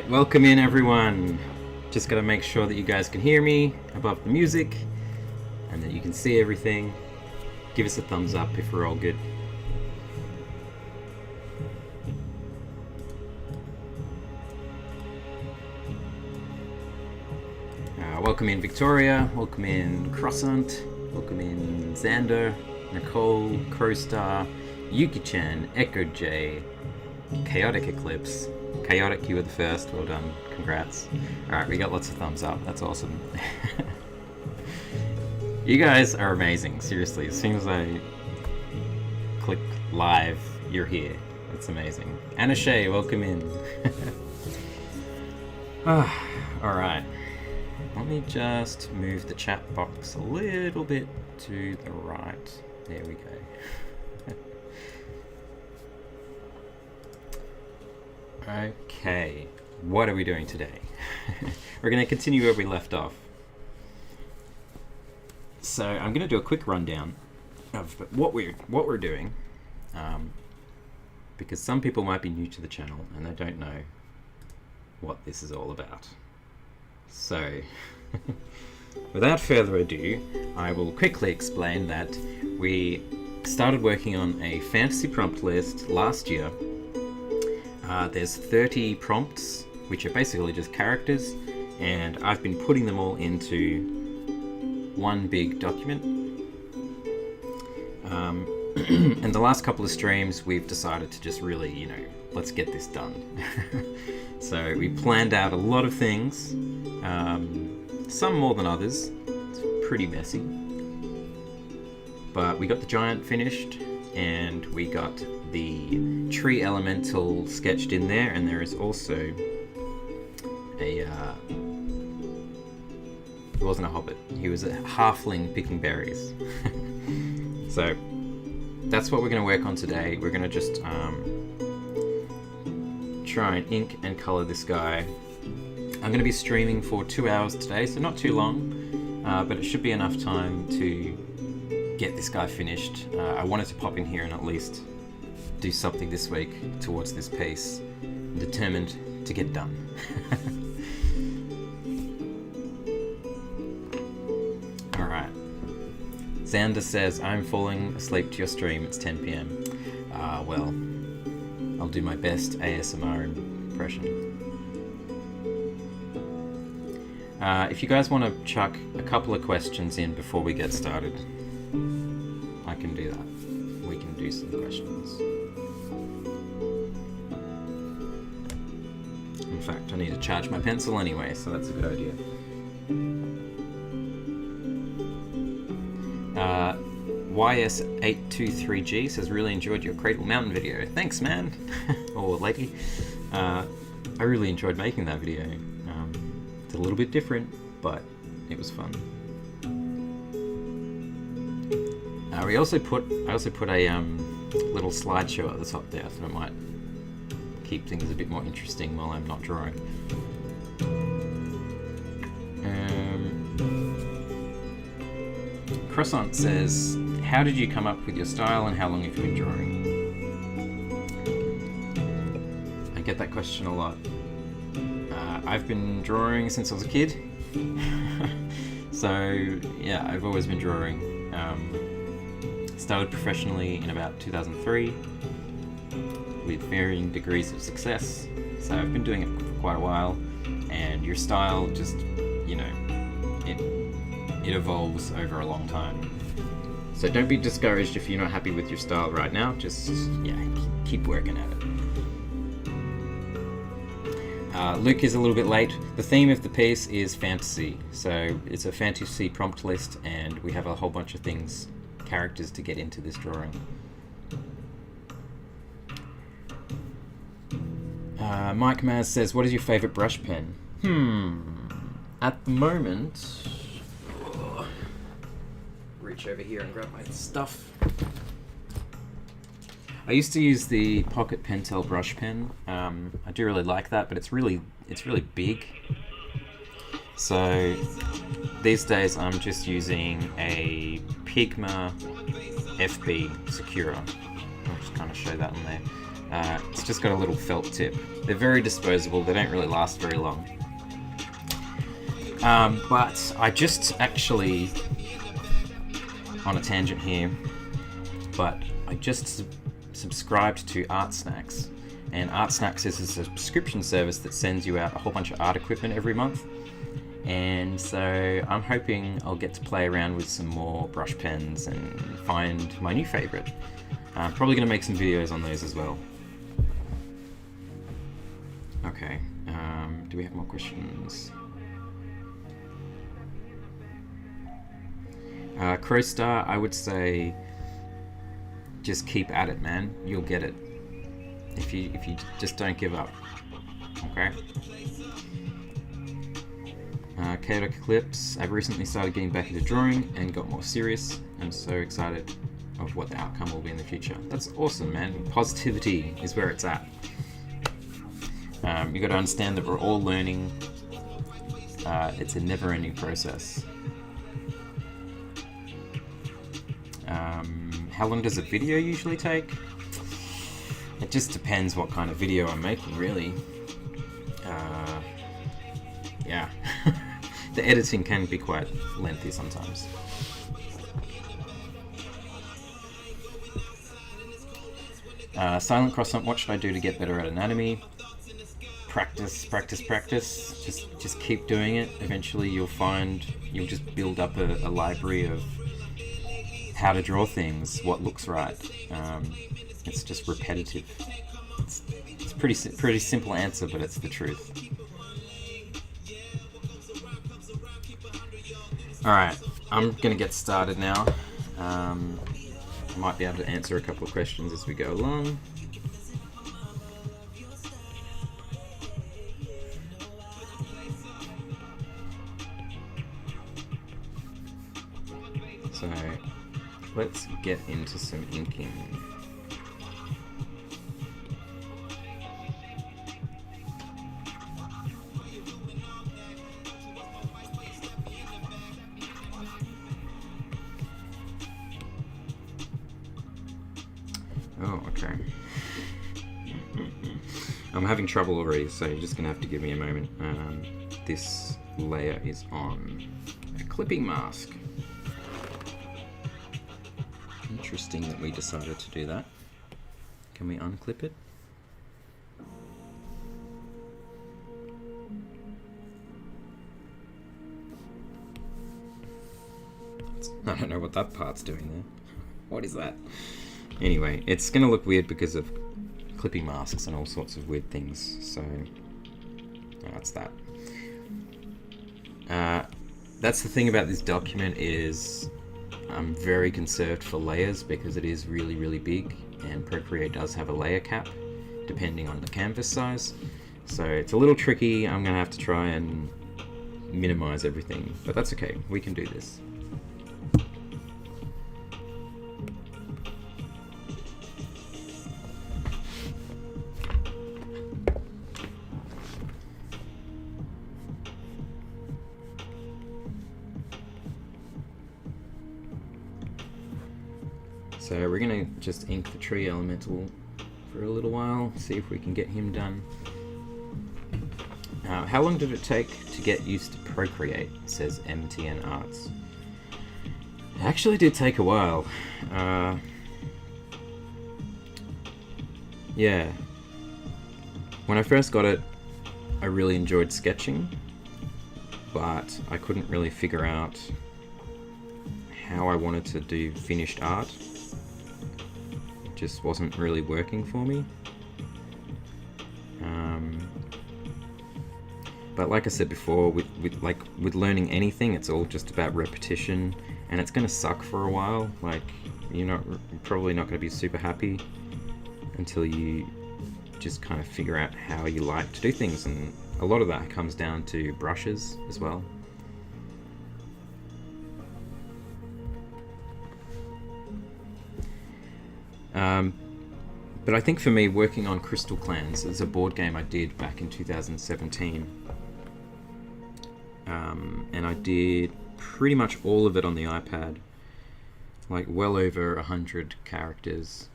welcome in everyone. Just gotta make sure that you guys can hear me above the music and that you can see everything. Give us a thumbs up if we're all good. Welcome in Victoria, welcome in Croissant, welcome in Xander, Nicole, Crowstar, Yuki-chan, Echo J, Chaotic Eclipse. Chaotic, you were the first, well done, congrats. Alright, we got lots of thumbs up, that's awesome. You guys are amazing, seriously, as soon as I click live, you're here. That's amazing. Anna Shea, welcome in. Alright. Let me just move the chat box a little bit to the right. There we go. Okay, what are we doing today? We're going to continue where we left off. So I'm going to do a quick rundown of what we're doing, because some people might be new to the channel and they don't know what this is all about. So, without further ado, I will quickly explain that we started working on a fantasy prompt list last year. There's 30 prompts, which are basically just characters, and I've been putting them all into one big document. And the last couple of streams, we've decided to just really, let's get this done. So we planned out a lot of things, some more than others. It's pretty messy. But we got the giant finished, and we got the tree elemental sketched in there, and there is also a... he wasn't a hobbit, he was a halfling picking berries. So that's what we're going to work on today. We're going to just try and ink and color this guy. I'm going to be streaming for 2 hours today, so not too long, but it should be enough time to get this guy finished. I wanted to pop in here and at least do something this week towards this piece. I'm determined to get done. Alright. Xander says, I'm falling asleep to your stream, it's 10 PM. Well, I'll do my best ASMR impression. If you guys want to chuck a couple of questions in before we get started, I can do that. We can do some questions. In fact, I need to charge my pencil anyway, so that's a good idea. YS823G says, really enjoyed your Cradle Mountain video. Thanks, man. Or lady. I really enjoyed making that video. It's a little bit different, but it was fun. I also put a little slideshow at the top there, so it might keep things a bit more interesting while I'm not drawing. Croissant says, how did you come up with your style and how long have you been drawing? I get that question a lot. I've been drawing since I was a kid. So yeah, I've always been drawing. Started professionally in about 2003 with varying degrees of success. So I've been doing it for quite a while, and your style just, it evolves over a long time. So don't be discouraged if you're not happy with your style right now. Just, keep working at it. Luke is a little bit late. The theme of the piece is fantasy. So it's a fantasy prompt list, and we have a whole bunch of characters to get into this drawing. Mike Maz says, what is your favorite brush pen? At the moment... reach over here and grab my stuff. I used to use the Pocket Pentel brush pen. I do really like that, but it's really big. So these days I'm just using a Pigma FB Secura. I'll just kind of show that on there. It's just got a little felt tip. They're very disposable, they don't really last very long. But I just actually, on a tangent here, but I just subscribed to Art Snacks. And Art Snacks is a subscription service that sends you out a whole bunch of art equipment every month. And so I'm hoping I'll get to play around with some more brush pens and find my new favourite. I'm probably going to make some videos on those as well. Okay, do we have more questions? Crowstar, I would say just keep at it, man. You'll get it. If you just don't give up. Okay? Chaotic Eclipse, I've recently started getting back into drawing and got more serious. I'm so excited of what the outcome will be in the future. That's awesome, man. Positivity is where it's at. You've got to understand that we're all learning. It's a never-ending process. How long does a video usually take? It just depends what kind of video I'm making, really. Yeah. The editing can be quite lengthy sometimes. Silent Croissant, what should I do to get better at anatomy? Practice, practice, practice. Just keep doing it. Eventually you'll just build up a library of how to draw things, what looks right. It's just repetitive. It's pretty simple answer, but it's the truth. Alright, I'm gonna get started now. I might be able to answer a couple of questions as we go along. So, let's get into some inking. Oh, okay. I'm having trouble already, so you're just gonna have to give me a moment. This layer is on a clipping mask. Interesting that we decided to do that. Can we unclip it? I don't know what that part's doing there. What is that? Anyway, it's going to look weird because of clipping masks and all sorts of weird things, so that's that. That's the thing about this document is I'm very conserved for layers because it is really, really big, and Procreate does have a layer cap depending on the canvas size. So it's a little tricky. I'm going to have to try and minimize everything, but that's okay. We can do this. So we're going to just ink the tree elemental for a little while, see if we can get him done. How long did it take to get used to Procreate, says MTN Arts. It actually did take a while. Yeah. When I first got it, I really enjoyed sketching, but I couldn't really figure out how I wanted to do finished art. Just wasn't really working for me. But like I said before, with learning anything, it's all just about repetition, and it's gonna suck for a while. Like, you're probably not gonna be super happy until you just kind of figure out how you like to do things, and a lot of that comes down to brushes as well. But I think for me, working on Crystal Clans is a board game I did back in 2017. And I did pretty much all of it on the iPad, like well over 100 characters.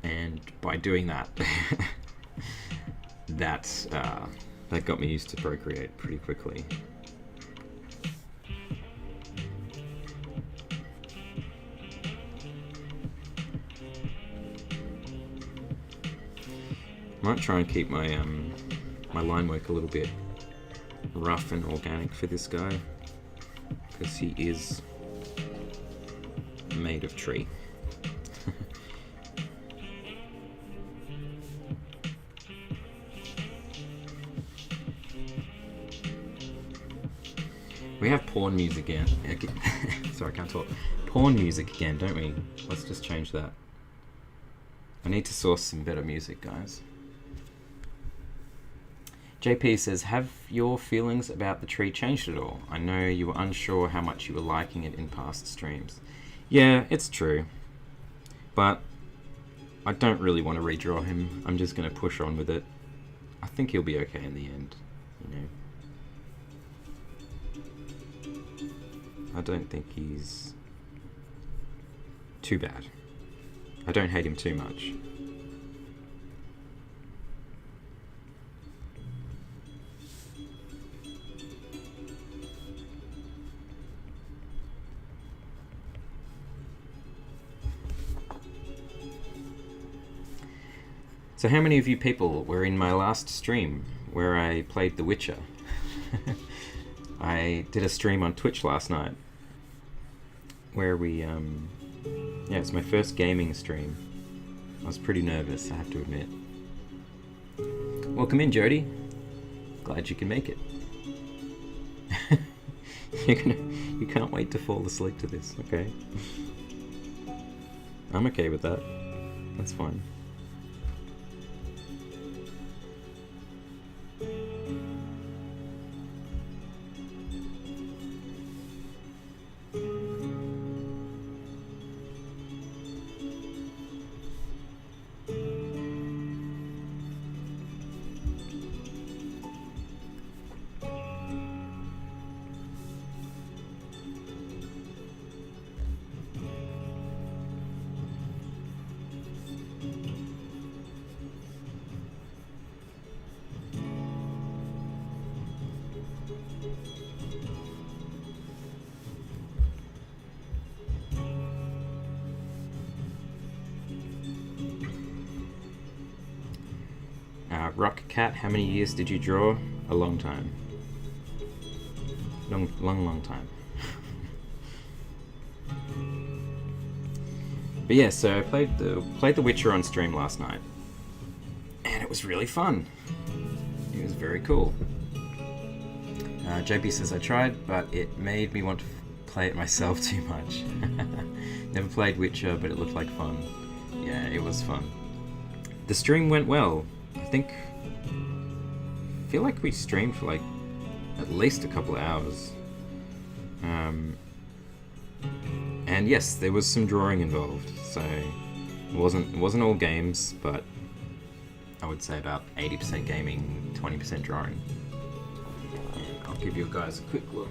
and by doing that, that got me used to Procreate pretty quickly. Might try and keep my my line work a little bit rough and organic for this guy, because he is made of tree. We have porn music again. Sorry, I can't talk. Porn music again, don't we? Let's just change that. I need to source some better music, guys. JP says, have your feelings about the tree changed at all? I know you were unsure how much you were liking it in past streams. Yeah, it's true. But I don't really want to redraw him. I'm just going to push on with it. I think he'll be okay in the end, you know. I don't think he's too bad. I don't hate him too much. So how many of you people were in my last stream where I played The Witcher? I did a stream on Twitch last night where we, yeah, it's my first gaming stream. I was pretty nervous, I have to admit. Welcome in, Jody. Glad you can make it. You can't wait to fall asleep to this, okay? I'm okay with that. That's fine. Rock Cat, how many years did you draw? A long time. Long time. But yeah, so I played The Witcher on stream last night, and it was really fun. It was very cool. JP says, I tried, but it made me want to play it myself too much. Never played Witcher, but it looked like fun. Yeah, it was fun. The stream went well. I feel like we streamed for like at least a couple of hours. And yes, there was some drawing involved, so it wasn't all games, but I would say about 80% gaming, 20% drawing. And I'll give you guys a quick look.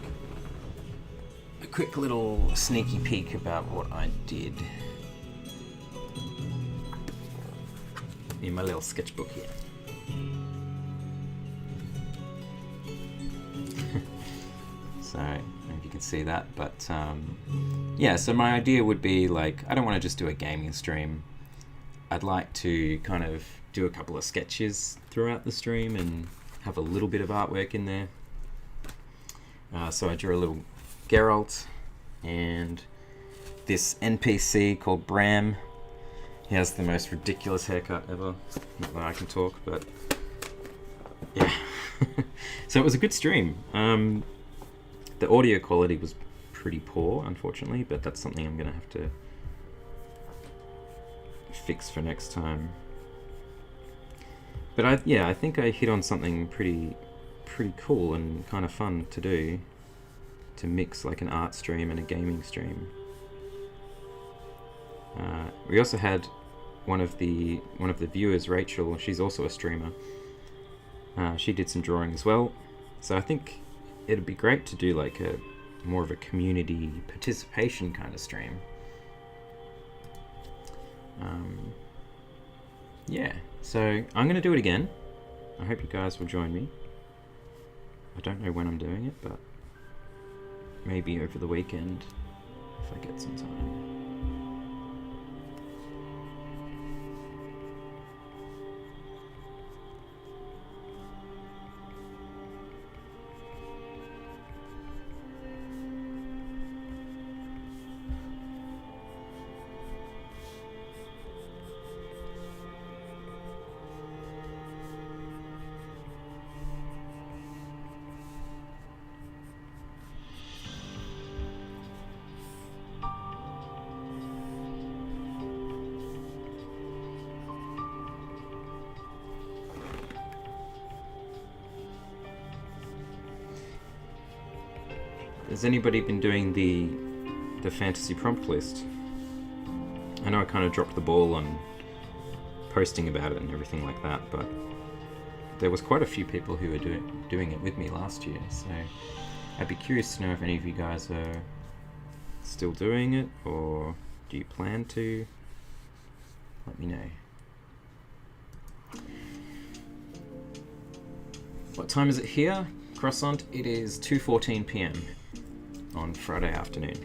A quick little sneaky peek about what I did in my little sketchbook here. So, I don't know if you can see that, but yeah, so my idea would be like, I don't want to just do a gaming stream. I'd like to kind of do a couple of sketches throughout the stream and have a little bit of artwork in there. So I drew a little Geralt and this NPC called Bram. He has the most ridiculous haircut ever. Not that I can talk, but yeah. So it was a good stream. The audio quality was pretty poor, unfortunately, but that's something I'm going to have to fix for next time. But I think I hit on something pretty cool and kind of fun to do, to mix like an art stream and a gaming stream. We also had one of the viewers, Rachel. She's also a streamer. She did some drawing as well. So I think it'd be great to do like a more of a community participation kind of stream. yeah, so I'm going to do it again. I hope you guys will join me. I don't know when I'm doing it, but maybe over the weekend if I get some time. Has anybody been doing the fantasy prompt list? I know I kind of dropped the ball on posting about it and everything like that, but there was quite a few people who were doing it with me last year, so I'd be curious to know if any of you guys are still doing it, or do you plan to? Let me know. What time is it here? Croissant, it is 2:14 p.m. on Friday afternoon.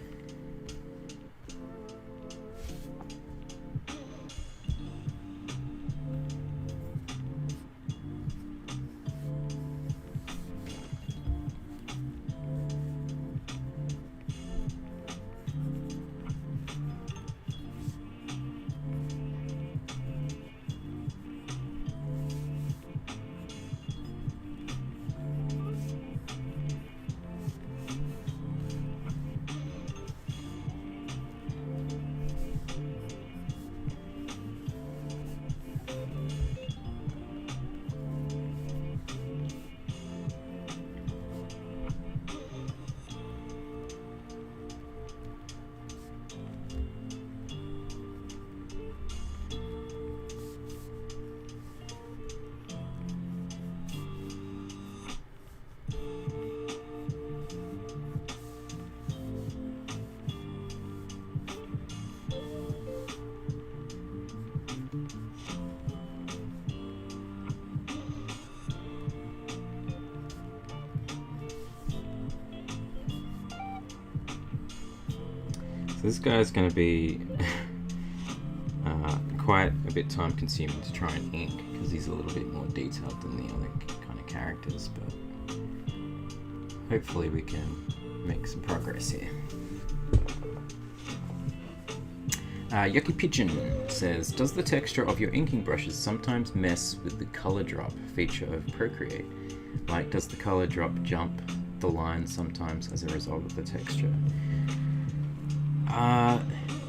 So this guy's going to be quite a bit time consuming to try and ink, because he's a little bit more detailed than the other kind of characters, but hopefully we can make some progress here. Yucky Pigeon says, does the texture of your inking brushes sometimes mess with the color drop feature of Procreate? Like, does the color drop jump the line sometimes as a result of the texture?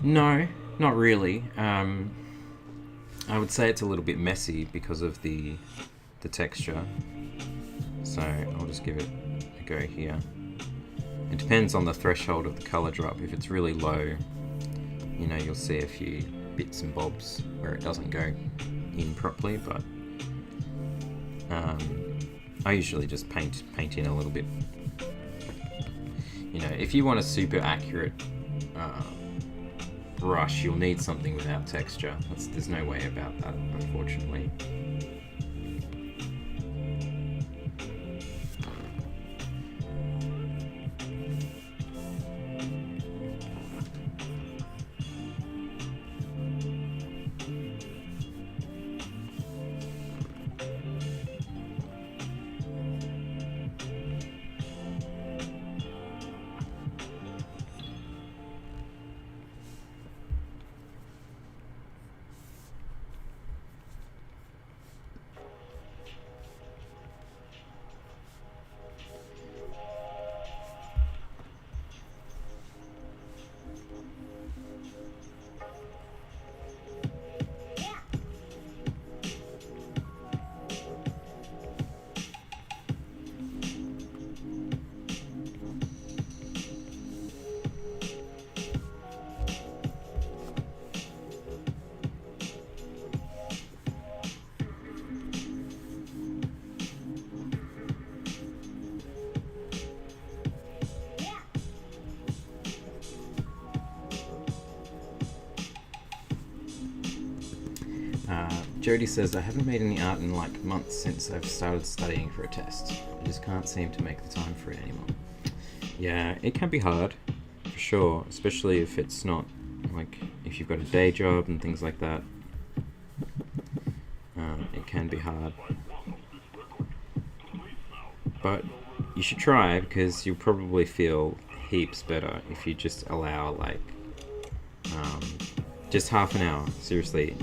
No, not really. I would say it's a little bit messy because of the texture. So I'll just give it a go here. It depends on the threshold of the color drop. If it's really low, you know, you'll see a few bits and bobs where it doesn't go in properly, but I usually just paint in a little bit. You know, if you want a super accurate brush, you'll need something without texture. There's no way about that, unfortunately. Jody says, I haven't made any art in like months since I've started studying for a test. I just can't seem to make the time for it anymore. Yeah, it can be hard, for sure, especially if it's not, like, if you've got a day job and things like that. It can be hard. But you should try, because you'll probably feel heaps better if you just allow, like, just half an hour. Seriously,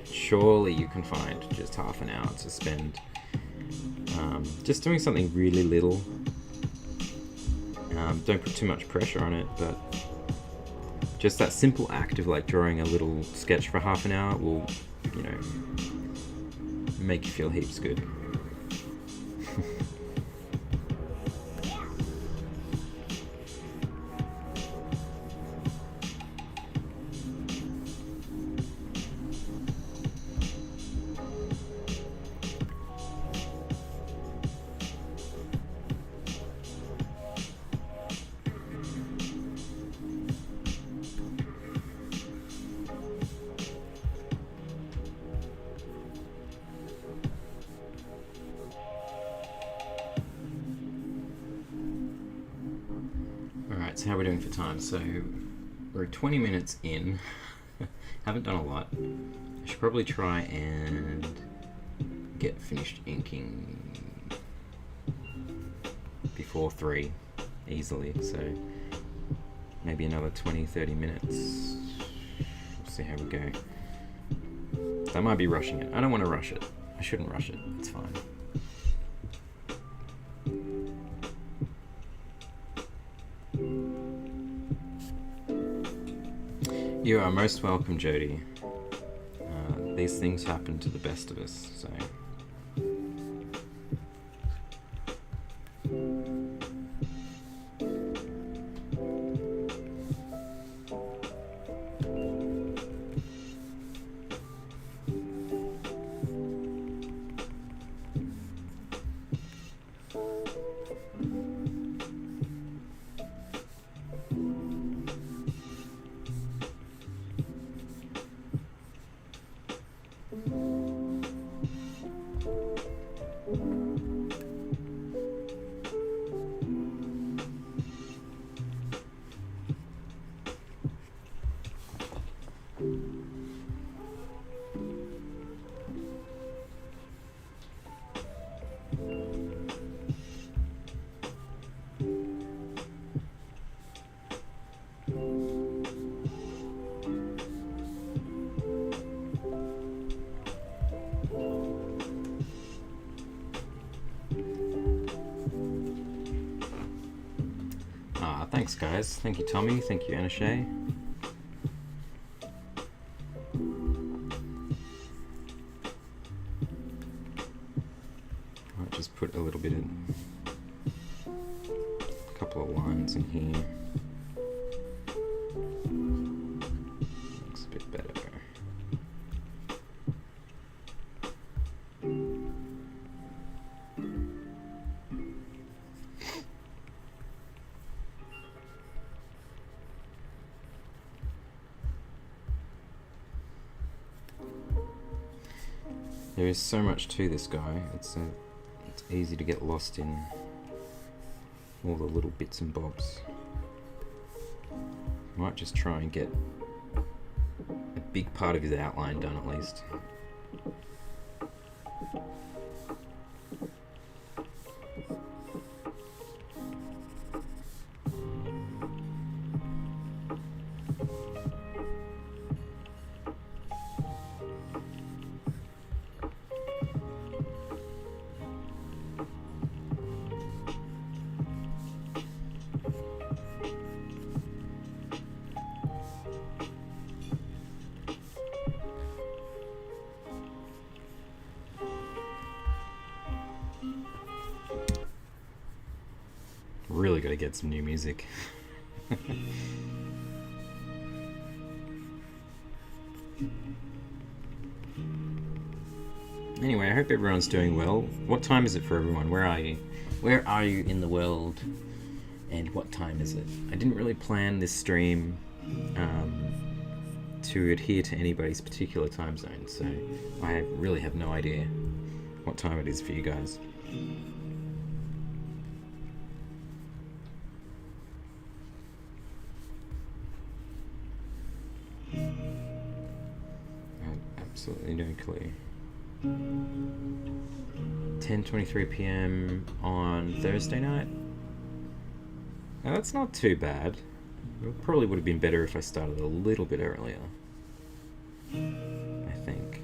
surely you can find just half an hour to spend just doing something really little. Don't put too much pressure on it, but just that simple act of like drawing a little sketch for half an hour will, you know, make you feel heaps good. So how are we doing for time? So we're 20 minutes in. Haven't done a lot. I should probably try and get finished inking before 3 easily. So maybe another 20-30 minutes. We'll see how we go. I might be rushing it. I don't want to rush it. I shouldn't rush it. It's fine. You are most welcome, Jody. These things happen to the best of us, so... Thanks, guys. Thank you, Tommy. Thank you, Anashay. I'll just put a little bit in, a couple of lines in here. Looks a bit better. There is so much to this guy, it's easy to get lost in all the little bits and bobs. Might just try and get a big part of his outline done at least. Really got to get some new music. Anyway, I hope everyone's doing well. What time is it for everyone? Where are you? Where are you in the world? And what time is it? I didn't really plan this stream to adhere to anybody's particular time zone, so I really have no idea what time it is for you guys. I have absolutely no clue. 10:23 p.m. on Thursday night? Now that's not too bad. It probably would have been better if I started a little bit earlier, I think.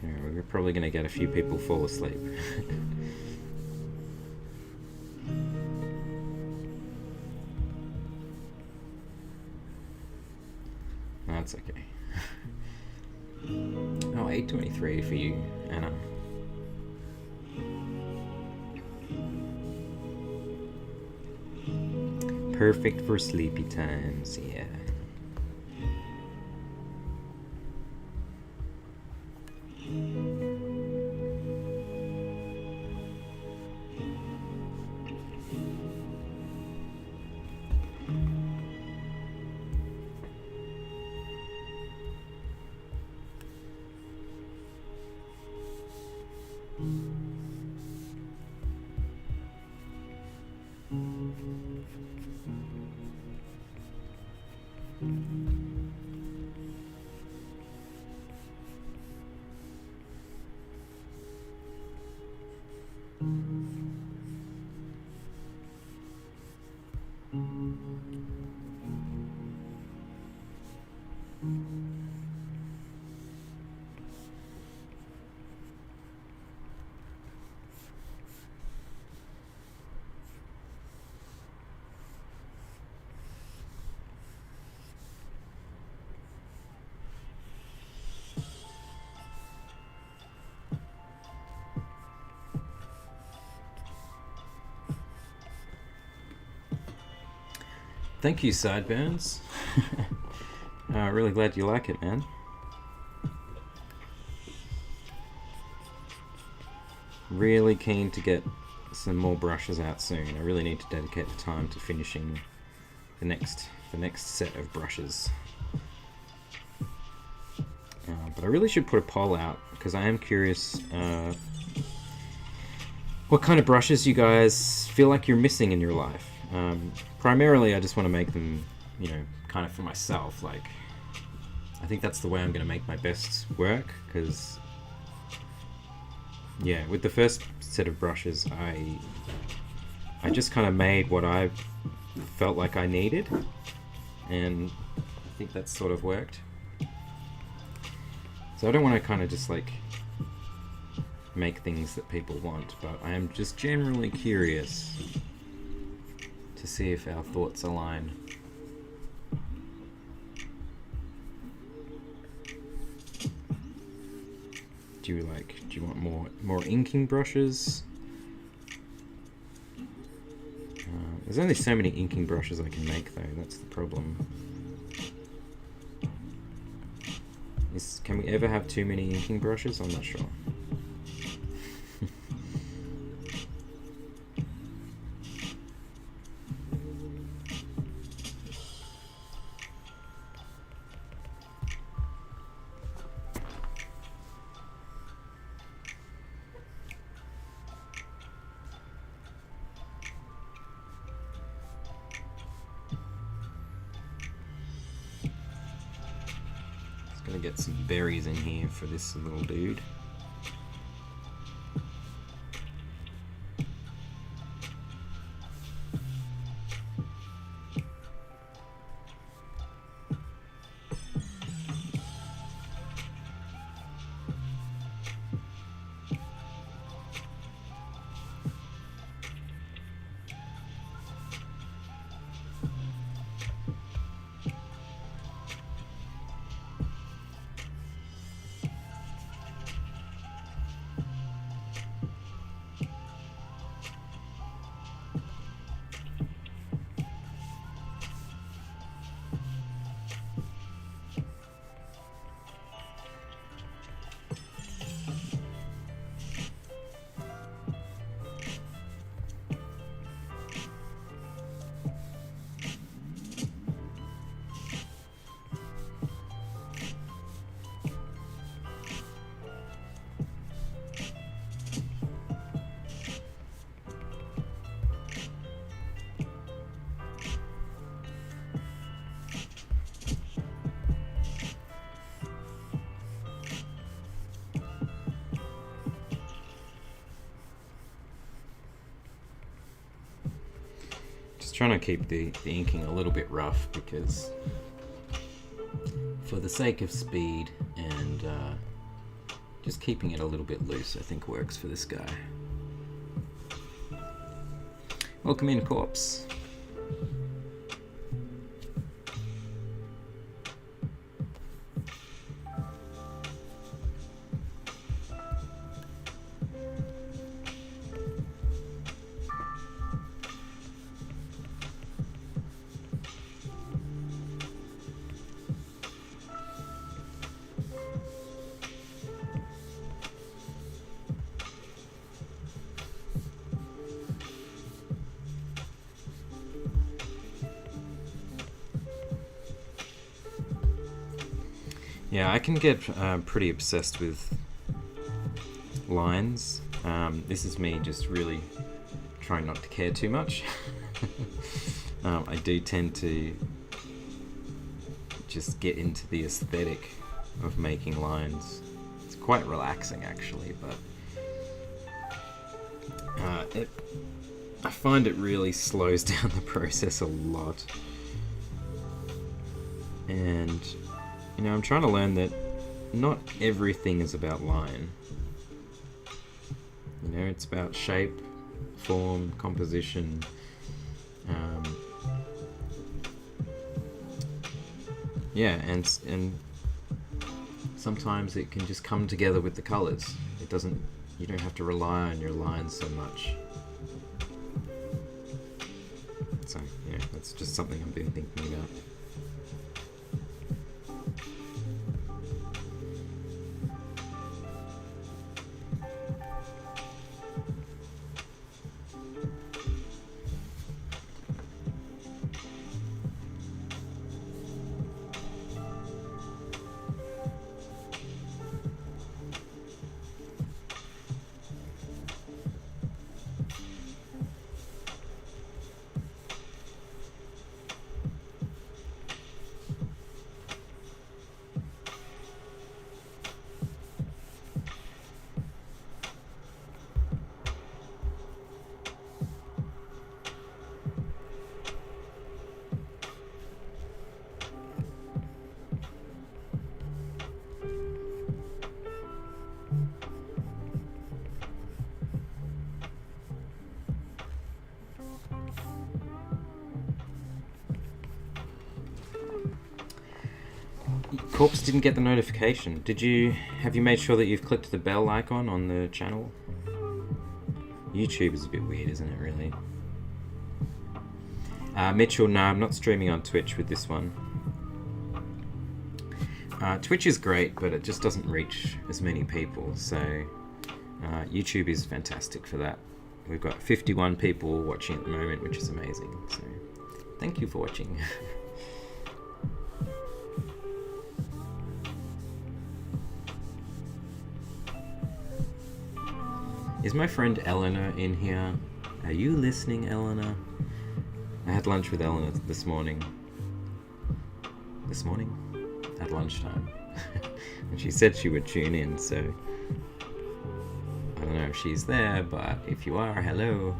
Yeah, we're probably going to get a few people fall asleep. That's okay. Oh, 8:23 for you, Anna. Perfect for sleepy times, yeah. Thank you, Sideburns. Really glad you like it, man. Really keen to get some more brushes out soon. I really need to dedicate the time to finishing the next set of brushes. But I really should put a poll out, because I am curious what kind of brushes you guys feel like you're missing in your life. Primarily, I just want to make them, you know, kind of for myself. Like, I think that's the way I'm going to make my best work, because, yeah, with the first set of brushes, I just kind of made what I felt like I needed, and I think that's sort of worked. So I don't want to kind of just, like, make things that people want, but I am just generally curious to see if our thoughts align. Do you want more inking brushes? There's only so many inking brushes I can make, though. That's the problem. Can we ever have too many inking brushes? I'm not sure. Get some berries in here for this little dude. trying to keep the inking a little bit rough because for the sake of speed and just keeping it a little bit loose I think works for this guy. Welcome in, Corpse. Yeah, I can get pretty obsessed with lines. This is me just really trying not to care too much. I do tend to just get into the aesthetic of making lines. It's quite relaxing actually, but I find it really slows down the process a lot. And you know, I'm trying to learn that not everything is about line. You know, it's about shape, form, composition. Yeah, and sometimes it can just come together with the colors. It doesn't. You don't have to rely on your lines so much. So yeah, that's just something I've been thinking about. Corpse didn't get the notification. Have you made sure that you've clicked the bell icon on the channel? YouTube is a bit weird, isn't it, really? Mitchell, no, I'm not streaming on Twitch with this one. Twitch is great, but it just doesn't reach as many people, so YouTube is fantastic for that. We've got 51 people watching at the moment, which is amazing, so thank you for watching. Is my friend Eleanor in here? Are you listening, Eleanor? I had lunch with Eleanor this morning. At lunchtime. And she said she would tune in, so I don't know if she's there, but if you are, hello.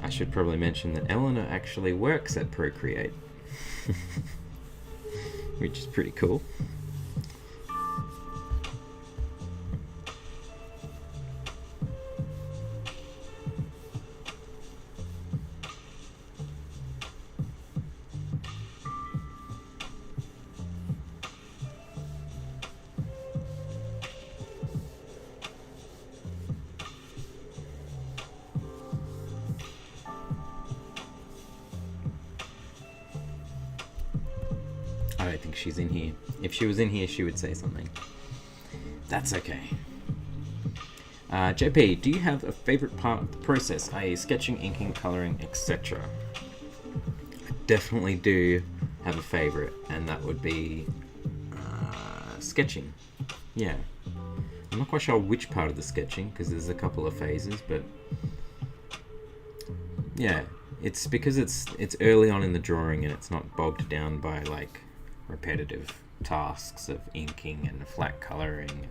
I should probably mention that Eleanor actually works at Procreate, which is pretty cool. I don't think she's in here. If she was in here, she would say something. That's okay. JP, do you have a favorite part of the process, i.e. sketching, inking, coloring, etc.? I definitely do have a favorite, and that would be sketching. Yeah. I'm not quite sure which part of the sketching, because there's a couple of phases, but yeah, it's because it's early on in the drawing and it's not bogged down by like repetitive tasks of inking and flat coloring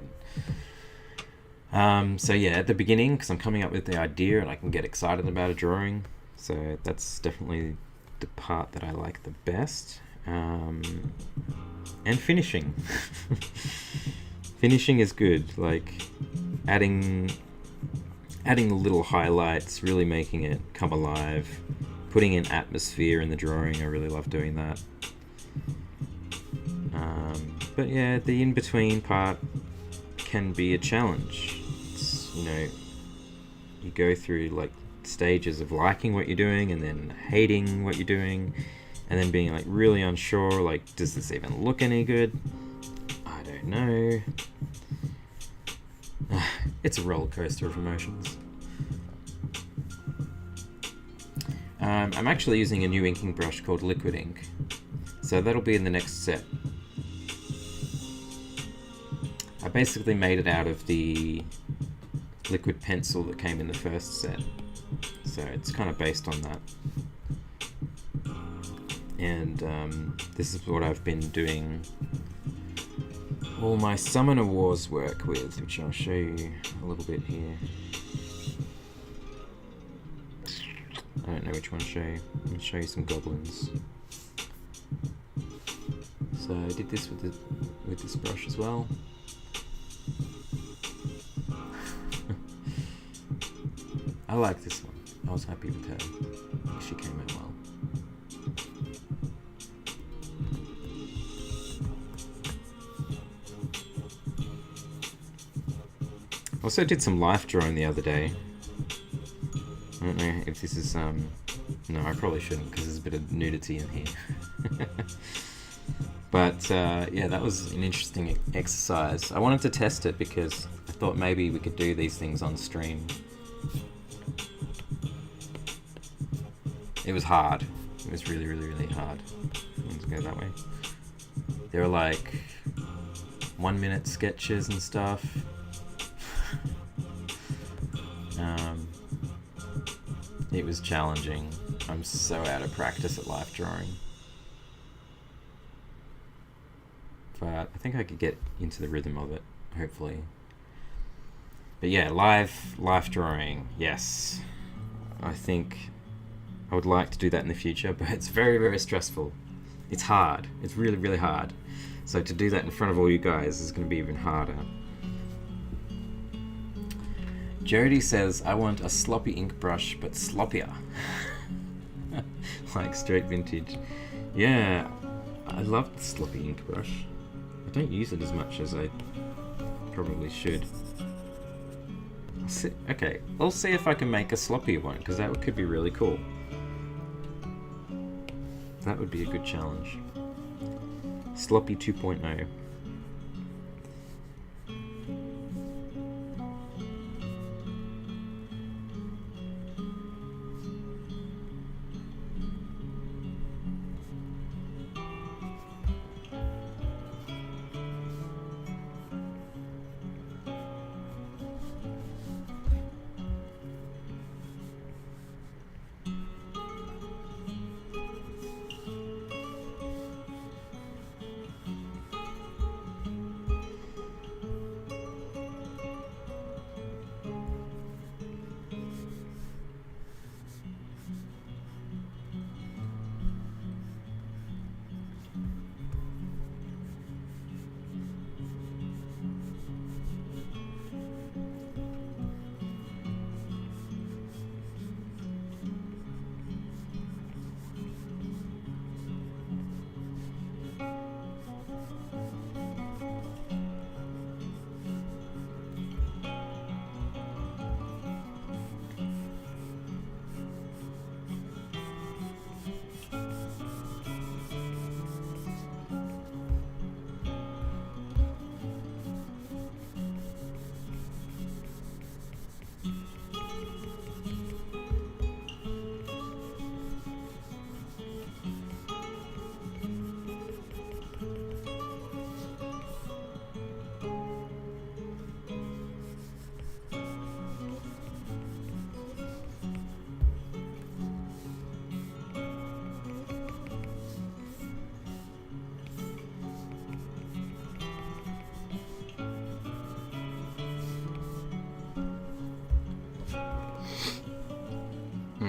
and so yeah, at the beginning, because I'm coming up with the idea and I can get excited about a drawing, so that's definitely the part that I like the best. And finishing. Finishing is good, like adding the little highlights, really making it come alive, putting in atmosphere in the drawing. I really love doing that. But yeah, the in-between part can be a challenge. It's, you know, you go through like stages of liking what you're doing and then hating what you're doing and then being like really unsure, like, does this even look any good? I don't know. It's a roller coaster of emotions. I'm actually using a new inking brush called Liquid Ink, so that'll be in the next set. I basically made it out of the liquid pencil that came in the first set, so it's kind of based on that. And this is what I've been doing all my Summoner Wars work with, which I'll show you a little bit here. I don't know which one to show you. I'm going to show you some goblins. So I did this with this brush as well. I like this one. I was happy with her. She came out well. Also did some life drawing the other day. I don't know if this is no, I probably shouldn't because there's a bit of nudity in here. But yeah, that was an interesting exercise. I wanted to test it because I thought maybe we could do these things on stream. It was hard. It was really, really, really hard. Let's go that way. There were like 1 minute sketches and stuff. It was challenging. I'm so out of practice at life drawing. But I think I could get into the rhythm of it, hopefully. But yeah, life drawing, yes. I think I would like to do that in the future, but it's very, very stressful. It's hard. It's really, really hard. So to do that in front of all you guys is going to be even harder. Jody says, I want a sloppy ink brush, but sloppier. Like straight vintage. Yeah, I love the sloppy ink brush. I don't use it as much as I probably should. Okay, I'll see if I can make a sloppier one, because that could be really cool. That would be a good challenge. Sloppy 2.0.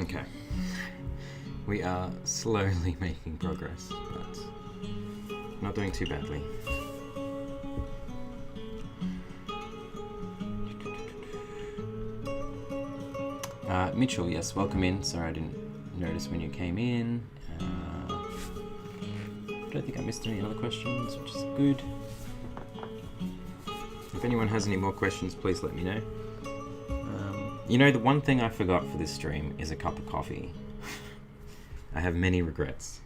Okay. We are slowly making progress, but not doing too badly. Mitchell, yes, welcome in. Sorry I didn't notice when you came in. I don't think I missed any other questions, which is good. If anyone has any more questions, please let me know. You know, the one thing I forgot for this stream is a cup of coffee. I have many regrets.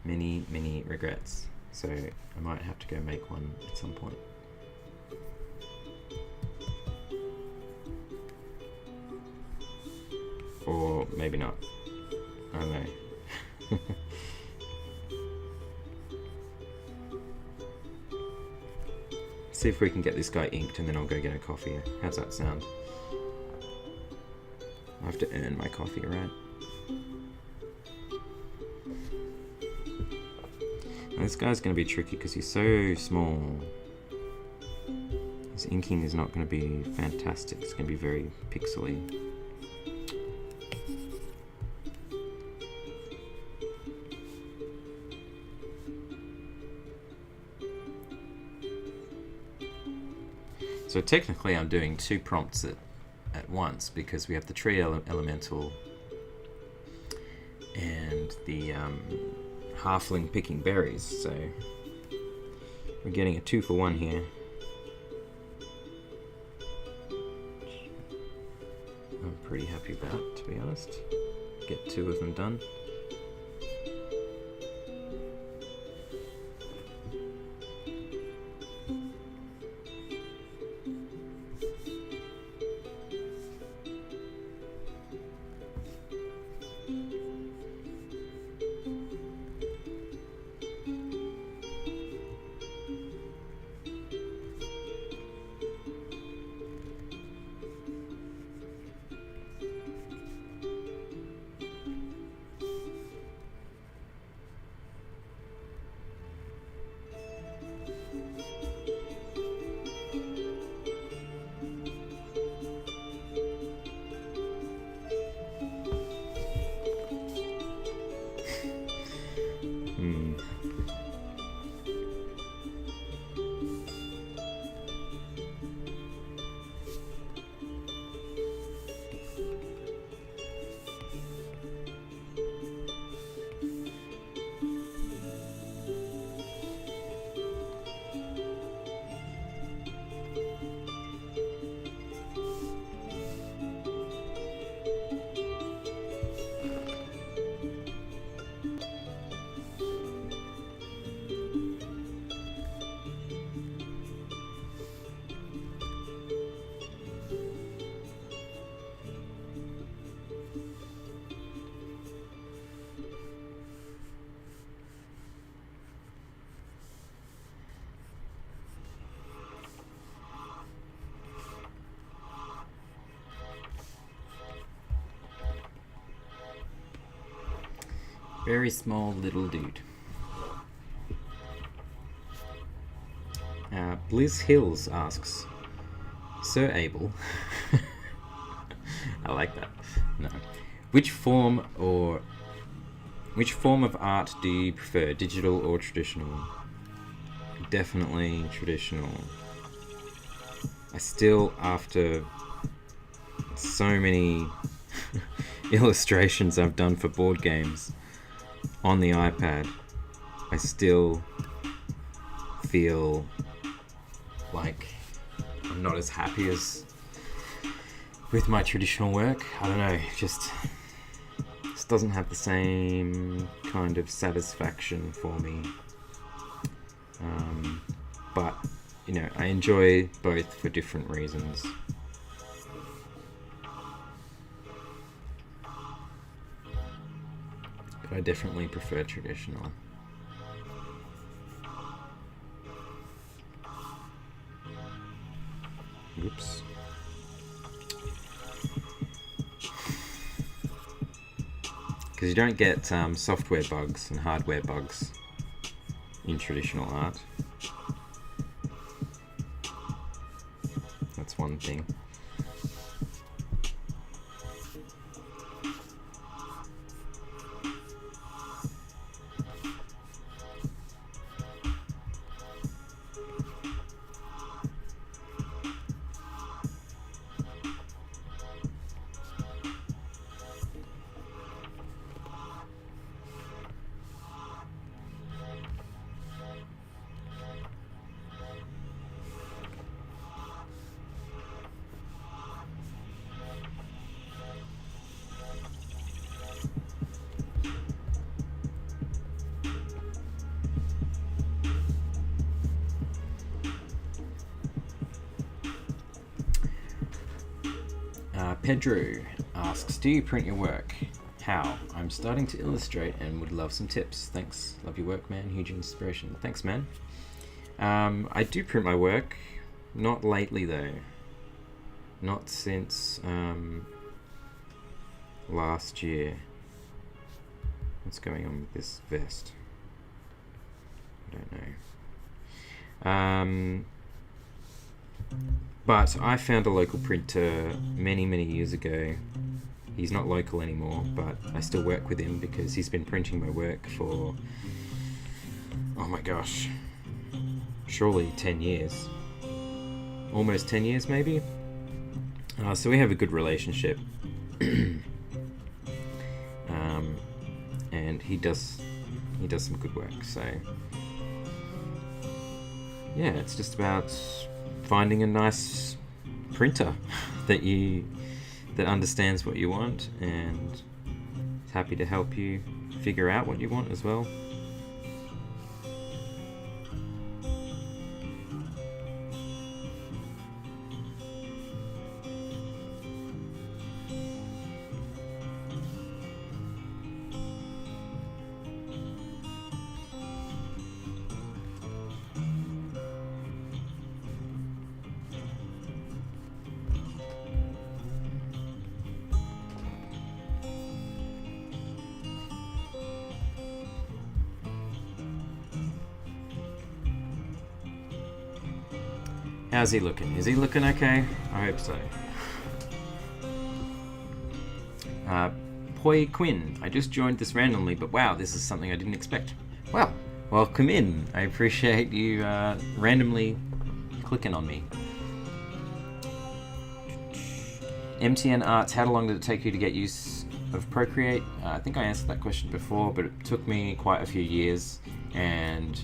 Many, many regrets. So I might have to go make one at some point. Or maybe not. I don't know. See if we can get this guy inked and then I'll go get a coffee. How's that sound? I have to earn my coffee, right? Now, this guy's going to be tricky because he's so small. His inking is not going to be fantastic. It's going to be very pixely. So technically I'm doing 2 prompts at once because we have the tree elemental and the halfling picking berries, so we're getting a 2-for-1 here. I'm pretty happy about, to be honest. Get 2 of them done. Very small little dude. Bliss Hills asks, Sir Abel, I like that. No. Which form of art do you prefer, digital or traditional? Definitely traditional. I still, after so many illustrations I've done for board games on the iPad, I still feel like I'm not as happy as with my traditional work. I don't know, just doesn't have the same kind of satisfaction for me. But, you know, I enjoy both for different reasons. But I definitely prefer traditional. Oops. Because you don't get software bugs and hardware bugs in traditional art. That's one thing. Pedro asks, do you print your work? How? I'm starting to illustrate and would love some tips. Thanks. Love your work, man. Huge inspiration. Thanks, man. I do print my work. Not lately, though. Not since last year. What's going on with this vest? I don't know. But I found a local printer many years ago. He's not local anymore, but I still work with him because he's been printing my work for, oh my gosh, surely 10 years. Almost 10 years, maybe? So we have a good relationship. And he does some good work, so yeah, it's just about finding a nice printer that understands what you want and is happy to help you figure out what you want as well. How's he looking? Is he looking okay? I hope so. Poi Quinn, I just joined this randomly, but wow, this is something I didn't expect. Well, welcome in. I appreciate you randomly clicking on me. MTN Arts, how long did it take you to get use of Procreate? I think I answered that question before, but it took me quite a few years, and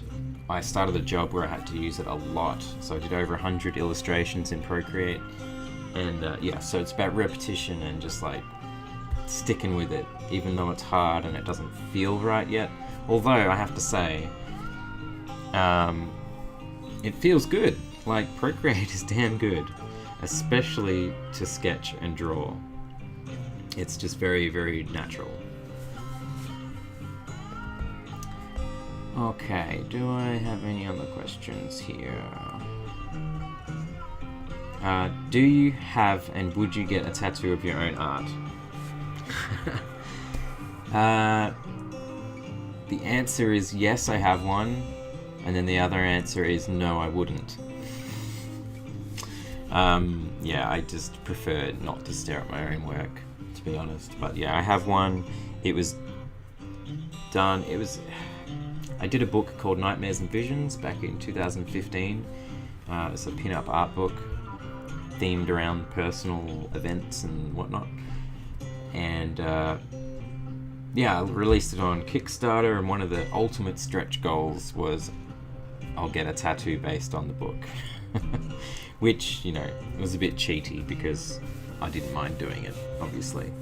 I started a job where I had to use it a lot, so I did over 100 illustrations in Procreate, and yeah, so it's about repetition and just like sticking with it, even though it's hard and it doesn't feel right yet. Although I have to say, it feels good. Like, Procreate is damn good, especially to sketch and draw. It's just very natural. Okay, do I have any other questions here? Do you have and would you get a tattoo of your own art? The answer is yes, I have one, and then the other answer is no, I wouldn't. Yeah, I just prefer not to stare at my own work, to be honest. But yeah, I have one. It was done. I did a book called Nightmares and Visions back in 2015. It's a pin-up art book themed around personal events and whatnot. And yeah, I released it on Kickstarter, and one of the ultimate stretch goals was I'll get a tattoo based on the book. Which, you know, was a bit cheaty because I didn't mind doing it, obviously.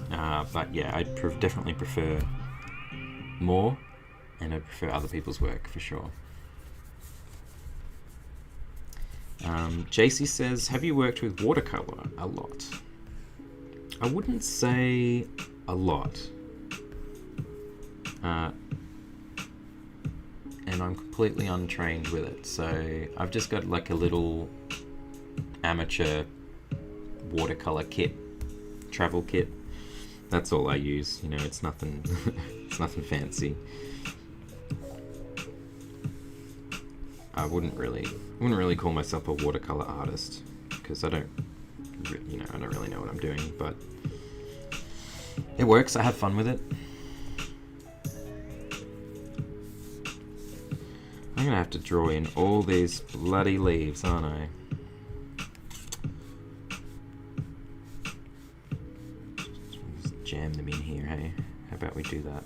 But yeah, I definitely prefer more, and I prefer other people's work for sure. JC says, have you worked with watercolor a lot? I wouldn't say a lot. And I'm completely untrained with it, so I've just got like a little amateur watercolor kit, travel kit. That's all I use, you know, it's nothing it's nothing fancy. I wouldn't really call myself a watercolor artist because I don't really know what I'm doing, but it works. I have fun with it. I'm gonna have to draw in all these bloody leaves, aren't I? Just jam them in here, hey? How about we do that?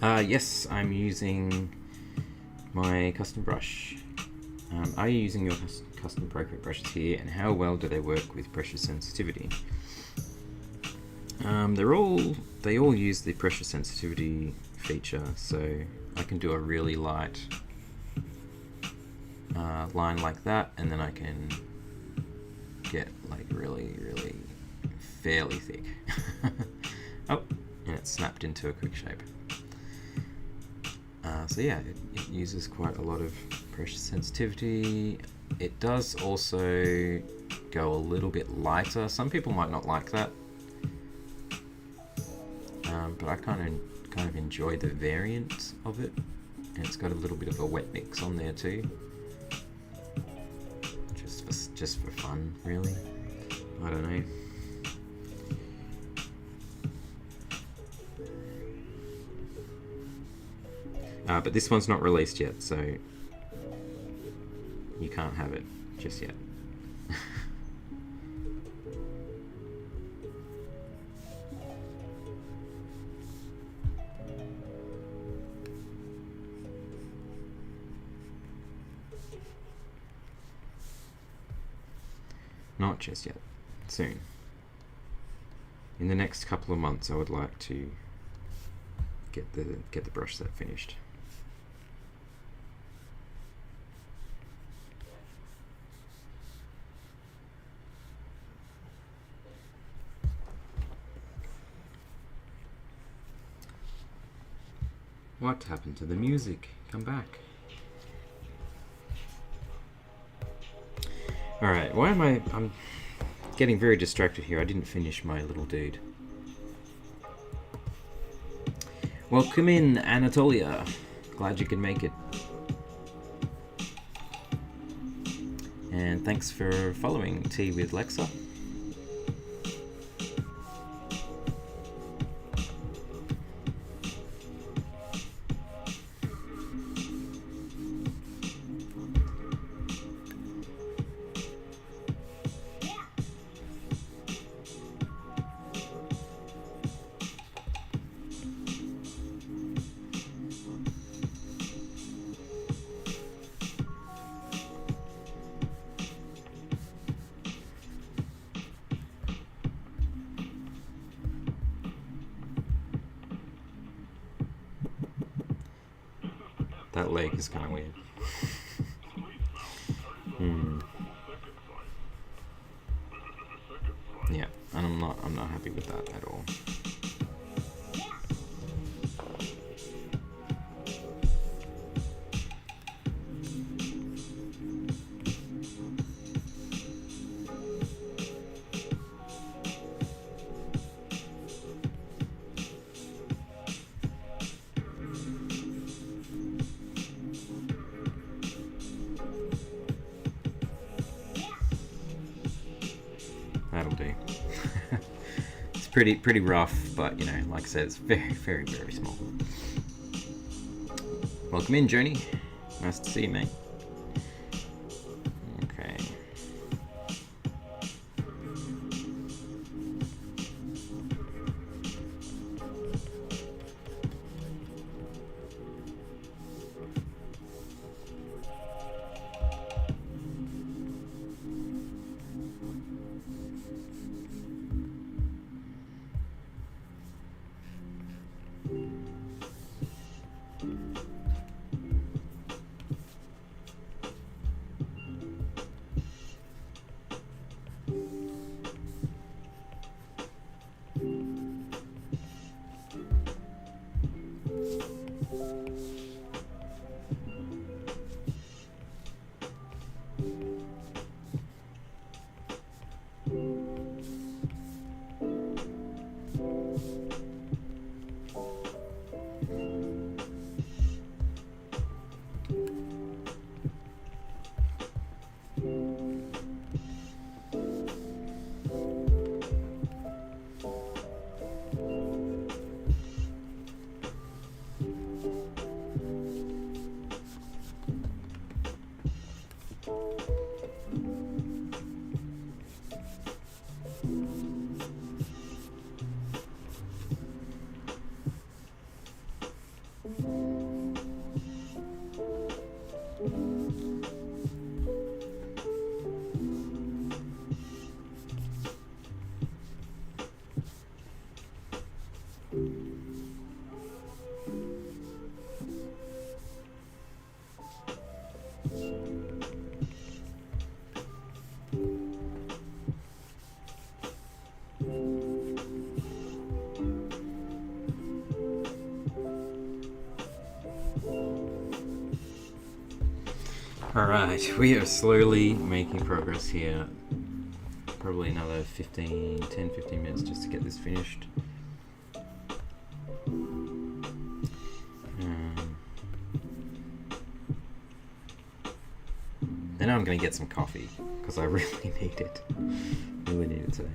Yes, I'm using my custom brush. Are you using your custom Procreate brushes here, and how well do they work with pressure sensitivity? They all use the pressure sensitivity feature, so I can do a really light line like that, and then I can get like really fairly thick. Oh, and it snapped into a quick shape. So yeah, it uses quite a lot of pressure sensitivity. It does also go a little bit lighter. Some people might not like that, but I kind of enjoy the variant of it, and it's got a little bit of a wet mix on there too, just for fun, really. I don't know. But this one's not released yet, so you can't have it just yet. Not just yet. Soon. In the next couple of months, I would like to get the brush set finished. What happened to the music? Come back. Alright, why am I'm getting very distracted here. I didn't finish my little dude. Welcome in, Anatolia. Glad you could make it. And thanks for following Tea with Lexa. That leg is kind of weird. Yeah, and I'm not happy with that at all. That'll do. It's pretty rough, but you know, like I said, it's very small. Welcome in, Joni. Nice to see you, mate. Okay. Alright, we are slowly making progress here. Probably another 10, 15 minutes just to get this finished. Then I'm going to get some coffee, because I really need it. Really need it today.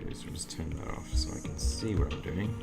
I'll just turn that off so I can see what I'm doing.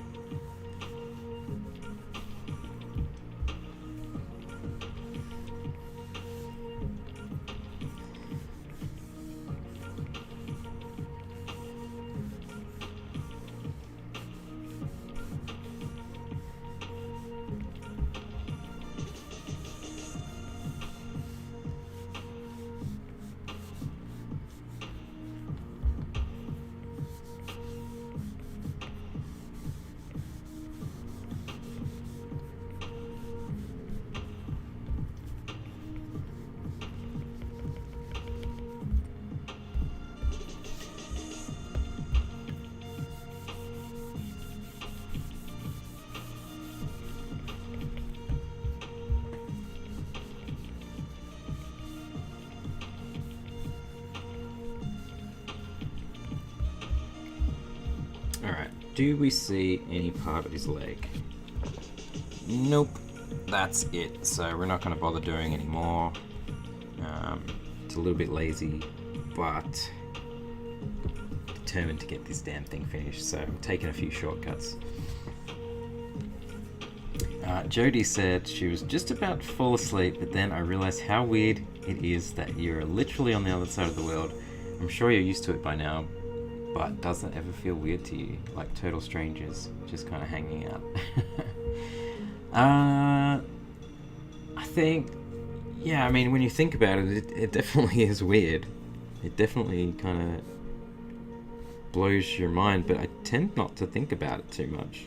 Do we see any part of his leg? Nope, that's it. So we're not going to bother doing any more. It's a little bit lazy, but determined to get this damn thing finished. So I'm taking a few shortcuts. Jody said she was just about to fall asleep, but then I realized how weird it is that you're literally on the other side of the world. I'm sure you're used to it by now, but doesn't ever feel weird to you, like total strangers, just kind of hanging out. I think, yeah, I mean, when you think about it, it definitely is weird. It definitely kind of blows your mind, but I tend not to think about it too much.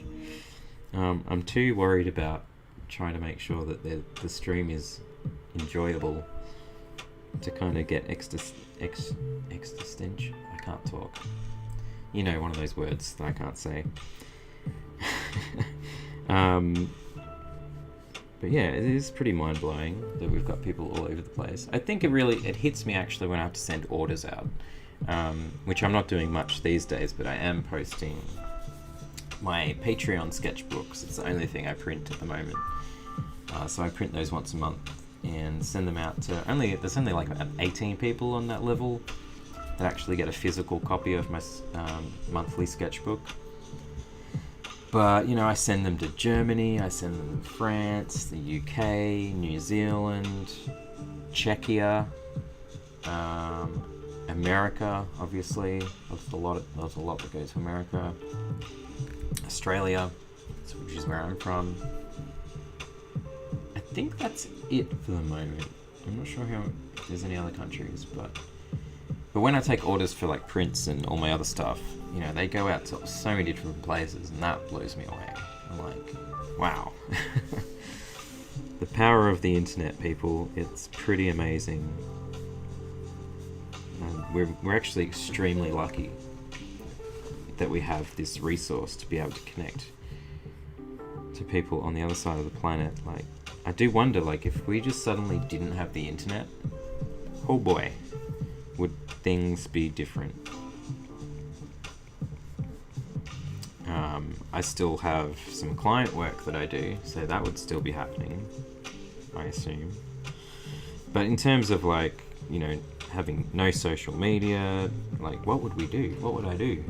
I'm too worried about trying to make sure that the stream is enjoyable to kind of get existential. I can't talk. You know, one of those words that I can't say. But yeah, it is pretty mind-blowing that we've got people all over the place. I think it hits me actually when I have to send orders out, which I'm not doing much these days, but I am posting my Patreon sketchbooks. It's the only thing I print at the moment. So I print those once a month and send them out to there's only like about 18 people on that level that actually get a physical copy of my monthly sketchbook. But, you know, I send them to Germany, I send them to France, the UK, New Zealand, Czechia, America, obviously. There's a lot that goes to America. Australia, which is where I'm from. I think that's it for the moment. I'm not sure if there's any other countries, but when I take orders for like prints and all my other stuff, you know, they go out to so many different places, and that blows me away. I'm like, wow. The power of the internet, people, it's pretty amazing. And we're actually extremely lucky that we have this resource to be able to connect to people on the other side of the planet. Like, I do wonder, like, if we just suddenly didn't have the internet, oh boy, would things be different? I still have some client work that I do, so that would still be happening, I assume. But in terms of like, you know, having no social media, like what would we do? What would I do?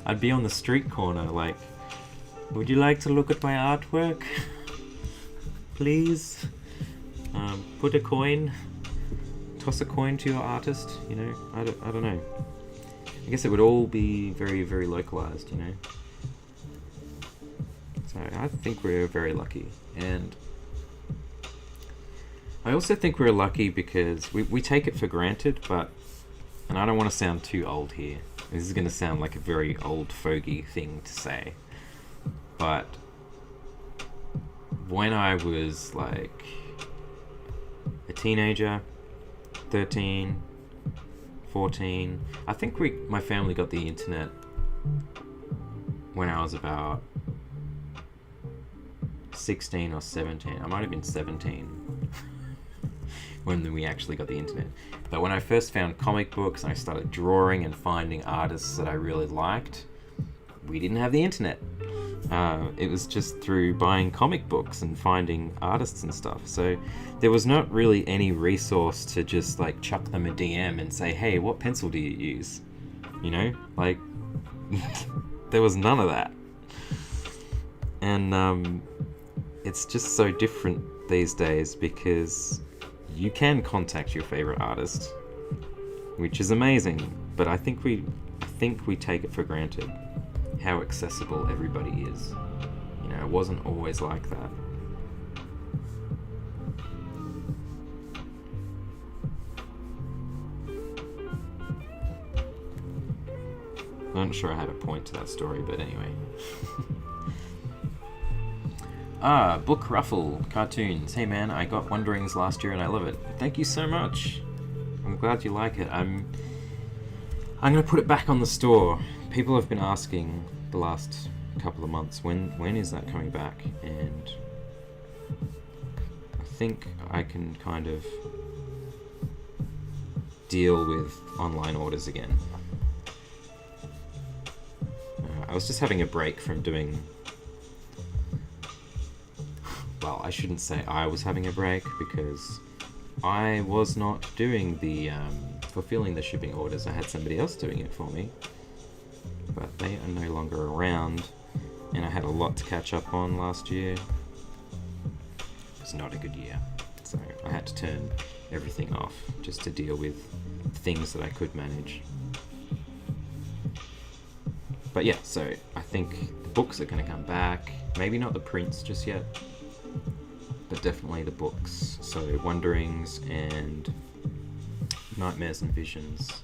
I'd be on the street corner like, would you like to look at my artwork? Please? Put a coin, toss a coin to your artist, you know, I don't know. I guess it would all be very, very localized, you know. So I think we're very lucky. And I also think we're lucky because we take it for granted, but, and I don't want to sound too old here. This is going to sound like a very old fogey thing to say. But when I was like a teenager, 13, 14, I think my family got the internet when I was about 16 or 17. I might have been 17 when we actually got the internet. But when I first found comic books and I started drawing and finding artists that I really liked, we didn't have the internet. It was just through buying comic books and finding artists and stuff. So there was not really any resource to just like chuck them a DM and say, hey, what pencil do you use? You know, like there was none of that. And it's just so different these days because you can contact your favorite artist, which is amazing. But I think we take it for granted how accessible everybody is. You know, it wasn't always like that. I'm not sure I had a point to that story, but anyway. Book Ruffle Cartoons. Hey man, I got Wanderings last year and I love it. Thank you so much. I'm glad you like it. I'm gonna put it back on the store. People have been asking the last couple of months, when is that coming back? And I think I can kind of deal with online orders again. I was just having a break from doing... Well, I shouldn't say I was having a break because I was not doing the fulfilling the shipping orders. I had somebody else doing it for me, but they are no longer around, and I had a lot to catch up on last year. It was not a good year, so I had to turn everything off just to deal with things that I could manage. But yeah, so I think the books are going to come back. Maybe not the prints just yet, but definitely the books. So Wanderings and Nightmares and Visions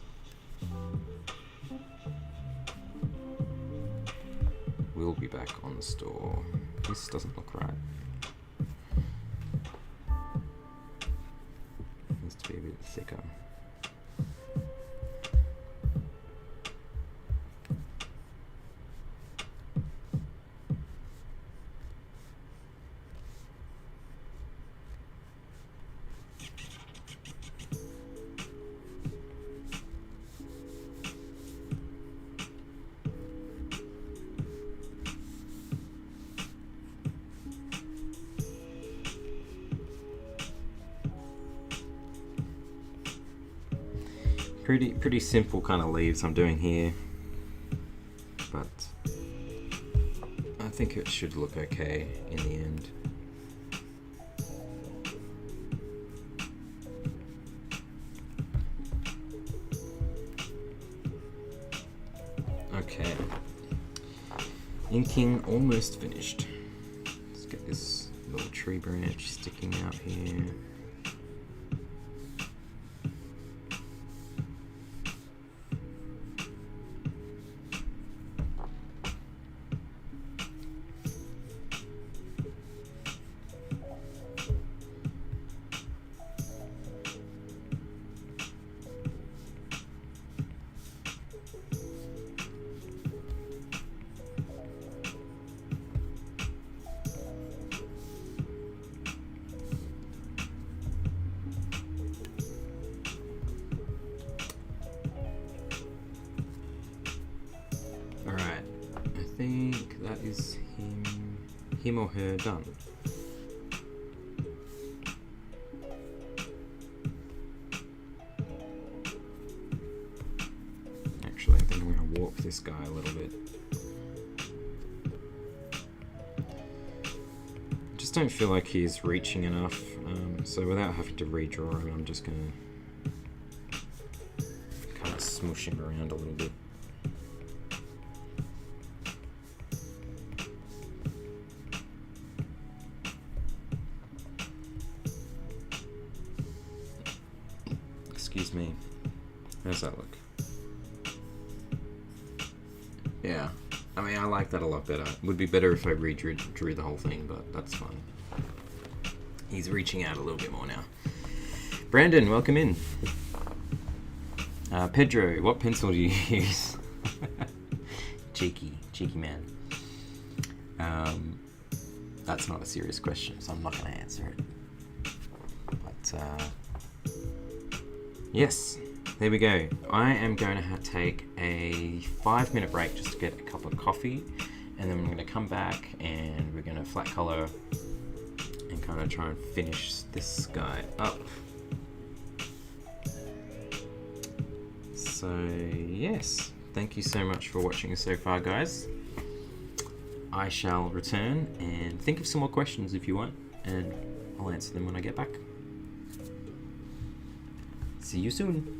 will be back on the store. This doesn't look right. It needs to be a bit thicker. Pretty simple kind of leaves I'm doing here, but I think it should look okay in the end. Okay, inking almost finished. Let's get this little tree branch sticking out here. is him or her done? Actually, I think I'm going to warp this guy a little bit. I just don't feel like he's reaching enough, so without having to redraw him, I'm just going to kind of smoosh him around a little bit. Excuse me. How's that look? Yeah. I mean, I like that a lot better. It would be better if I drew the whole thing, but that's fine. He's reaching out a little bit more now. Brandon, welcome in. Pedro, what pencil do you use? Cheeky man. That's not a serious question, so I'm not going to answer it. But, yes, there we go. I am going to take a 5-minute break just to get a cup of coffee, and then we're going to come back and we're going to flat color and kind of try and finish this guy up. So yes, thank you so much for watching so far, guys. I shall return and think of some more questions if you want, and I'll answer them when I get back. See you soon.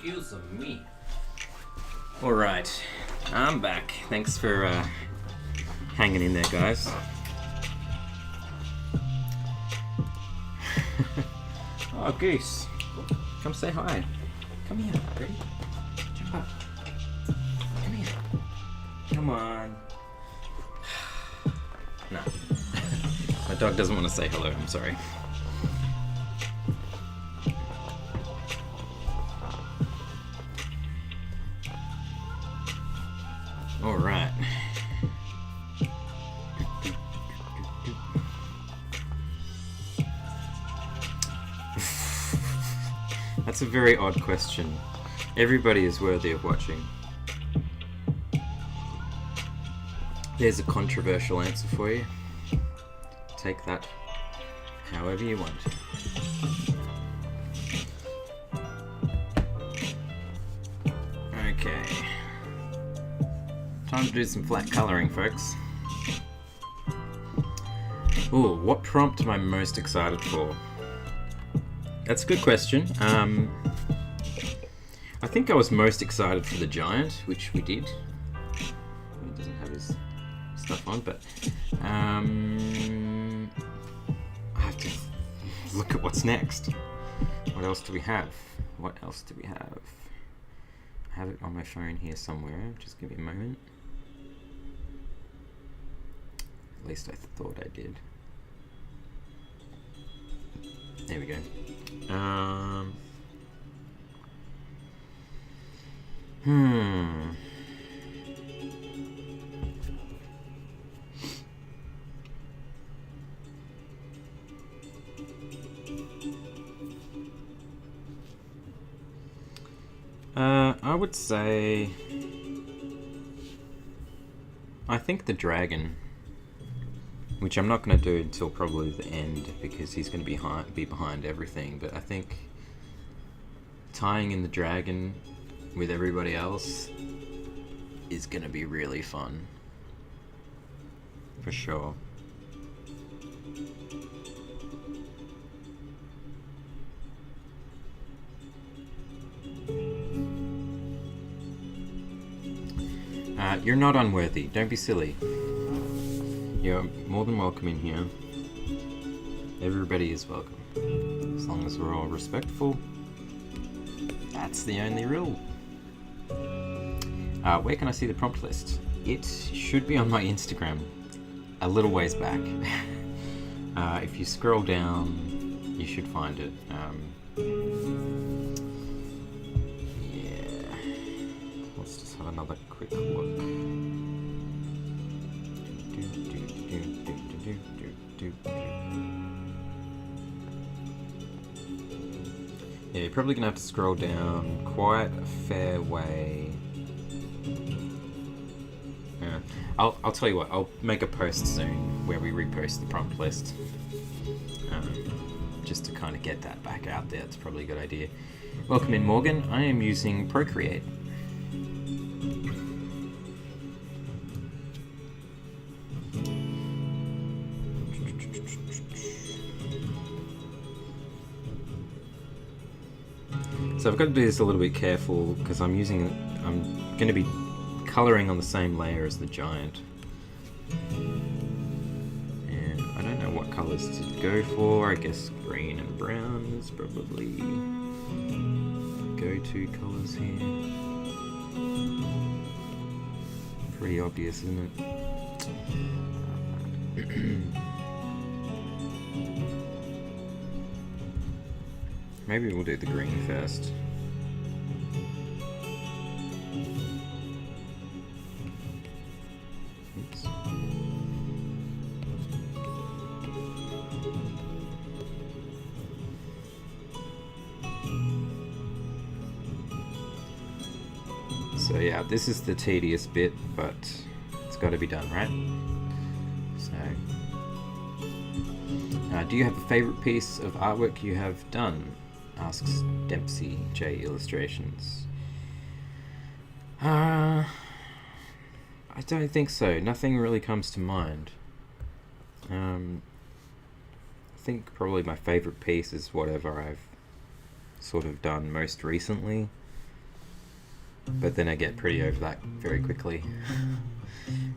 Excuse me. Alright, I'm back. Thanks for hanging in there, guys. Oh, Goose. Come say hi. Come here, ready? Jump up. Come here. Come on. No. My dog doesn't want to say hello, I'm sorry. Alright. That's a very odd question. Everybody is worthy of watching. There's a controversial answer for you. Take that however you want. Okay. Time to do some flat colouring, folks. Ooh, what prompt am I most excited for? That's a good question. I think I was most excited for the giant, which we did. He doesn't have his stuff on, but I have to look at what's next. What else do we have? What else do we have? I have it on my phone here somewhere. Just give me a moment. At least I thought I did. There we go. I would say I think the dragon, which I'm not going to do until probably the end because he's going to be behind everything, but I think tying in the dragon with everybody else is going to be really fun. For sure. You're not unworthy. Don't be silly. You're more than welcome in here. Everybody is welcome. As long as we're all respectful. That's the only rule. Where can I see the prompt list? It should be on my Instagram. A little ways back. If you scroll down, you should find it. Yeah. Let's just have another quick look. Yeah, you're probably gonna have to scroll down quite a fair way. Yeah. I'll tell you what, I'll make a post soon where we repost the prompt list. Just to kind of get that back out there. It's probably a good idea. Welcome in, Morgan. I am using Procreate. So I've got to do this a little bit careful because I'm going to be colouring on the same layer as the giant. And I don't know what colours to go for. I guess green and brown is probably go-to colours here. Pretty obvious, isn't it? Maybe we'll do the green first. Oops. So yeah, this is the tedious bit, but it's got to be done, right? So, do you have a favourite piece of artwork you have done? Asks Dempsey J Illustrations. I don't think so. Nothing really comes to mind. I think probably my favourite piece is whatever I've sort of done most recently. but then I get pretty over that very quickly.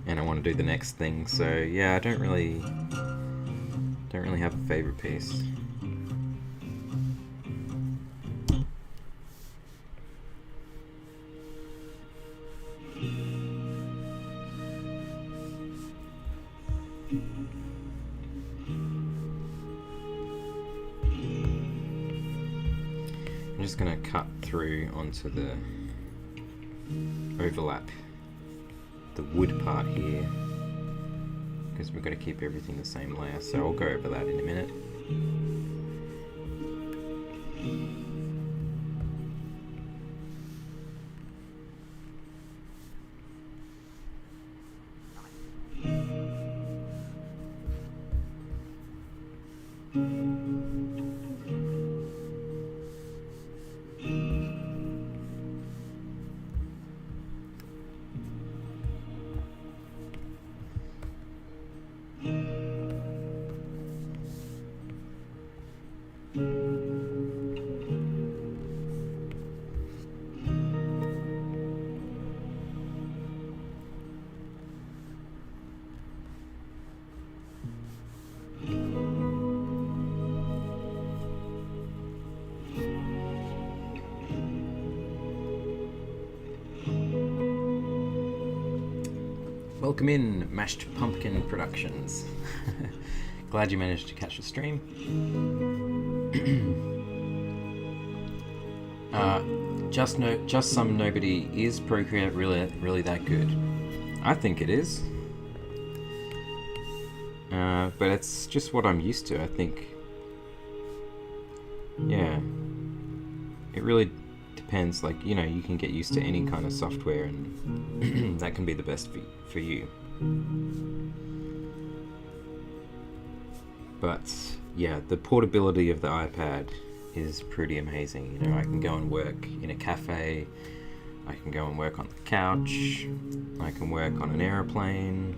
And I want to do the next thing, so yeah, I don't really have a favorite piece. I'm just going to cut through onto the overlap, the wood part here, because we've got to keep everything the same layer, so I'll go over that in a minute. Welcome in, Mashed Pumpkin Productions. Glad you managed to catch the stream. Just some nobody. Is Procreate really that good? I think it is. But it's just what I'm used to. I think, yeah, it really depends. Like, you know, you can get used to any kind of software, and that can be the best for you. But yeah, the portability of the iPad is pretty amazing. You know, I can go and work in a cafe, I can go and work on the couch, I can work on an aeroplane.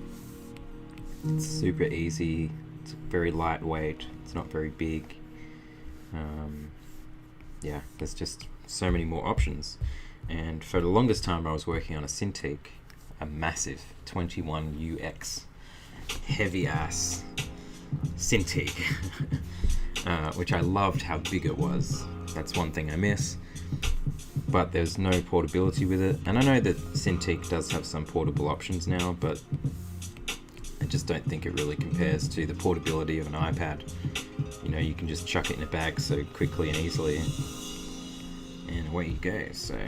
It's super easy, it's very lightweight, it's not very big. Yeah, there's just so many more options. And for the longest time I was working on a Cintiq, a massive 21UX heavy ass Cintiq, which I loved how big it was. That's one thing I miss, but there's no portability with it. And I know that Cintiq does have some portable options now, but I just don't think it really compares to the portability of an iPad. You know, you can just chuck it in a bag so quickly and easily, and away you go. So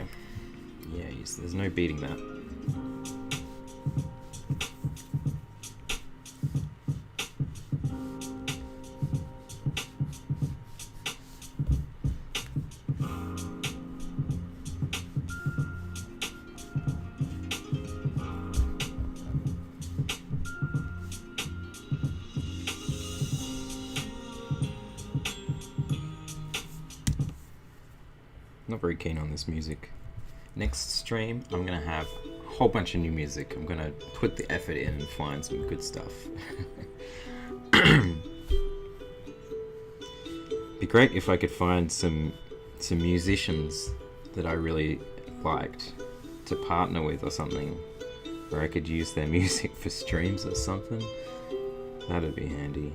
yeah, there's no beating that. Not very keen on this music. Next stream, I'm gonna have a whole bunch of new music. I'm gonna put the effort in and find some good stuff. Be great if I could find some musicians that I really liked to partner with or something, where I could use their music for streams or something. That'd be handy.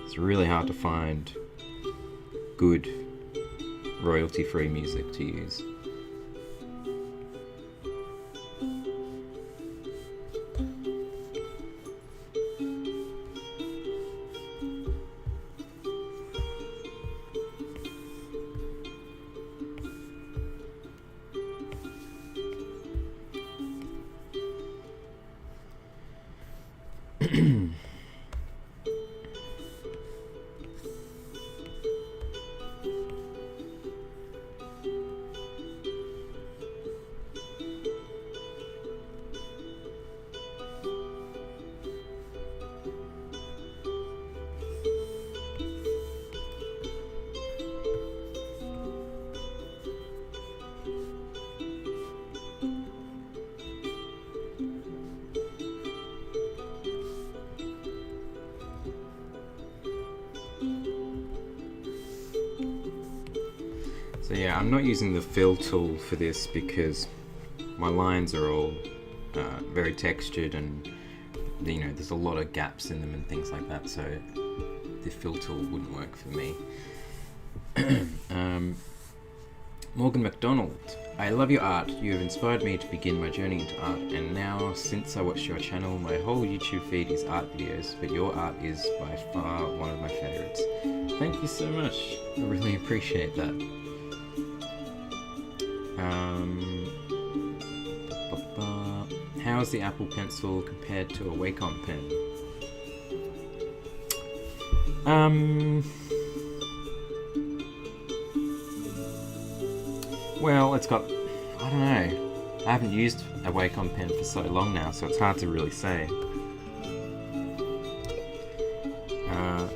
It's really hard to find good royalty-free music to use. So yeah, I'm not using the fill tool for this because my lines are all very textured, and there's a lot of gaps in them and things like that, so the fill tool wouldn't work for me. Morgan MacDonald, I love your art. You have inspired me to begin my journey into art, and now since I watched your channel, my whole YouTube feed is art videos, but your art is by far one of my favorites. Thank you so much. I really appreciate that. How is the Apple Pencil compared to a Wacom pen? Well, it's got, I don't know, I haven't used a Wacom pen for so long now, so it's hard to really say.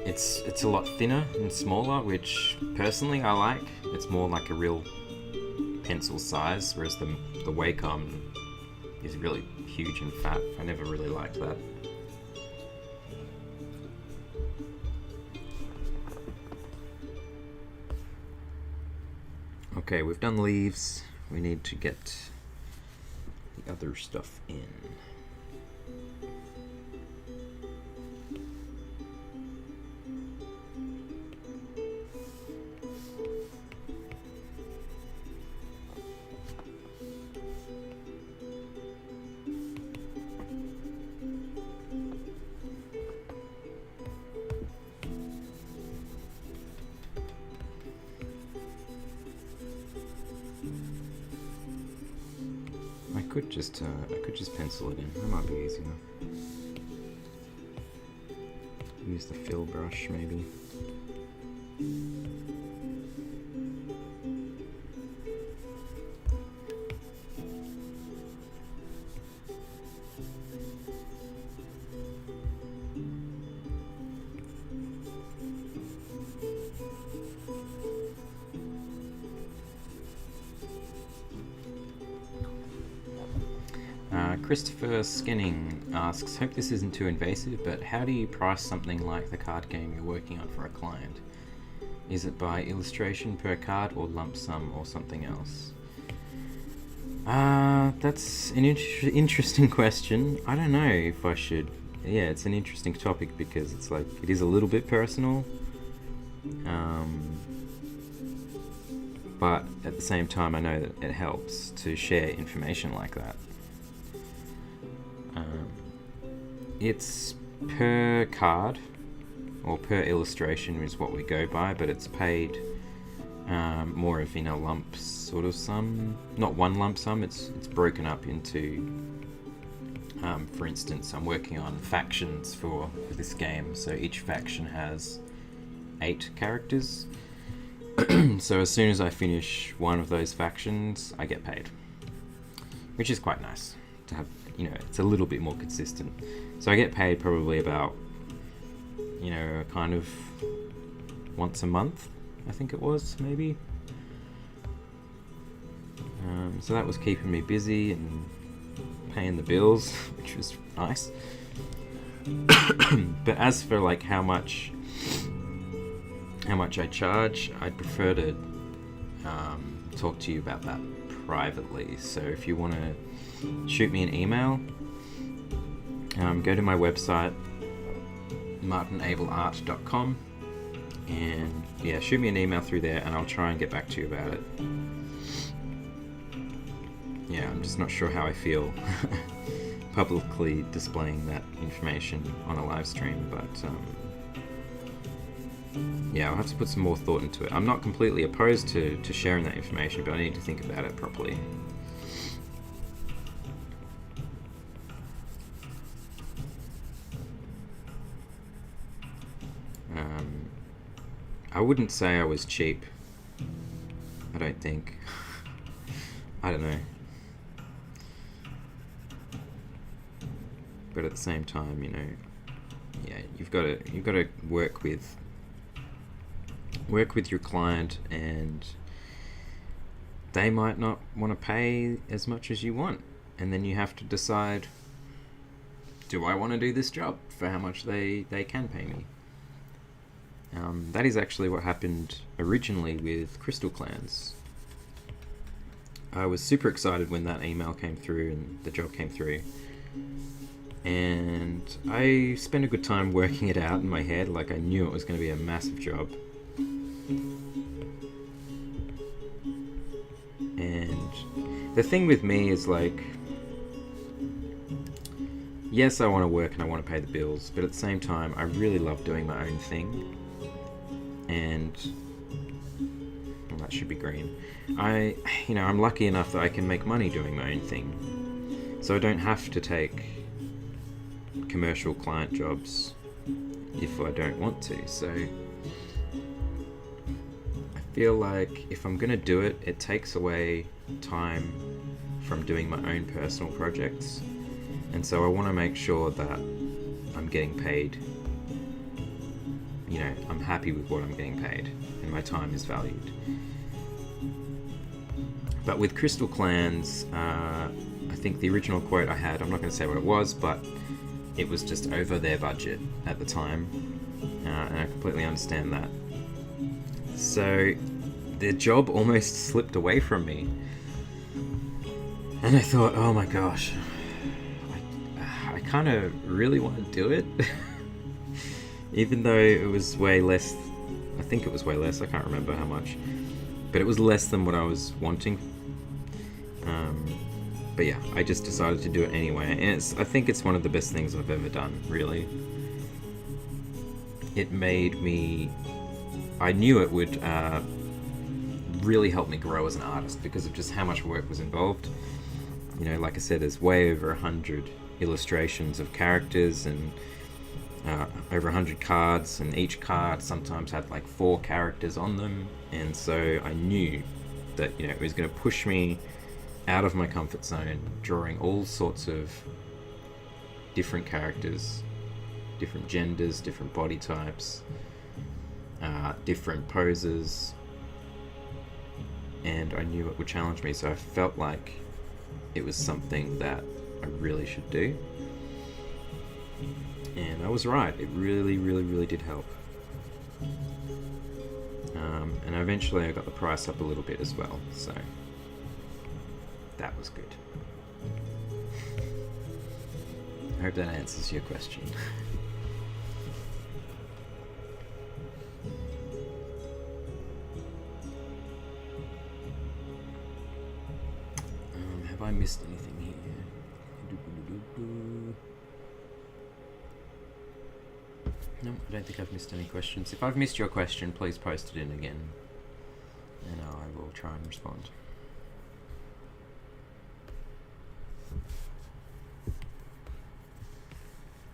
It's a lot thinner and smaller, which personally I like. It's more like a real pencil size, whereas the Wacom is really huge and fat. I never really liked that. Okay, we've done leaves. We need to get the other stuff in. I could just pencil it in. That might be easier. Use the fill brush, maybe. Christopher Skinning asks, hope this isn't too invasive, but how do you price something like the card game you're working on for a client? Is it by illustration per card or lump sum or something else? That's an interesting question. I don't know if I should. Yeah, it's an interesting topic because it's like, it is a little bit personal. But at the same time, I know that it helps to share information like that. It's per card, or per illustration is what we go by, but it's paid more of in a lump sort of sum. Not one lump sum, it's broken up into, for instance, I'm working on factions for this game, so each faction has 8 characters. So as soon as I finish one of those factions, I get paid, which is quite nice to have. It's a little bit more consistent. So I get paid probably about, kind of once a month, I think it was, maybe. So that was keeping me busy and paying the bills, which was nice. But as for like how much I charge, I'd prefer to talk to you about that privately. So if you want to shoot me an email, go to my website, martinabelart.com, and yeah, shoot me an email through there and I'll try and get back to you about it. Yeah, I'm just not sure how I feel publicly displaying that information on a live stream, but yeah, I'll have to put some more thought into it. I'm not completely opposed to sharing that information, but I need to think about it properly. I wouldn't say I was cheap. I don't think. I don't know. But at the same time, yeah, you've got to work with your client, and they might not want to pay as much as you want, and then you have to decide, do I want to do this job for how much they can pay me? That is actually what happened originally with Crystal Clans. I was super excited when that email came through and the job came through. And I spent a good time working it out in my head, like I knew it was going to be a massive job. And the thing with me is like, yes, I want to work and I want to pay the bills, but at the same time, I really love doing my own thing. And well, that should be green. I'm lucky enough that I can make money doing my own thing, so I don't have to take commercial client jobs if I don't want to. So I feel like if I'm gonna do it, it takes away time from doing my own personal projects, and so I want to make sure that I'm getting paid. I'm happy with what I'm getting paid and my time is valued. But with Crystal Clans, I think the original quote I had, I'm not going to say what it was, but it was just over their budget at the time, and I completely understand that. So the job almost slipped away from me, and I thought, oh my gosh, I kind of really want to do it. Even though it was way less, I think it was way less, I can't remember how much, but it was less than what I was wanting. But yeah, I just decided to do it anyway, and I think it's one of the best things I've ever done, really. It made me, I knew it would really help me grow as an artist because of just how much work was involved. Like I said, there's way over 100 illustrations of characters and over 100 cards, and each card sometimes had like 4 characters on them, and so I knew that it was going to push me out of my comfort zone, drawing all sorts of different characters, different genders, different body types, different poses, and I knew it would challenge me, so I felt like it was something that I really should do. And I was right, it really, really, really did help. And eventually I got the price up a little bit as well, so that was good. I hope that answers your question. Have I missed anything here? No, I don't think I've missed any questions. If I've missed your question, please post it in again, and I will try and respond.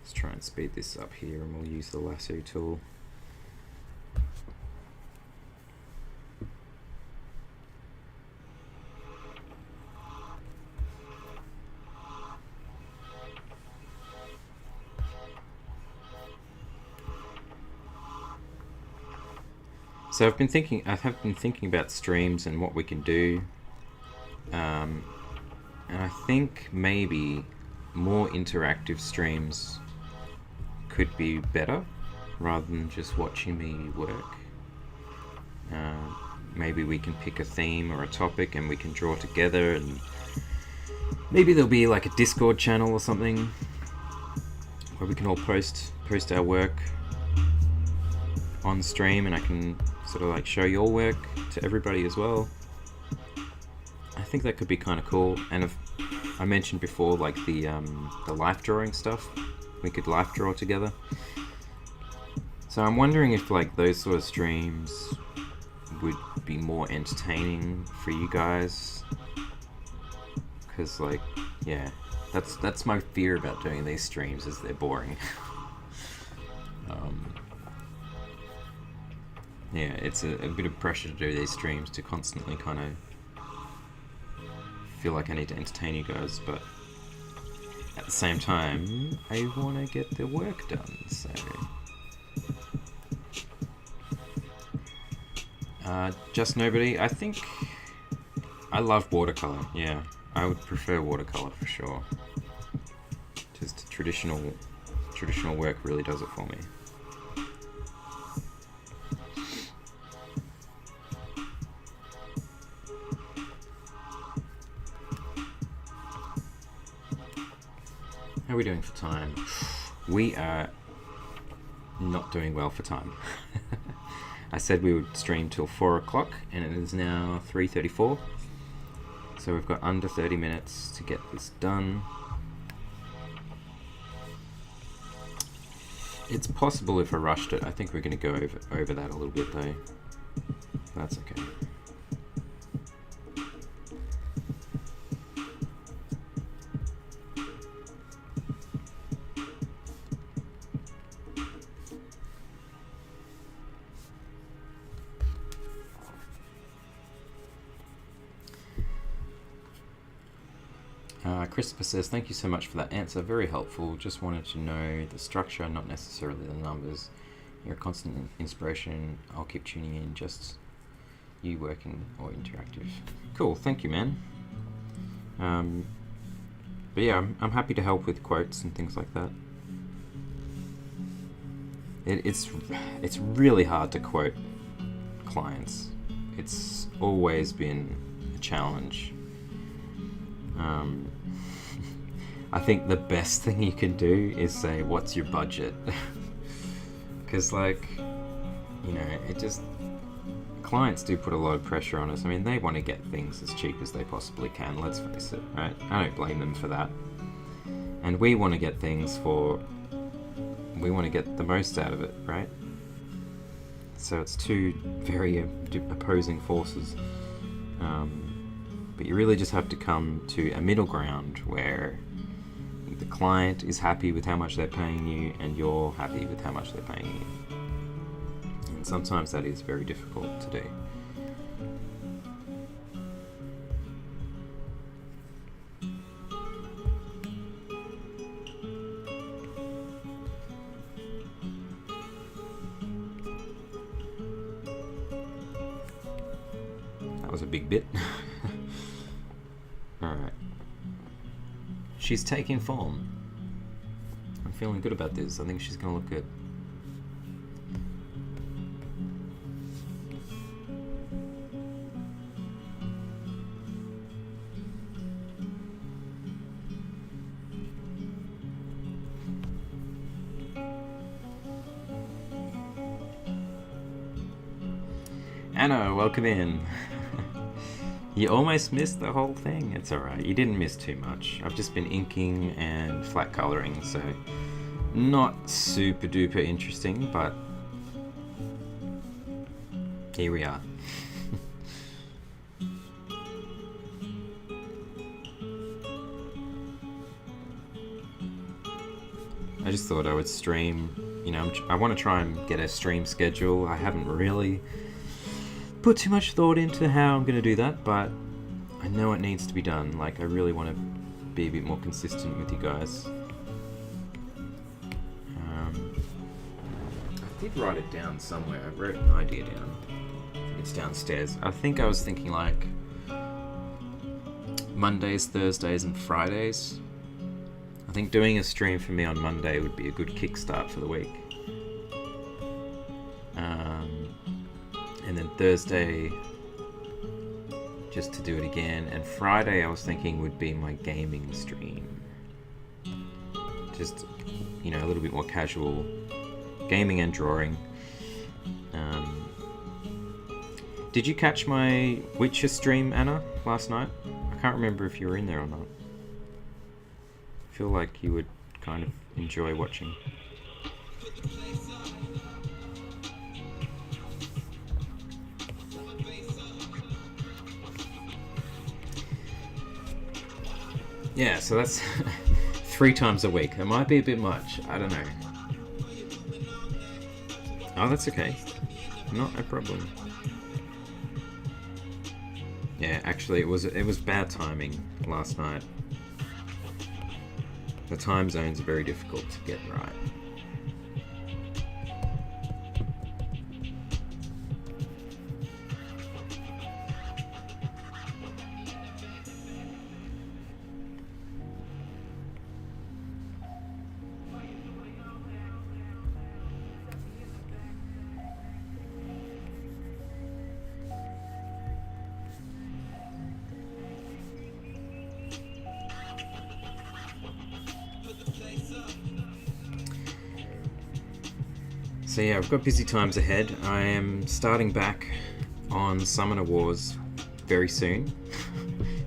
Let's try and speed this up here, and we'll use the lasso tool. So I have been thinking about streams and what we can do, and I think maybe more interactive streams could be better rather than just watching me work. Maybe we can pick a theme or a topic and we can draw together, and maybe there'll be like a Discord channel or something where we can all post our work on stream, and I can sort of like show your work to everybody as well. I think that could be kind of cool. And if I mentioned before, like the life drawing stuff, we could life draw together. So I'm wondering if like those sort of streams would be more entertaining for you guys, because like, yeah, that's my fear about doing these streams, is they're boring. Yeah, it's a bit of pressure to do these streams, to constantly kind of feel like I need to entertain you guys, but at the same time, I want to get the work done, so... Just Nobody, I think... I love watercolour, yeah. I would prefer watercolour for sure. Just traditional work really does it for me. How are we doing for time? We are not doing well for time. I said we would stream till 4 o'clock and it is now 3:34. So we've got under 30 minutes to get this done. It's possible if I rushed it. I think we're going to go over that a little bit though. That's okay. Christopher says, thank you so much for that answer. Very helpful. Just wanted to know the structure, not necessarily the numbers. You're a constant inspiration. I'll keep tuning in. Just you working or interactive. Cool. Thank you, man. But yeah, I'm happy to help with quotes and things like that. It's really hard to quote clients. It's always been a challenge. I think the best thing you can do is say, what's your budget? Because like, you know, it just, clients do put a lot of pressure on us. I mean, they want to get things as cheap as they possibly can, let's face it, right? I don't blame them for that. And we want to get things we want to get the most out of it, right? So it's two very opposing forces. But you really just have to come to a middle ground where the client is happy with how much they're paying you and you're happy with how much they're paying you. And sometimes that is very difficult to do. That was a big bit. Alright. She's taking form. I'm feeling good about this. I think she's gonna look good. Anna, welcome in. You almost missed the whole thing. It's alright, you didn't miss too much. I've just been inking and flat colouring, so not super duper interesting, but here we are. I just thought I would stream, you know, I want to try and get a stream schedule. I haven't really put too much thought into how I'm going to do that, but I know it needs to be done. Like, I really want to be a bit more consistent with you guys. I did write it down somewhere. I wrote an idea down. It's downstairs. I think I was thinking like Mondays, Thursdays, and Fridays. I think doing a stream for me on Monday would be a good kickstart for the week. And then Thursday, just to do it again. And Friday, I was thinking would be my gaming stream. Just, you know, a little bit more casual gaming and drawing. Did you catch my Witcher stream, Anna, last night? I can't remember if you were in there or not. I feel like you would kind of enjoy watching. Yeah, so that's 3 times a week. It might be a bit much. I don't know. Oh, that's okay. Not a problem. Yeah, actually, it was bad timing last night. The time zones are very difficult to get right. So yeah, I've got busy times ahead. I am starting back on Summoner Wars very soon.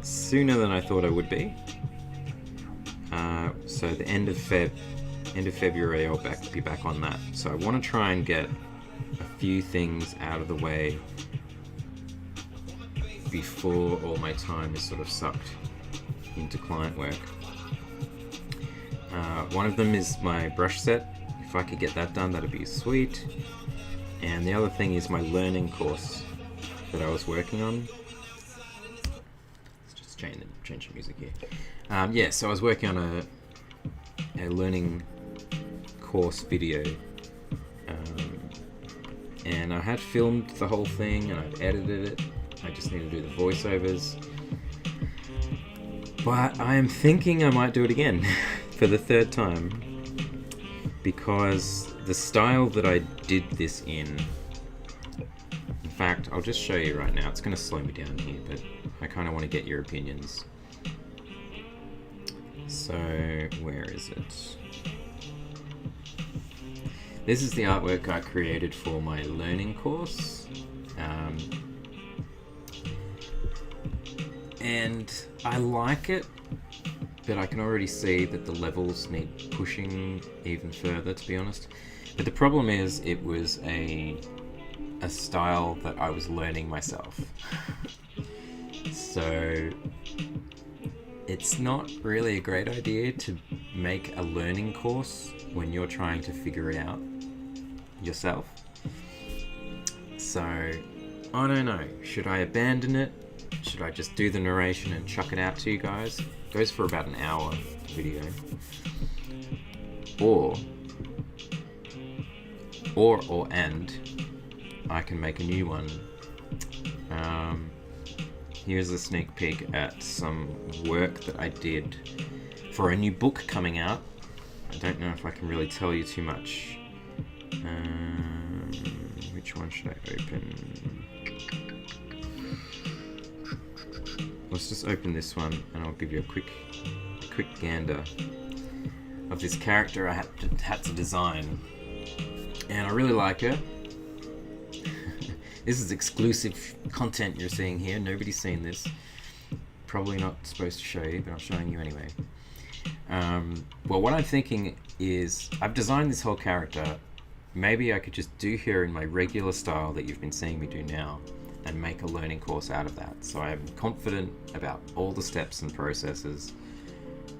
Sooner than I thought I would be. So the end of February I'll be back on that. So I want to try and get a few things out of the way before all my time is sort of sucked into client work. One of them is my brush set. If I could get that done, that'd be sweet. And the other thing is my learning course that I was working on. Let's just change the music here. Yeah, so I was working on a learning course video. And I had filmed the whole thing and I'd edited it. I just need to do the voiceovers. But I am thinking I might do it again for the third time, because the style that I did this in fact, I'll just show you right now. It's going to slow me down here, but I kind of want to get your opinions. So, where is it? This is the artwork I created for my learning course. And I like it, but I can already see that the levels need pushing even further, to be honest. But the problem is, it was a style that I was learning myself. So it's not really a great idea to make a learning course when you're trying to figure it out yourself. So I don't know, should I abandon it? Should I just do the narration and chuck it out to you guys? It goes for about an hour video. And I can make a new one. Here's a sneak peek at some work that I did for a new book coming out. I don't know if I can really tell you too much. Which one should I open? Let's just open this one and I'll give you a quick gander of this character I had to design. And I really like her. This is exclusive content you're seeing here. Nobody's seen this. Probably not supposed to show you, but I'm showing you anyway. Well, what I'm thinking is, I've designed this whole character. Maybe I could just do her in my regular style that you've been seeing me do now, and make a learning course out of that. So I'm confident about all the steps and processes,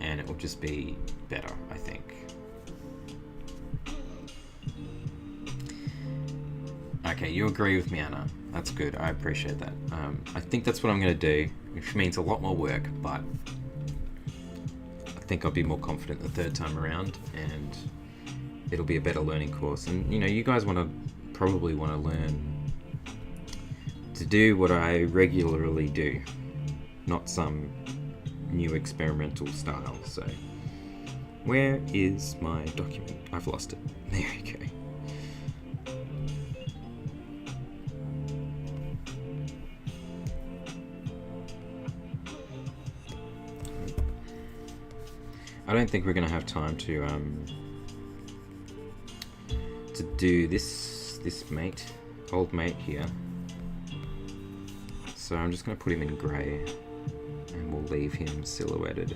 and it will just be better, I think. Okay, you agree with me, Anna. That's good. I appreciate that. I think that's what I'm going to do, which means a lot more work, but I think I'll be more confident the third time around, and it'll be a better learning course. And you know, you guys probably want to learn to do what I regularly do, not some new experimental style. So, where is my document? I've lost it. There we go. I don't think we're going to have time to do this old mate here. So I'm just going to put him in grey, and we'll leave him silhouetted.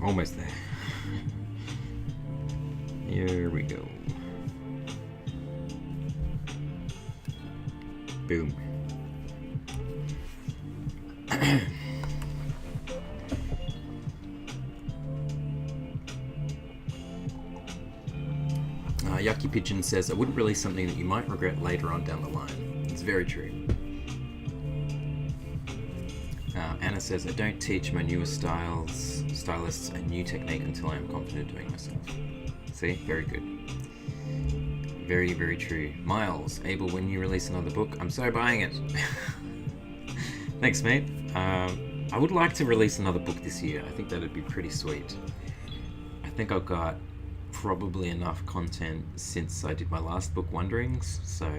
Almost there. Here we go. Boom. Yucky Pigeon says, I wouldn't release something that you might regret later on down the line. It's very true. Anna says, I don't teach my newest stylists a new technique until I am confident doing myself. See? Very good. Very, very true. Miles, Abel, when you release another book, I'm so buying it. Thanks, mate. I would like to release another book this year. I think that'd be pretty sweet. I think I've got probably enough content since I did my last book, Wanderings, so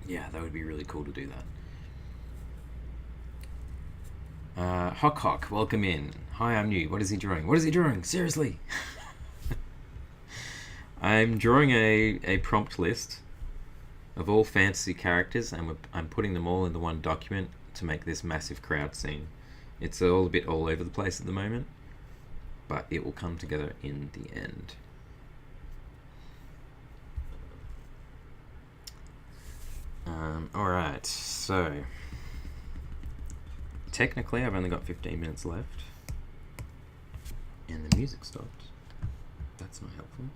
yeah, that would be really cool to do that. Hock, welcome in. Hi, I'm new. What is he drawing? What is he drawing? Seriously? I'm drawing a prompt list of all fantasy characters, and I'm putting them all in the one document to make this massive crowd scene. It's all a bit all over the place at the moment, but it will come together in the end. Alright, so technically I've only got 15 minutes left, and the music stopped. That's not helpful.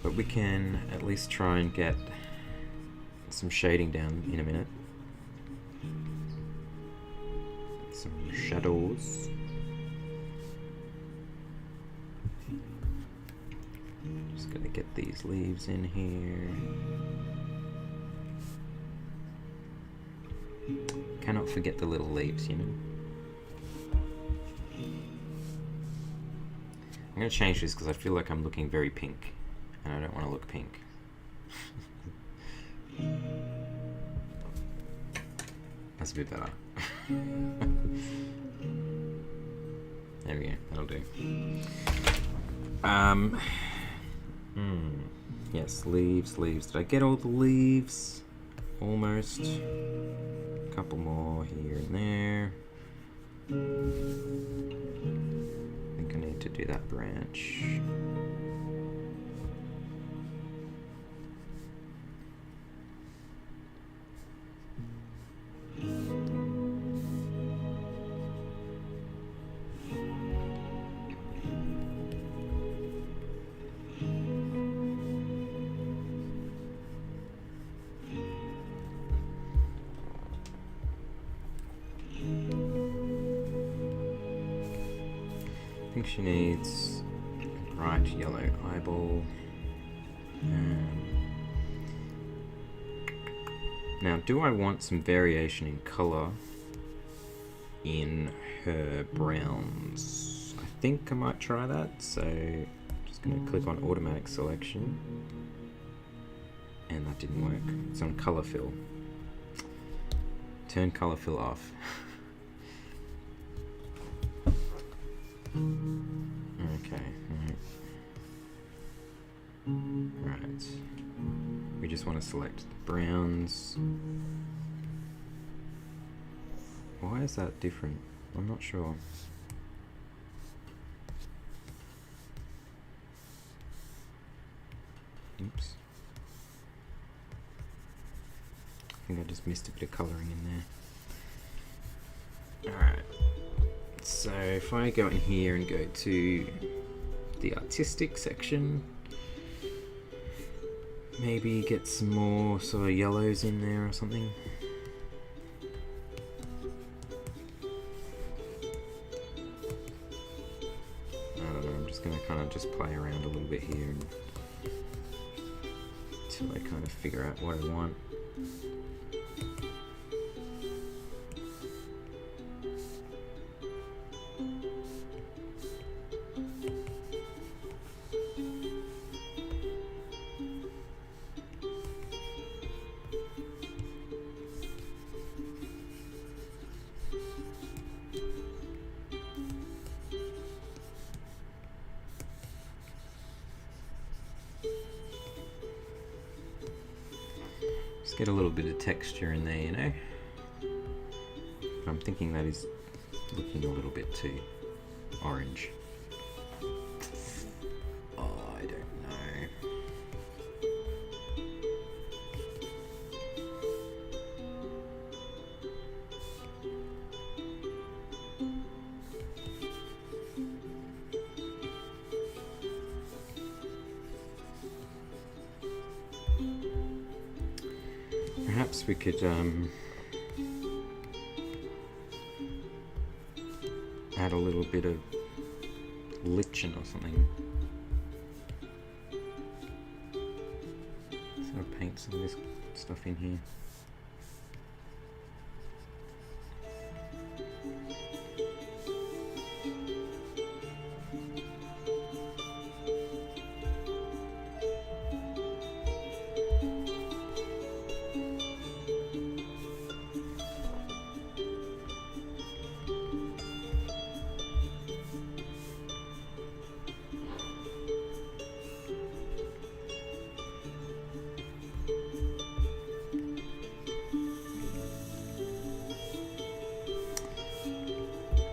But we can at least try and get some shading down in a minute. Some shadows. Just gonna get these leaves in here. Cannot forget the little leaves, you know. I'm gonna change this because I feel like I'm looking very pink, and I don't want to look pink. That's a bit better. There we go, that'll do. Yes, leaves. Did I get all the leaves? Almost. A couple more here and there. I think I need to do that branch. I think she needs a bright yellow eyeball. Now, do I want some variation in colour in her browns? I think I might try that, so I'm just going to click on automatic selection, and that didn't work. It's on colour fill. Turn colour fill off. Okay, right. We just want to select the browns. Why is that different? I'm not sure. Oops. I think I just missed a bit of colouring in there. Alright. So if I go in here and go to the artistic section, maybe get some more sort of yellows in there or something. I don't know, I'm just going to kind of just play around a little bit here until I kind of figure out what I want. Get a little bit of texture in there, you know. I'm thinking that is looking a little bit too orange. Oh, I don't know. Perhaps we could add a little bit of lichen or something. So I'll paint some of this stuff in here.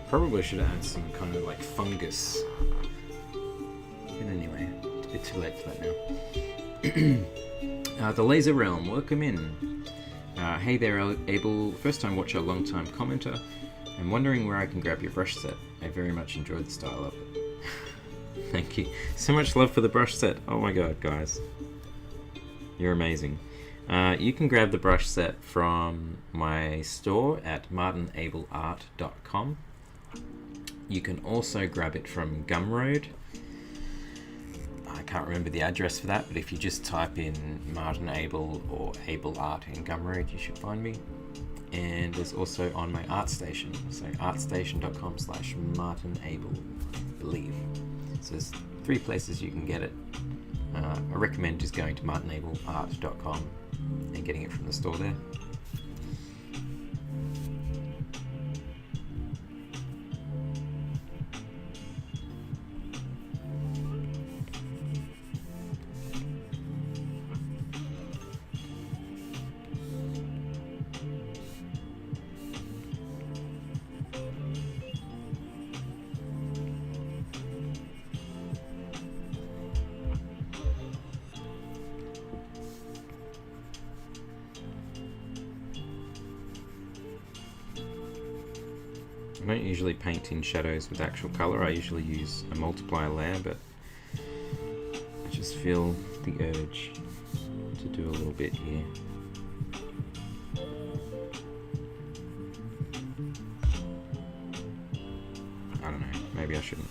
Probably should add some kind of like fungus. But anyway, it's a bit too late for that now. The Laser Realm, welcome in. Hey there, Abel. First time watcher, long time commenter. I'm wondering where I can grab your brush set. I very much enjoyed the style of it. Thank you. So much love for the brush set. Oh my god, guys. You're amazing. You can grab the brush set from my store at martinabelart.com. You can also grab it from Gumroad. I can't remember the address for that, but if you just type in Martin Abel or Abel Art in Gumroad, you should find me. And there's also on my ArtStation, so artstation.com/martinabel, I believe. So there's 3 places you can get it. I recommend just going to martinabelart.com and getting it from the store there. I don't usually paint in shadows with actual colour, I usually use a multiplier layer, but I just feel the urge to do a little bit here. I don't know, maybe I shouldn't.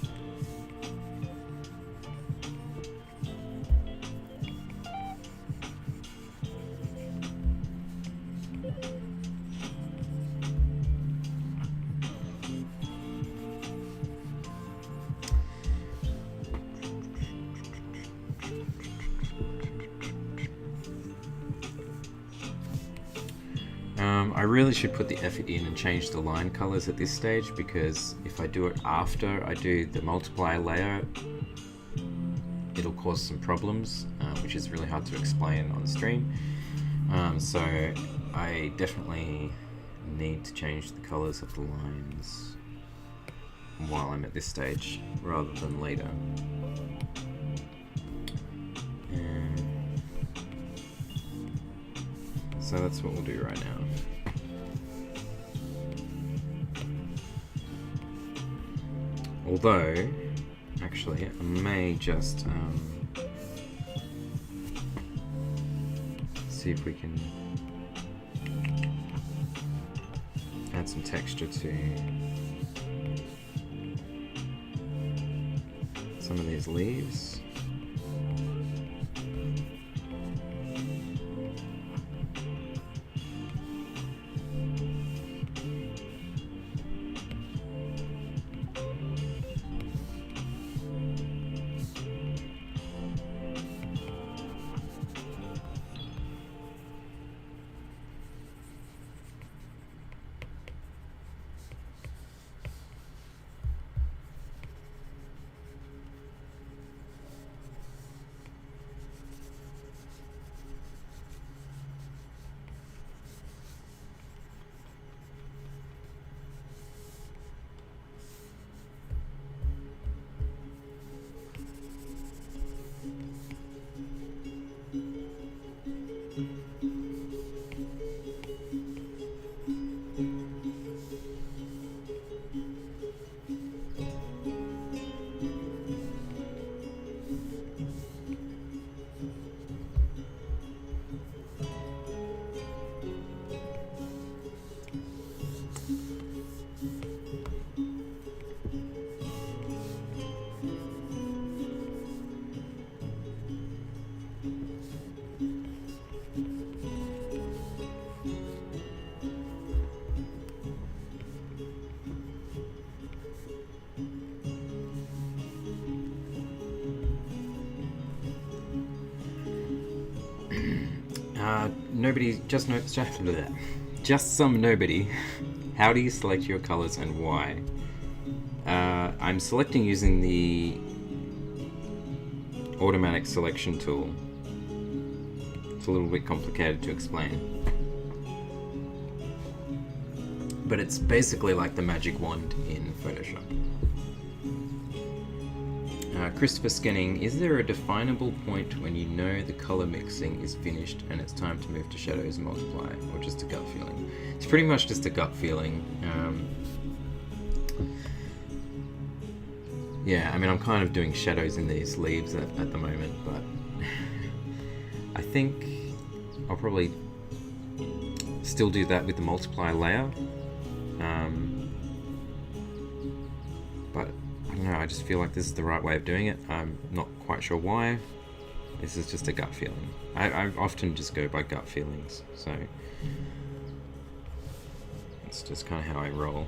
I really should put the effort in and change the line colors at this stage, because if I do it after I do the multiplier layer, it'll cause some problems, which is really hard to explain on the stream. So I definitely need to change the colors of the lines while I'm at this stage rather than later. So that's what we'll do right now. Although, actually, I may just see if we can add some texture to some of these leaves. Nobody, just some nobody. How do you select your colors and why? I'm selecting using the automatic selection tool. It's a little bit complicated to explain. But it's basically like the magic wand in Photoshop. Christopher Skinning, is there a definable point when you know the color mixing is finished and it's time to move to shadows and multiply, or just a gut feeling? It's pretty much just a gut feeling. Yeah, I mean, I'm kind of doing shadows in these leaves at the moment, but I think I'll probably still do that with the multiply layer. But I don't know, I just feel like this is the right way of doing it. I'm not quite sure why. This is just a gut feeling. I often just go by gut feelings, so it's just kind of how I roll.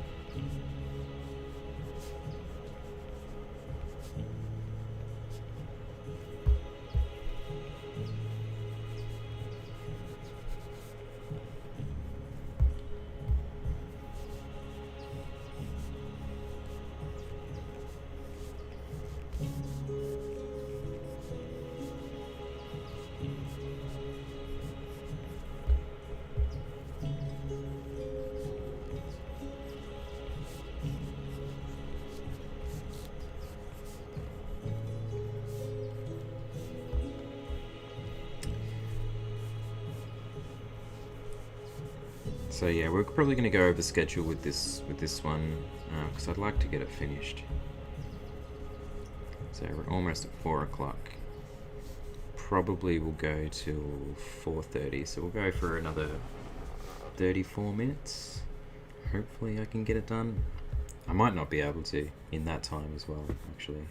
So yeah, we're probably going to go over schedule with this one, because I'd like to get it finished. So we're almost at 4 o'clock. Probably will go till 4:30, so we'll go for another 34 minutes. Hopefully I can get it done. I might not be able to in that time as well, actually.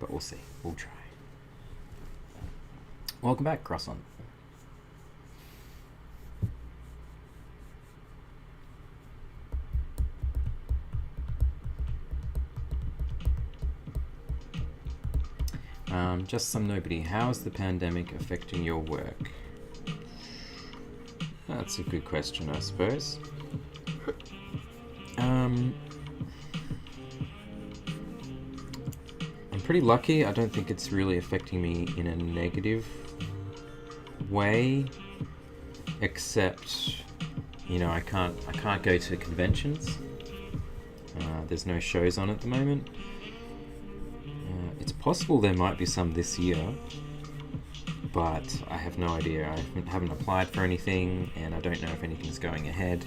But we'll see. We'll try. Welcome back, Croissant. Just some nobody. How is the pandemic affecting your work? That's a good question, I suppose. I'm pretty lucky. I don't think it's really affecting me in a negative way, except, you know, I can't go to conventions. There's no shows on at the moment. It's possible there might be some this year, but I have no idea. I haven't applied for anything, and I don't know if anything's going ahead.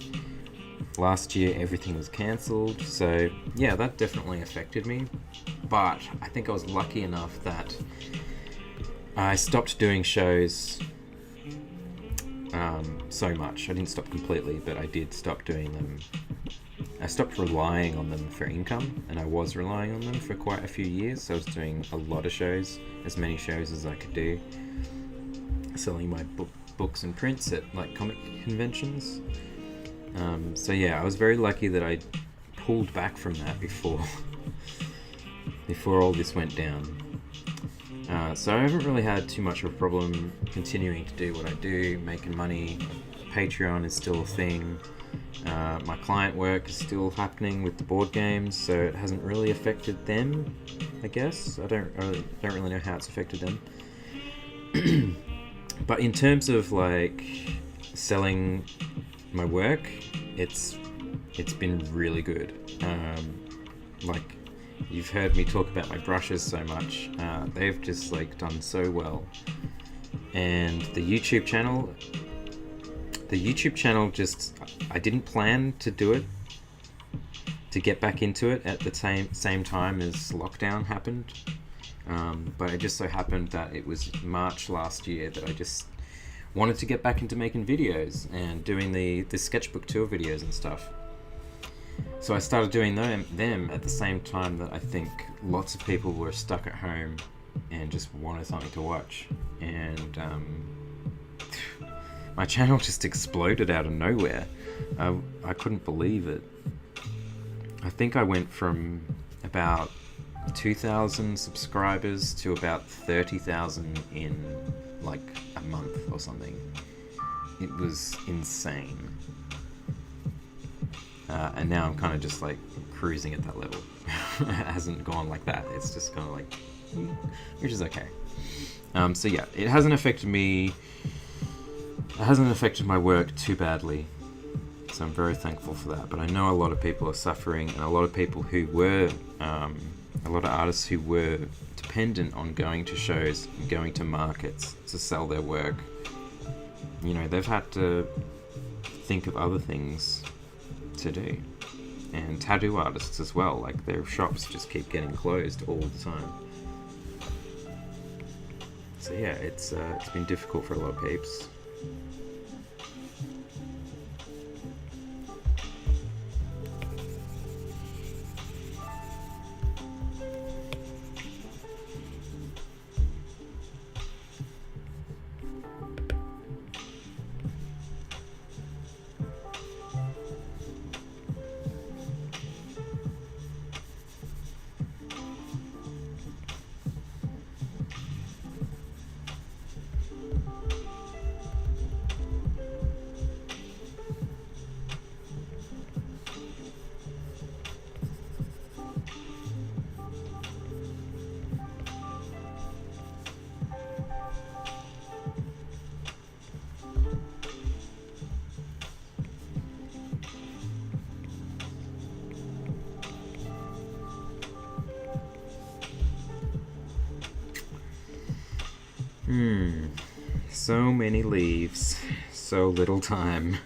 Last year everything was cancelled, so yeah, that definitely affected me. But I think I was lucky enough that I stopped doing shows so much. I didn't stop completely, but I did stop doing them. I stopped relying on them for income, and I was relying on them for quite a few years, so I was doing a lot of shows, as many shows as I could do, selling my books and prints at like comic conventions. So yeah, I was very lucky that I pulled back from that before all this went down. So I haven't really had too much of a problem continuing to do what I do, making money. Patreon is still a thing. My client work is still happening with the board games, so it hasn't really affected them, I guess. I don't really know how it's affected them. But in terms of like selling my work, it's been really good. Like, you've heard me talk about my brushes so much. They've just like done so well. And the YouTube channel just, I didn't plan to do it, to get back into it at the same time as lockdown happened. But it just so happened that it was March last year that I just wanted to get back into making videos and doing the sketchbook tour videos and stuff. So I started doing them at the same time that I think lots of people were stuck at home and just wanted something to watch. And my channel just exploded out of nowhere. I couldn't believe it. I think I went from about 2,000 subscribers to about 30,000 in like a month or something. It was insane. And now I'm kind of just like cruising at that level. It hasn't gone like that. It's just kind of like, which is okay. So yeah, it hasn't affected me. It hasn't affected my work too badly. So I'm very thankful for that. But I know a lot of people are suffering, and a lot of people who were, a lot of artists who were dependent on going to shows and going to markets to sell their work, you know, they've had to think of other things to do. And tattoo artists as well, like their shops just keep getting closed all the time. So yeah, it's been difficult for a lot of peeps. So many leaves, so little time.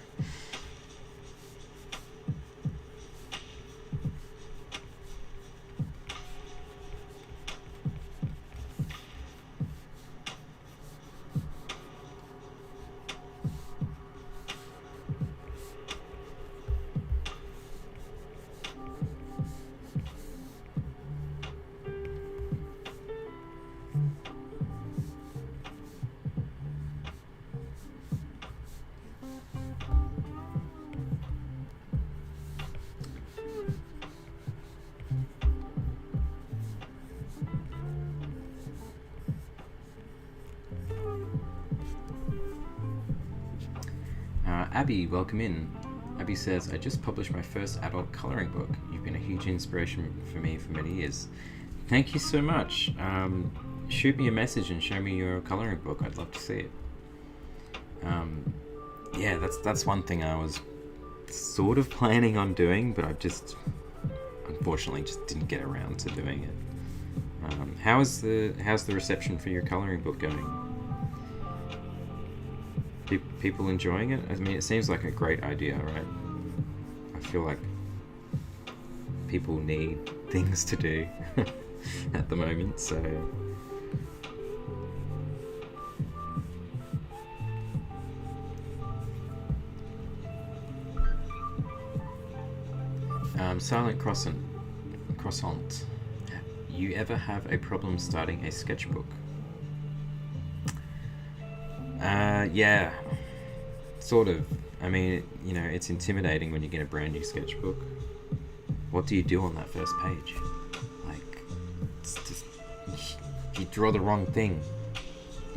Abby, welcome in. Abby says, I just published my first adult colouring book. You've been a huge inspiration for me for many years. Thank you so much. Shoot me a message and show me your colouring book. I'd love to see it. Yeah, that's one thing I was sort of planning on doing, but I just unfortunately just didn't get around to doing it. How's the reception for your colouring book going? People enjoying it? I mean, it seems like a great idea, right? I feel like people need things to do at the moment, so... Silent Croissant. You ever have a problem starting a sketchbook? Yeah, sort of. I mean, you know, it's intimidating when you get a brand new sketchbook. What do you do on that first page? Like, it's just, you draw the wrong thing.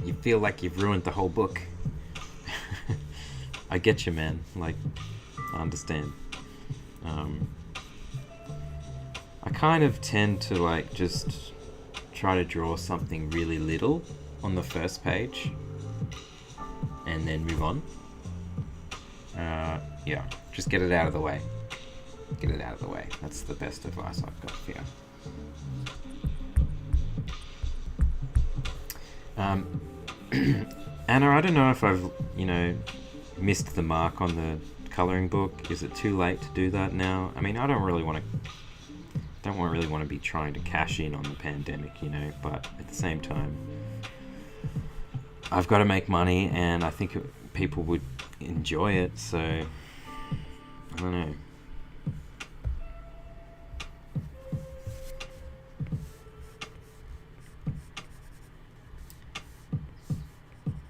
You feel like you've ruined the whole book. I get you, man. Like, I understand. I kind of tend to, like, just try to draw something really little on the first page and then move on. Yeah, just get it out of the way. Get it out of the way. That's the best advice I've got for you. Anna, I don't know if I've, you know, missed the mark on the colouring book. Is it too late to do that now? I mean, I don't really want to be trying to cash in on the pandemic, you know, but at the same time, I've got to make money, and I think people would enjoy it, so I don't know.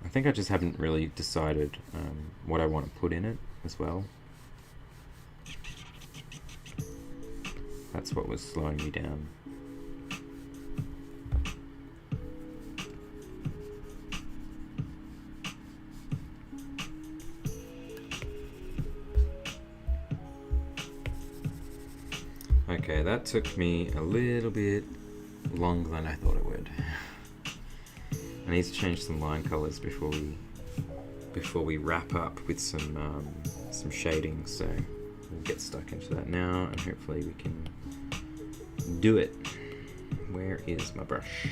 I think I just haven't really decided what I want to put in it as well. That's what was slowing me down. Okay, that took me a little bit longer than I thought it would. I need to change some line colors before we wrap up with some shading. So we'll get stuck into that now, and hopefully we can do it. Where is my brush?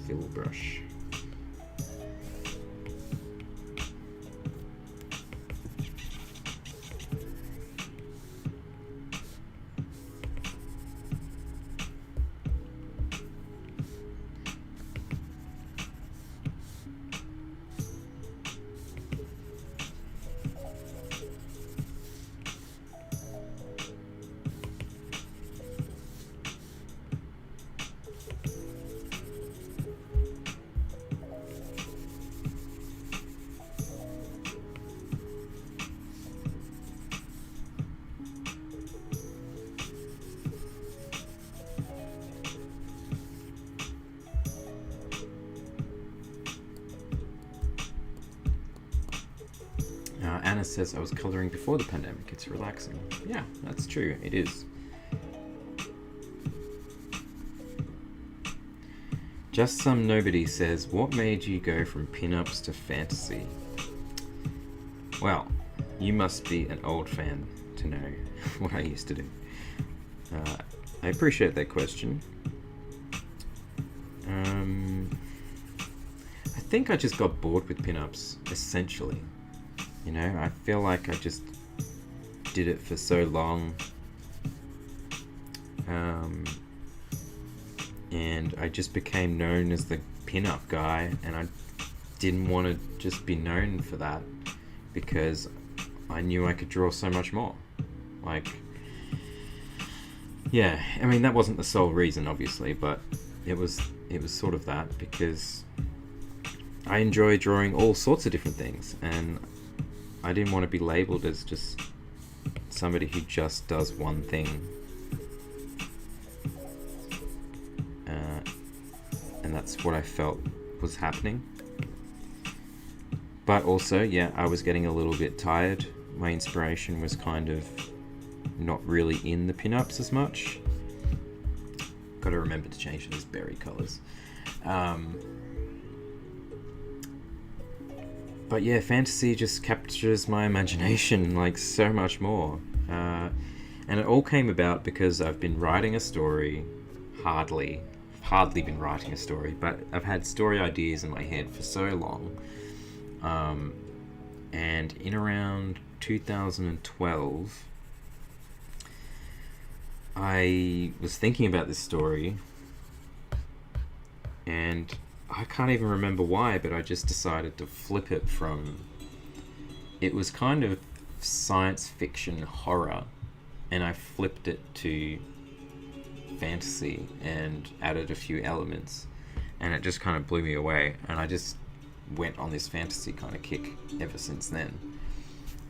Fill brush. Anna says I was colouring before the pandemic. It's relaxing. Yeah, that's true. It is. Just Some Nobody says, what made you go from pin-ups to fantasy? Well, you must be an old fan to know what I used to do. I appreciate that question. I think I just got bored with pin-ups, essentially. You know, I feel like I just did it for so long, and I just became known as the pin-up guy, and I didn't want to just be known for that because I knew I could draw so much more. Like, yeah, I mean, that wasn't the sole reason, obviously, but it was sort of that, because I enjoy drawing all sorts of different things, and I didn't want to be labelled as just somebody who just does one thing. And that's what I felt was happening. But also, yeah, I was getting a little bit tired. My inspiration was kind of not really in the pinups as much. Got to remember to change those berry colours. But yeah, fantasy just captures my imagination like so much more. And it all came about because I've been writing a story, hardly been writing a story, but I've had story ideas in my head for so long. And in around 2012, I was thinking about this story, and I can't even remember why, but I just decided to flip it from... It was kind of science fiction horror, and I flipped it to fantasy and added a few elements, and it just kind of blew me away, and I just went on this fantasy kind of kick ever since then.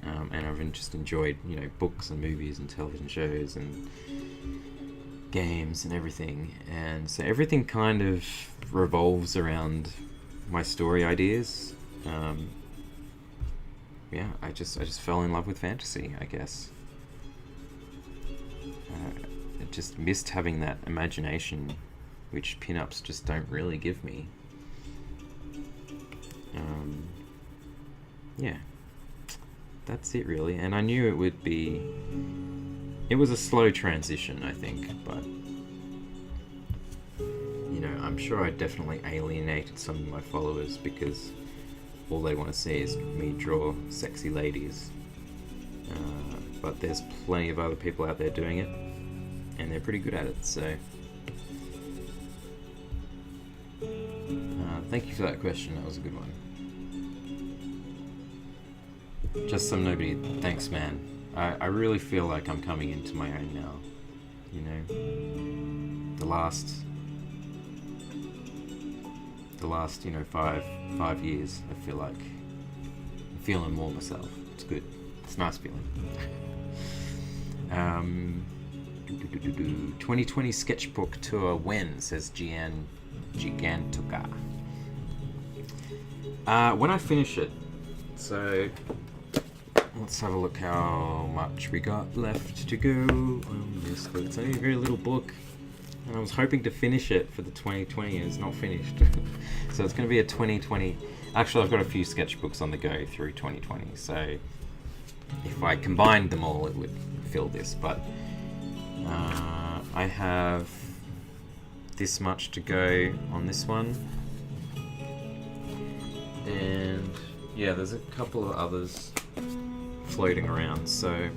And I've just enjoyed, you know, books and movies and television shows and games and everything, and so everything kind of revolves around my story ideas. Yeah, I just fell in love with fantasy, I guess. I just missed having that imagination, which pinups just don't really give me. Yeah, that's it really. And I knew it would be... It was a slow transition, I think, but... You know, I'm sure I definitely alienated some of my followers because all they want to see is me draw sexy ladies. But there's plenty of other people out there doing it, and they're pretty good at it, so... thank you for that question, that was a good one. Just Some Nobody, thanks man. I really feel like I'm coming into my own now. You know, the last, you know, five years, I feel like I'm feeling more myself. It's good. It's a nice feeling. 2020 sketchbook tour when, says Gigantuka. When I finish it. So let's have a look how much we got left to go on this. But it's only a very little book, and I was hoping to finish it for the 2020, and it's not finished. So it's going to be a 2020. Actually, I've got a few sketchbooks on the go through 2020, so if I combined them all, it would fill this. But I have this much to go on this one, and yeah, there's a couple of others floating around, so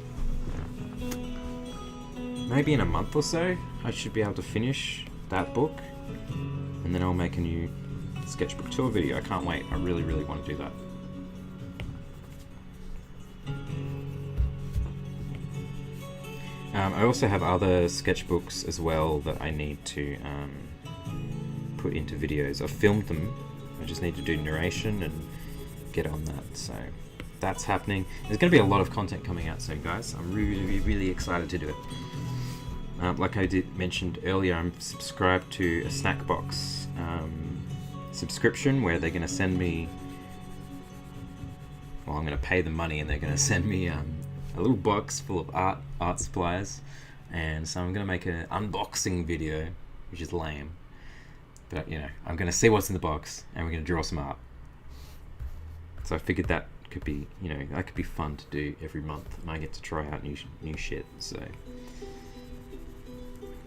maybe in a month or so I should be able to finish that book, and then I'll make a new sketchbook tour video. I can't wait. I really want to do that. I also have other sketchbooks as well that I need to put into videos. I've filmed them, I just need to do narration and get on that, so that's happening. There's going to be a lot of content coming out soon, guys. I'm really excited to do it. Like I mentioned earlier, I'm subscribed to a Snackbox subscription where they're going to send me, well, I'm going to pay them money and they're going to send me a little box full of art supplies, and so I'm going to make an unboxing video, which is lame, but you know, I'm going to see what's in the box and we're going to draw some art. So I figured that could be, you know, that could be fun to do every month, and I get to try out new shit. So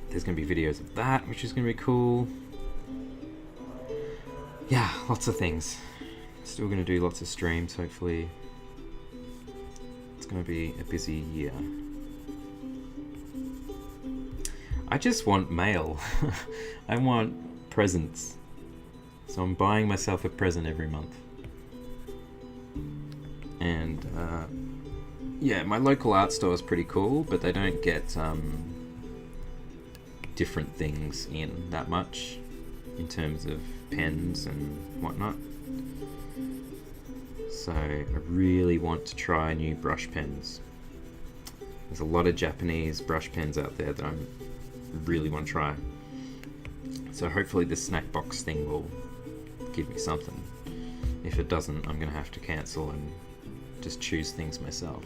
there's going to be videos of that, which is going to be cool. Yeah, lots of things. Still going to do lots of streams, hopefully. It's going to be a busy year. I just want mail. I want presents. So I'm buying myself a present every month. And yeah, my local art store is pretty cool, but they don't get different things in that much in terms of pens and whatnot. So I really want to try new brush pens. There's a lot of Japanese brush pens out there that I really want to try. So hopefully this snack box thing will give me something. If it doesn't, I'm going to have to cancel and just choose things myself.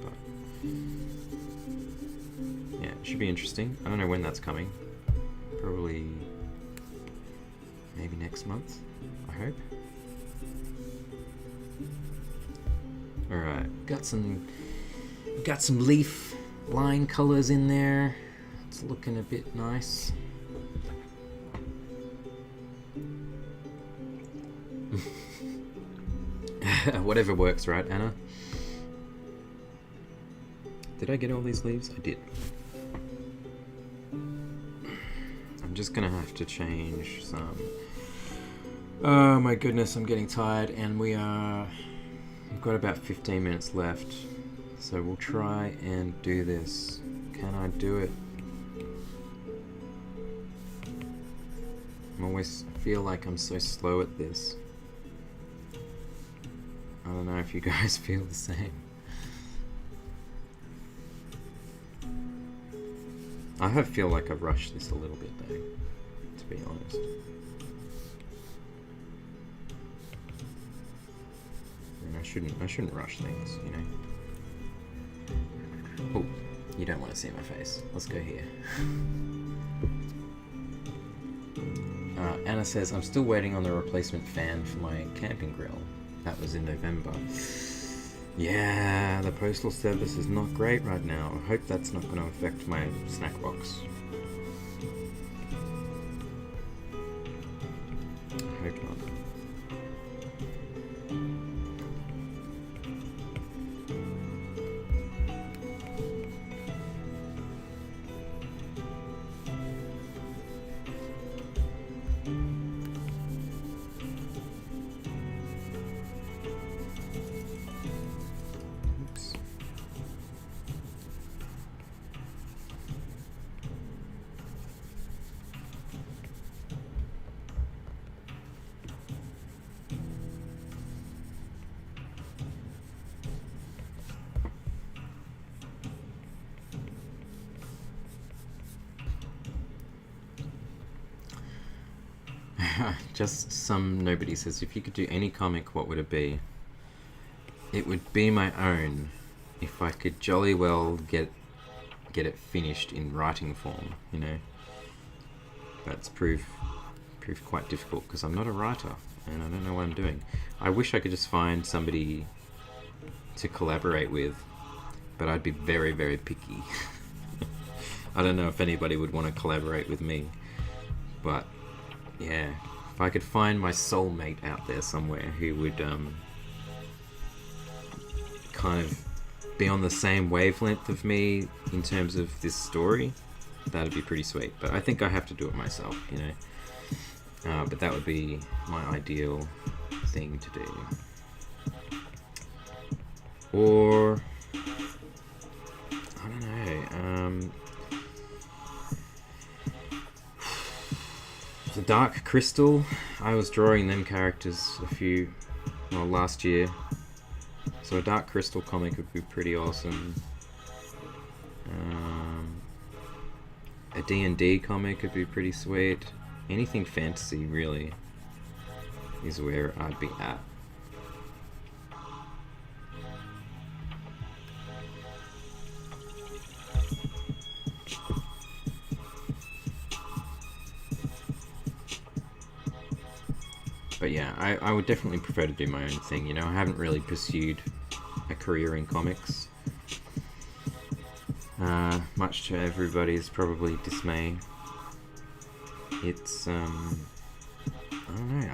But yeah, it should be interesting. I don't know when that's coming. Probably maybe next month, I hope. Alright, got some leaf line colors in there. It's looking a bit nice. Whatever works, right, Anna? Did I get all these leaves? I did. I'm just gonna have to change some. Oh my goodness, I'm getting tired, and we've got about 15 minutes left, so we'll try and do this. Can I do it? I always feel like I'm so slow at this. I don't know if you guys feel the same. I feel like I've rushed this a little bit though, to be honest. And I shouldn't rush things, you know. Oh, you don't want to see my face. Let's go here. Anna says, I'm still waiting on the replacement fan for my camping grill. That was in November. Yeah, the postal service is not great right now. I hope that's not going to affect my snack box. I hope not. Just some nobody says, if you could do any comic, what would it be? It would be my own. if I could jolly well get it finished in writing form, you know. That's proved quite difficult because I'm not a writer and I don't know what I'm doing. I wish I could just find somebody to collaborate with, but I'd be very, very picky. I don't know if anybody would want to collaborate with me, but yeah, if I could find my soulmate out there somewhere who would kind of be on the same wavelength of me in terms of this story, that'd be pretty sweet. But I think I have to do it myself, you know. But that would be my ideal thing to do. Or I don't know. The Dark Crystal. I was drawing them characters last year. So a Dark Crystal comic would be pretty awesome. A D&D comic would be pretty sweet. Anything fantasy, really, is where I'd be at. But yeah, I would definitely prefer to do my own thing, you know. I haven't really pursued a career in comics, much to everybody's probably dismay. It's I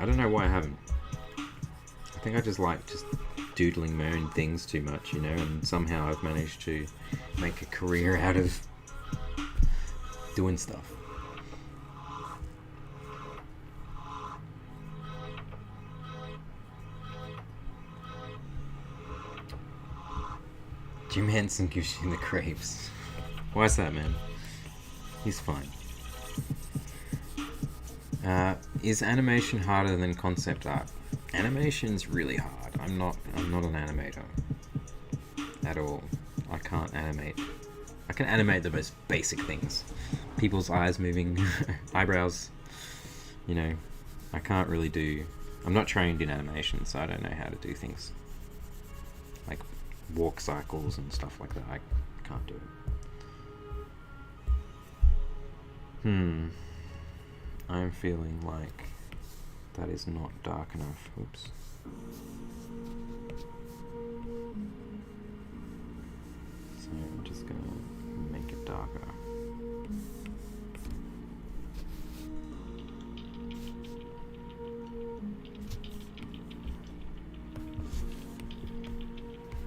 don't know why I haven't. I think I just like doodling my own things too much, you know, and somehow I've managed to make a career out of doing stuff. Jim Henson gives you the creeps. Why is that, man? He's fine. Is animation harder than concept art? Animation's really hard. I'm not an animator at all. I can't animate. I can animate the most basic things. People's eyes moving, eyebrows. You know, I can't really do. I'm not trained in animation, so I don't know how to do things like walk cycles and stuff like that. I can't do it. I'm feeling like that is not dark enough. Oops. So I'm just gonna make it darker.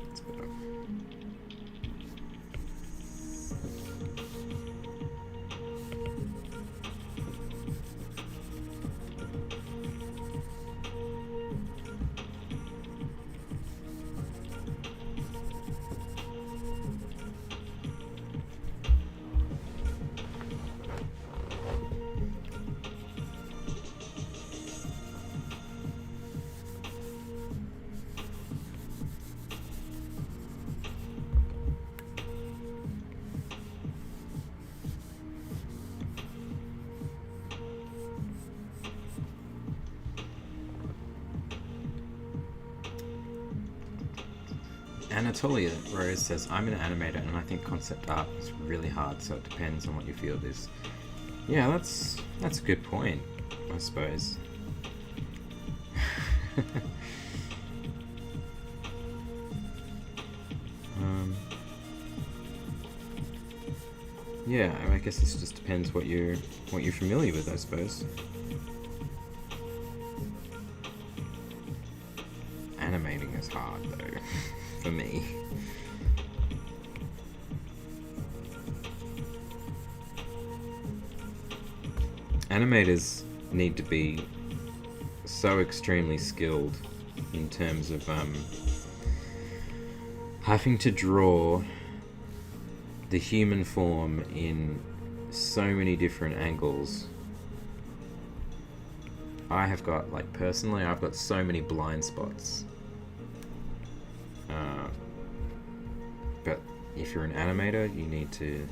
That's better. Anatolia Rose says, I'm an animator and I think concept art is really hard, so it depends on what your field is. Yeah, that's a good point, I suppose. Yeah, I guess this just depends what you're familiar with, I suppose. Animating is hard though, for me. Animators need to be so extremely skilled in terms of having to draw the human form in so many different angles. I've got so many blind spots. But if you're an animator,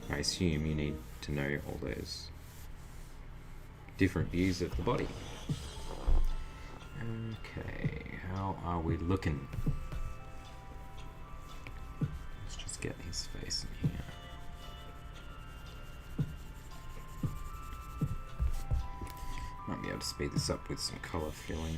I assume you need to know all those different views of the body. Okay, how are we looking? get his face in here. Might be able to speed this up with some colour filling.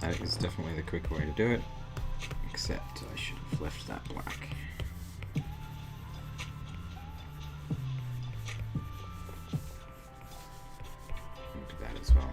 That is definitely the quick way to do it, except I should have left that black. I'll do that as well.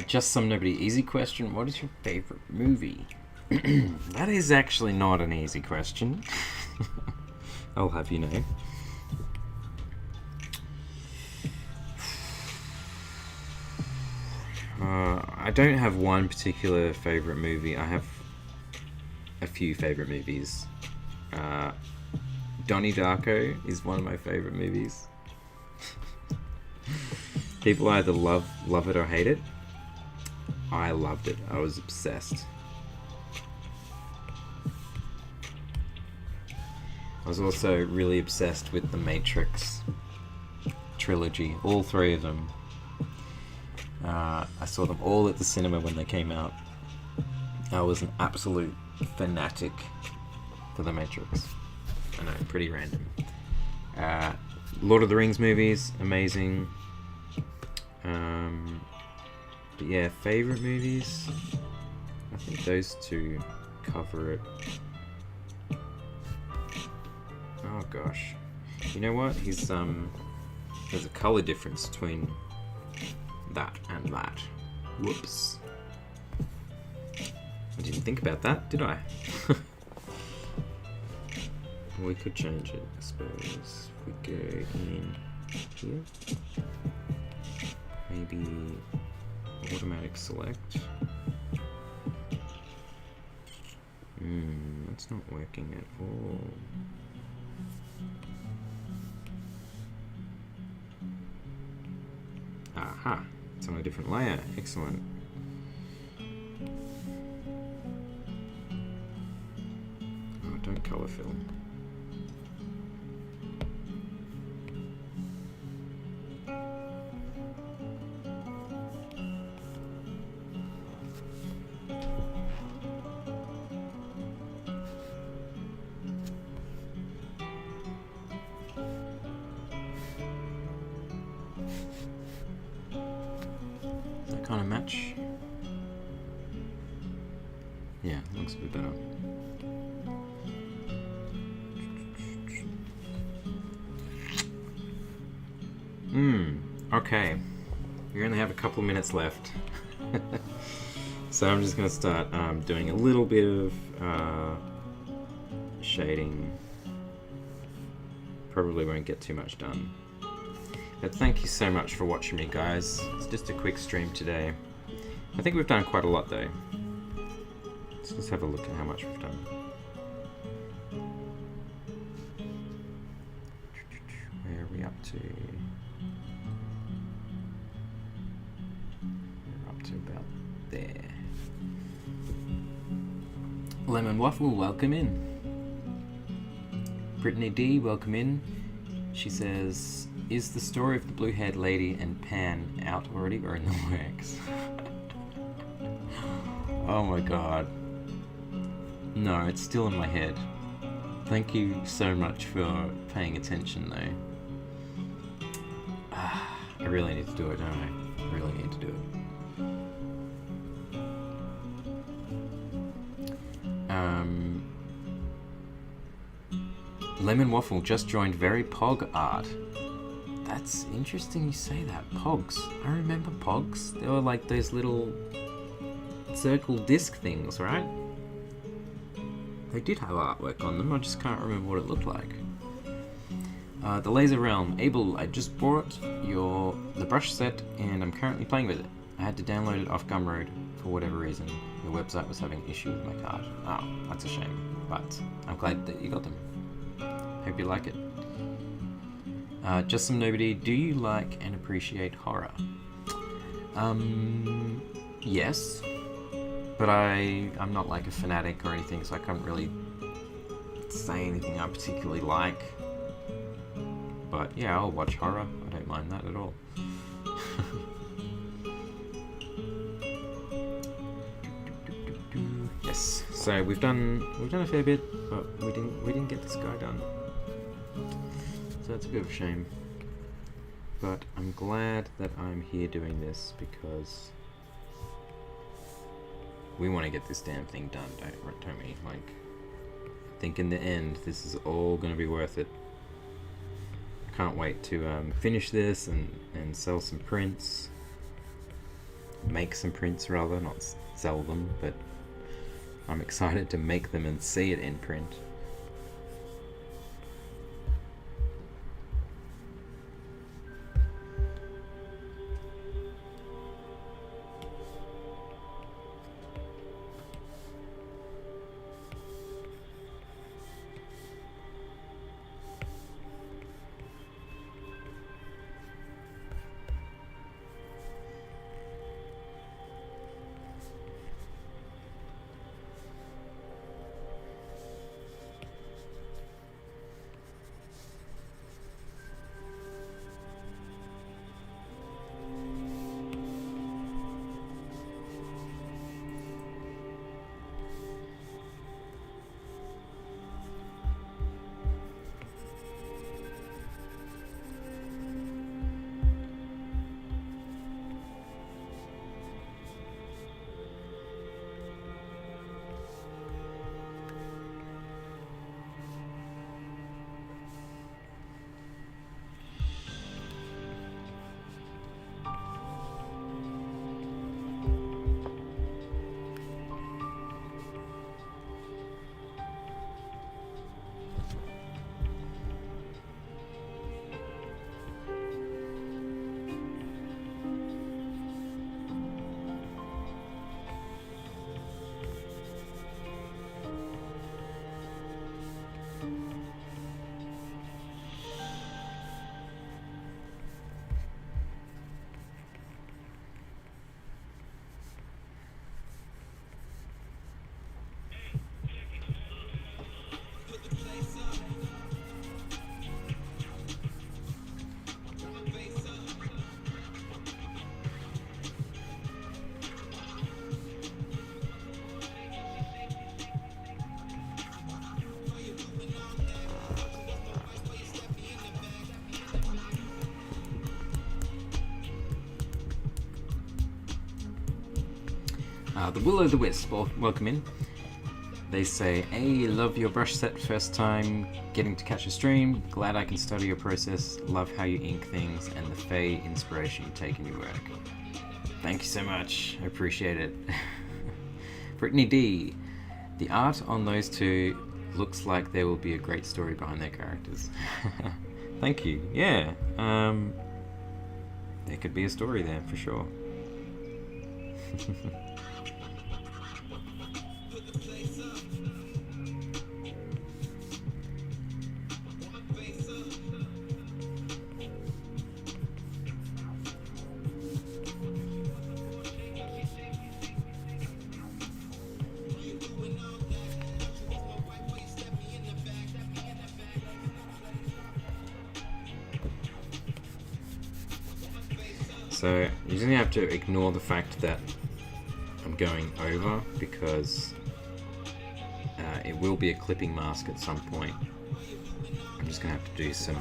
Just some nobody easy question. What is your favorite movie? That is actually not an easy question. I'll have you know. I don't have one particular favorite movie. I have a few favorite movies. Donnie Darko is one of my favorite movies. People either love it or hate it. I loved it. I was obsessed. I was also really obsessed with the Matrix trilogy, all three of them. I saw them all at the cinema when they came out. I was an absolute fanatic for the Matrix. I know, pretty random. Lord of the Rings movies, amazing. But yeah, favorite movies. I think those two cover it. Oh gosh, you know what? There's a color difference between that and that. Whoops. I didn't think about that, did I? We could change it, I suppose. If we go in here, maybe automatic select. That's not working at all. Aha, it's on a different layer. Excellent. Oh, don't color fill. Kind of match. Yeah, looks a bit better. Okay. We only have a couple minutes left. So I'm just going to start doing a little bit of shading. Probably won't get too much done. But thank you so much for watching me, guys. It's just a quick stream today. I think we've done quite a lot, though. Let's just have a look at how much we've done. Where are we up to? We're up to about there. Lemon Waffle, welcome in. Brittany D, welcome in. She says, is the story of the blue-haired lady and Pan out already or in the works? Oh my god. No, it's still in my head. Thank you so much for paying attention, though. I really need to do it, don't I? I really need to do it. Lemon Waffle just joined Very Pog Art. That's interesting you say that. Pogs. I remember Pogs. They were like those little circle disc things, right? They did have artwork on them, I just can't remember what it looked like. The Laser Realm. Abel, I just bought the brush set and I'm currently playing with it. I had to download it off Gumroad for whatever reason. Your website was having issues with my card. Oh, that's a shame. But I'm glad that you got them. Hope you like it. Just some nobody. Do you like and appreciate horror? Yes. But I'm not like a fanatic or anything, so I can't really say anything I particularly like. But yeah, I'll watch horror. I don't mind that at all. Yes. So we've done a fair bit, but we didn't get this guy done. So that's a bit of a shame. But I'm glad that I'm here doing this because we want to get this damn thing done, don't we? Like, I think in the end, this is all going to be worth it. Can't wait to finish this and sell some prints. Make some prints, rather, not sell them, but I'm excited to make them and see it in print. The Will-O'-the-Wisp, welcome in. They say, hey, love your brush set, first time getting to catch a stream, glad I can study your process, love how you ink things, and the Fae inspiration you take in your work. Thank you so much, I appreciate it. Brittany D, the art on those two looks like there will be a great story behind their characters. Thank you, yeah, there could be a story there, for sure. So you just have to ignore the fact that I'm going over because It will be a clipping mask at some point. I'm just going to have to do some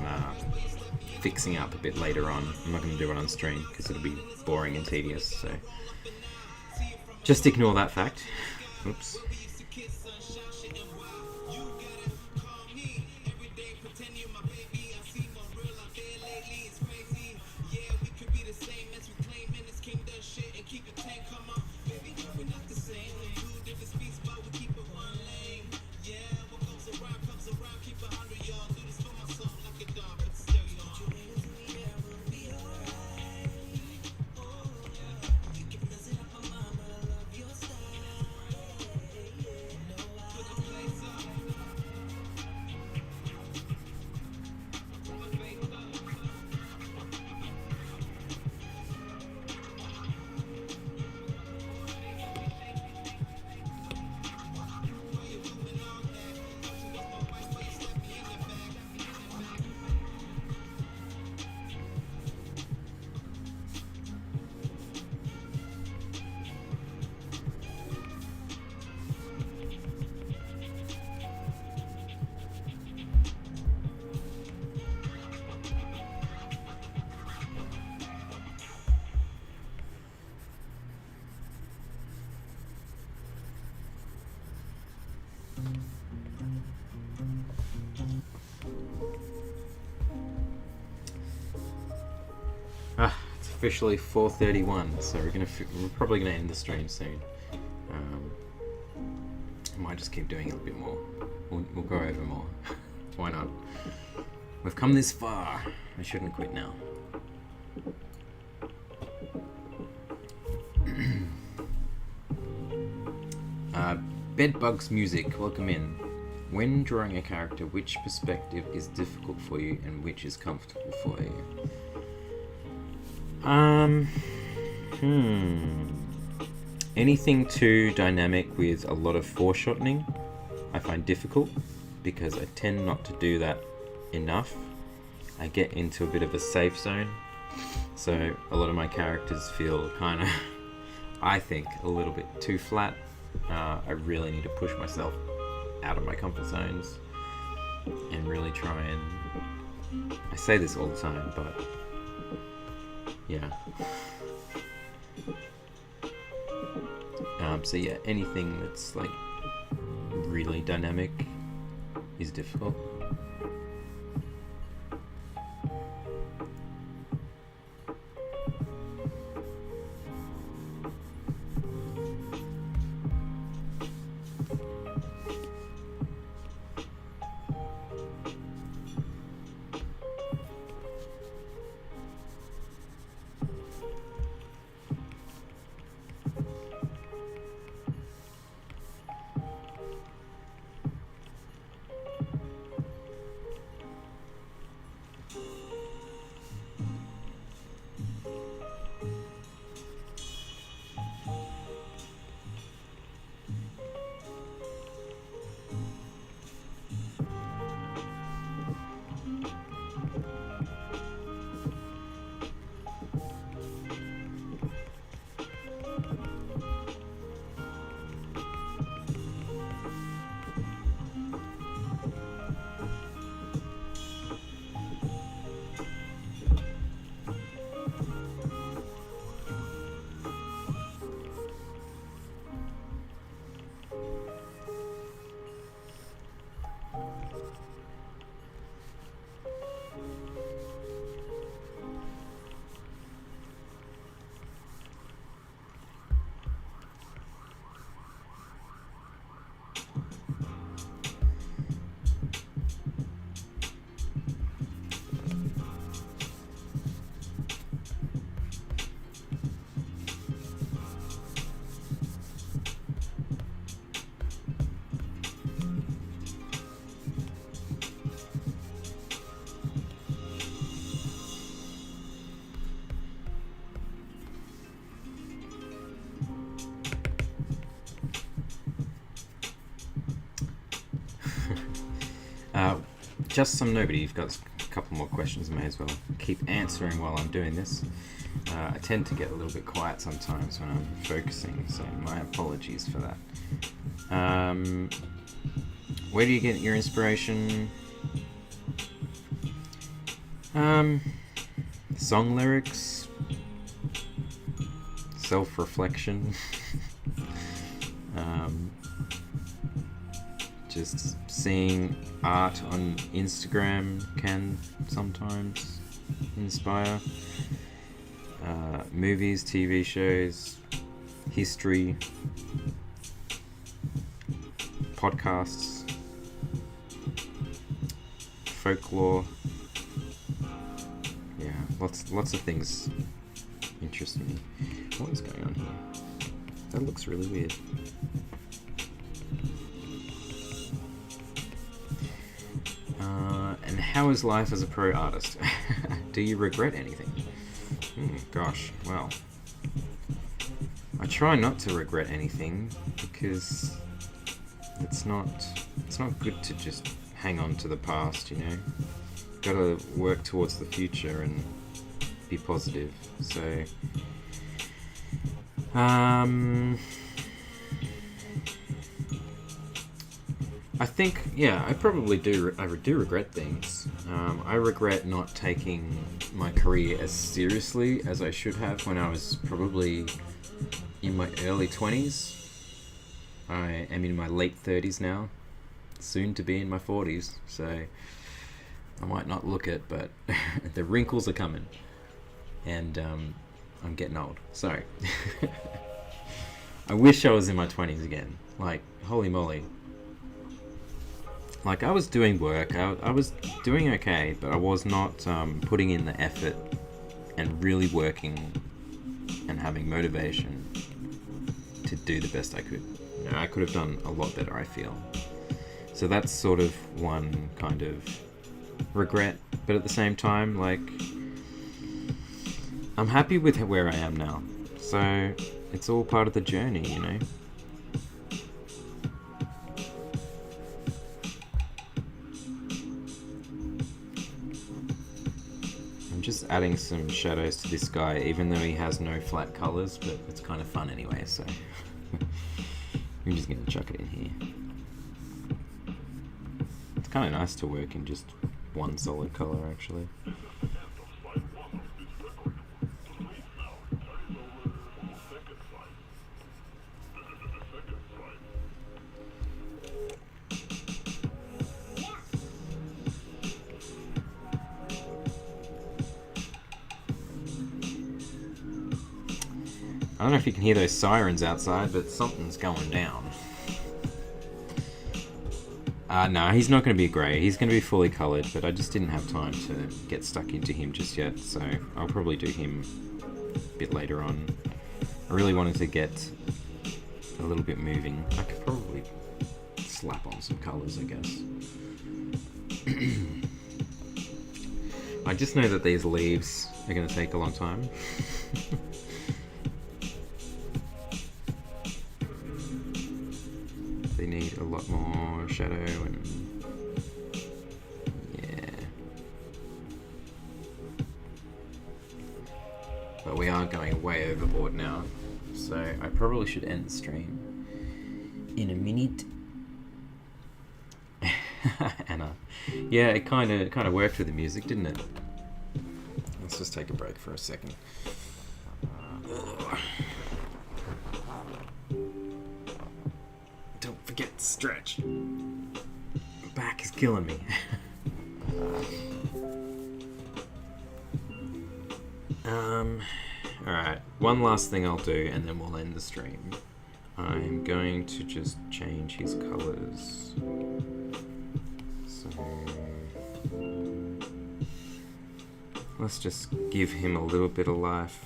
fixing up a bit later on. I'm not going to do it on stream because it'll be boring and tedious, so just ignore that fact. Oops. It's officially 4:31, so we're probably gonna end the stream soon. I might just keep doing it a bit more. We'll go over more. Why not? We've come this far. I shouldn't quit now. Bedbugs Music, welcome in. When drawing a character, which perspective is difficult for you and which is comfortable for you? Anything too dynamic with a lot of foreshortening I find difficult because I tend not to do that enough. I get into a bit of a safe zone, so a lot of my characters feel kind of, I think, a little bit too flat. I really need to push myself out of my comfort zones and really try and, I say this all the time, but yeah. So yeah, anything that's like really dynamic is difficult. Just some nobody. You've got a couple more questions. I may as well keep answering while I'm doing this. I tend to get a little bit quiet sometimes when I'm focusing, so my apologies for that. Where do you get your inspiration? Song lyrics, self-reflection, just seeing art on Instagram can sometimes inspire. Movies, TV shows, history, podcasts, folklore. Yeah, lots of things interest me. What is going on here? That looks really weird. And how is life as a pro artist? Do you regret anything? Gosh, well, I try not to regret anything because it's not good to just hang on to the past, you know. Gotta work towards the future and be positive. So, I think, yeah, I probably do. I do regret things. I regret not taking my career as seriously as I should have when I was probably in my early 20s. I am in my late 30s now, soon to be in my 40s, so I might not look it, but the wrinkles are coming, and I'm getting old, so I wish I was in my 20s again. Like, holy moly. Like, I was doing work, I was doing okay, but I was not putting in the effort and really working and having motivation to do the best I could. You know, I could have done a lot better, I feel. So that's sort of one kind of regret, but at the same time, like, I'm happy with where I am now. So it's all part of the journey, you know? I'm just adding some shadows to this guy, even though he has no flat colors, but it's kind of fun anyway, so I'm just going to chuck it in here. It's kind of nice to work in just one solid color, actually. I don't know if you can hear those sirens outside, but something's going down. No, he's not going to be grey. He's going to be fully coloured, but I just didn't have time to get stuck into him just yet, so I'll probably do him a bit later on. I really wanted to get a little bit moving. I could probably slap on some colours, I guess. I just know that these leaves are going to take a long time. They need a lot more shadow and yeah. But we are going way overboard now, so I probably should end the stream in a minute. And yeah, it kind of worked with the music, didn't it? Let's just take a break for a second. Don't forget to stretch. My back is killing me. Alright, one last thing I'll do and then we'll end the stream. I'm going to just change his colours. So let's just give him a little bit of life.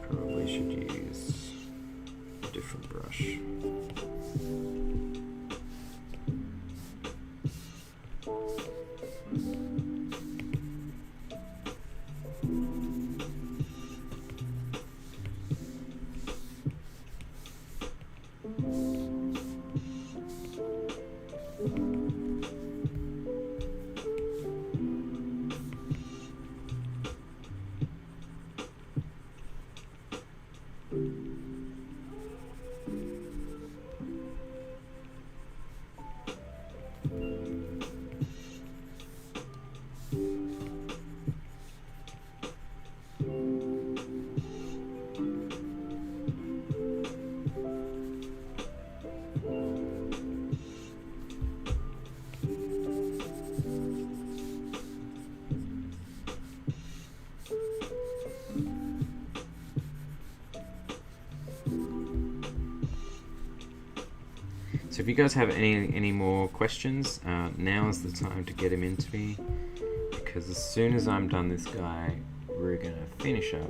Probably should use a different brush. So if you guys have any more questions, now is the time to get them into me, because as soon as I'm done this guy, we're gonna finish up,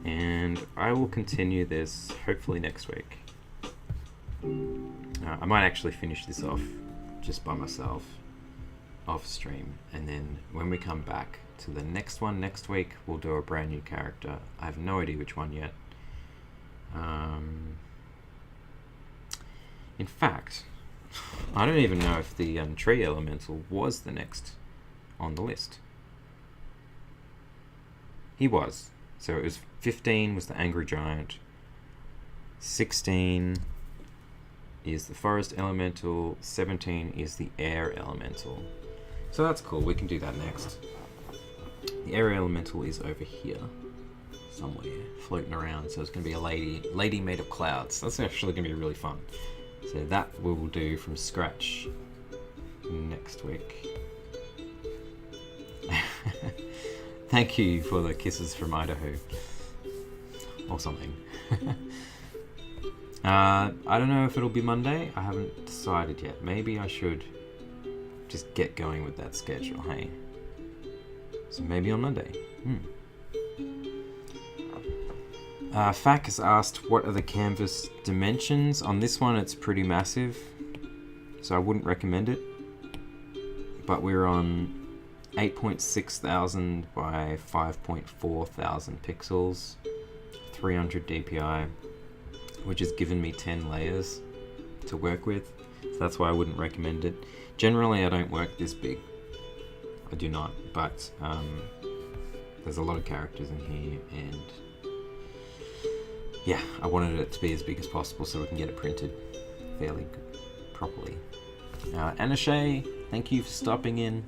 and I will continue this hopefully next week. I might actually finish this off just by myself off stream, and then when we come back to the next one next week, we'll do a brand new character. I have no idea which one yet. In fact, I don't even know if the tree elemental was the next on the list. He was. So it was 15 was the angry giant, 16 is the forest elemental, 17 is the air elemental. So that's cool, we can do that next. The air elemental is over here somewhere, floating around, so it's going to be a lady made of clouds. That's actually going to be really fun. So that we will do from scratch next week. Thank you for the kisses from Idaho. Or something. I don't know if it'll be Monday. I haven't decided yet. Maybe I should just get going with that schedule, hey? So maybe on Monday. Fac has asked, what are the canvas dimensions? On this one, it's pretty massive, so I wouldn't recommend it. But we're on 8.6 thousand by 5.4 thousand pixels, 300 DPI, which has given me 10 layers to work with. So that's why I wouldn't recommend it. Generally, I don't work this big. I do not, but there's a lot of characters in here, and yeah, I wanted it to be as big as possible so we can get it printed fairly properly. Anna Shay, thank you for stopping in.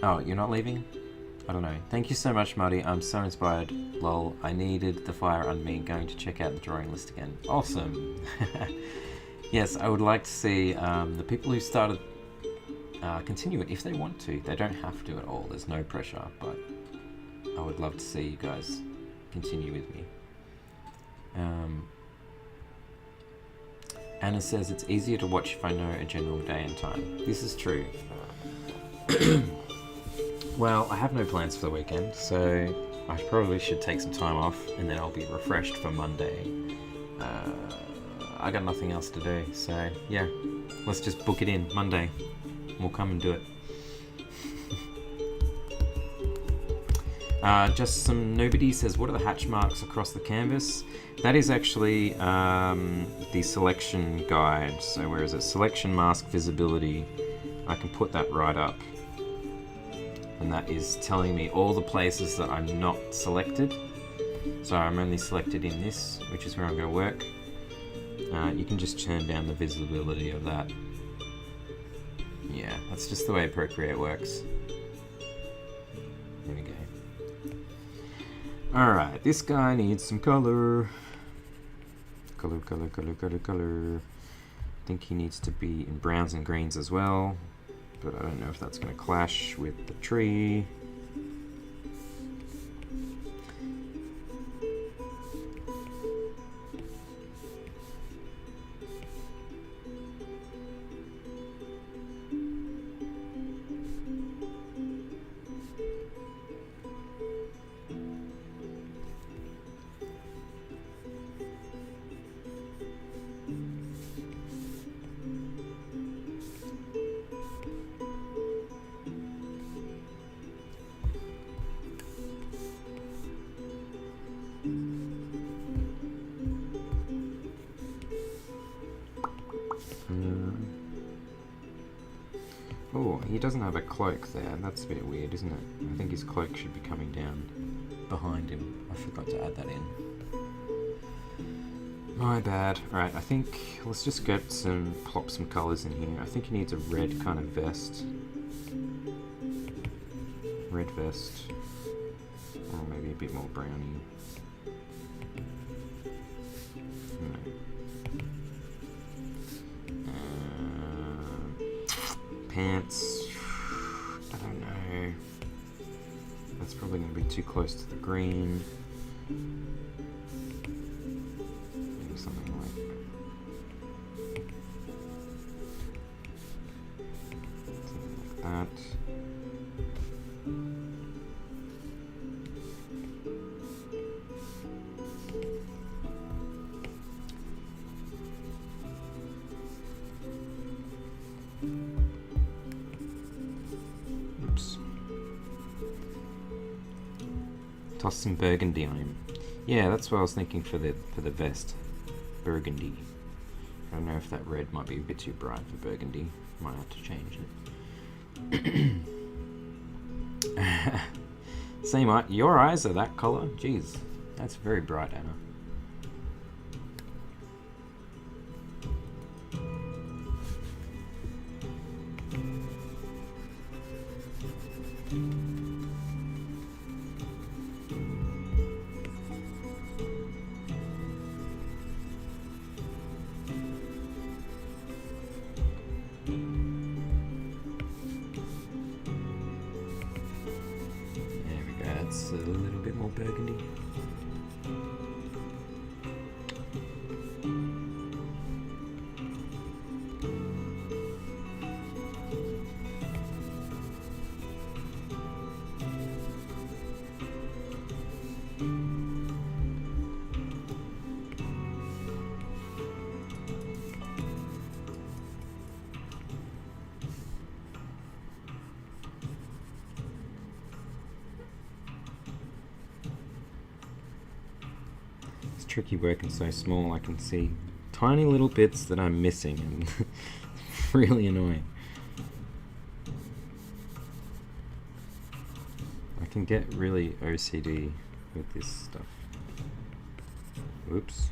Oh, you're not leaving? I don't know. Thank you so much, Marty. I'm so inspired. Lol, I needed the fire under me. Going to check out the drawing list again. Awesome. Yes, I would like to see the people who started continue it if they want to. They don't have to at all. There's no pressure, but I would love to see you guys continue with me. Anna says it's easier to watch if I know a general day and time. This is true. Well, I have no plans for the weekend, so I probably should take some time off, and then I'll be refreshed for Monday. I got nothing else to do, so yeah, let's just book it in Monday. We'll come and do it. Just some nobody says, what are the hatch marks across the canvas? That is actually the selection guide. So where is it? Selection mask visibility. I can put that right up. And that is telling me all the places that I'm not selected. So I'm only selected in this, which is where I'm going to work. You can just turn down the visibility of that. Yeah, that's just the way Procreate works. There we go. Alright, this guy needs some color. Color. I think he needs to be in browns and greens as well, but I don't know if that's going to clash with the tree. he doesn't have a cloak there. That's a bit weird, isn't it? I think his cloak should be coming down behind him. I forgot to add that in. My bad. Right, I think let's just plop some colours in here. I think he needs a red kind of vest. Red vest. Or maybe a bit more browny. No. Pants. I don't know. That's probably going to be too close to the green. Maybe something like that. Oops. Toss some burgundy on him. Yeah, that's what I was thinking for the vest. Burgundy. I don't know if that red might be a bit too bright for burgundy. Might have to change it. Same, your eyes are that colour? Jeez, that's very bright, Anna. A little bit more burgundy. Tricky working so small. I can see tiny little bits that I'm missing, and it's really annoying. I can get really OCD with this stuff. Oops.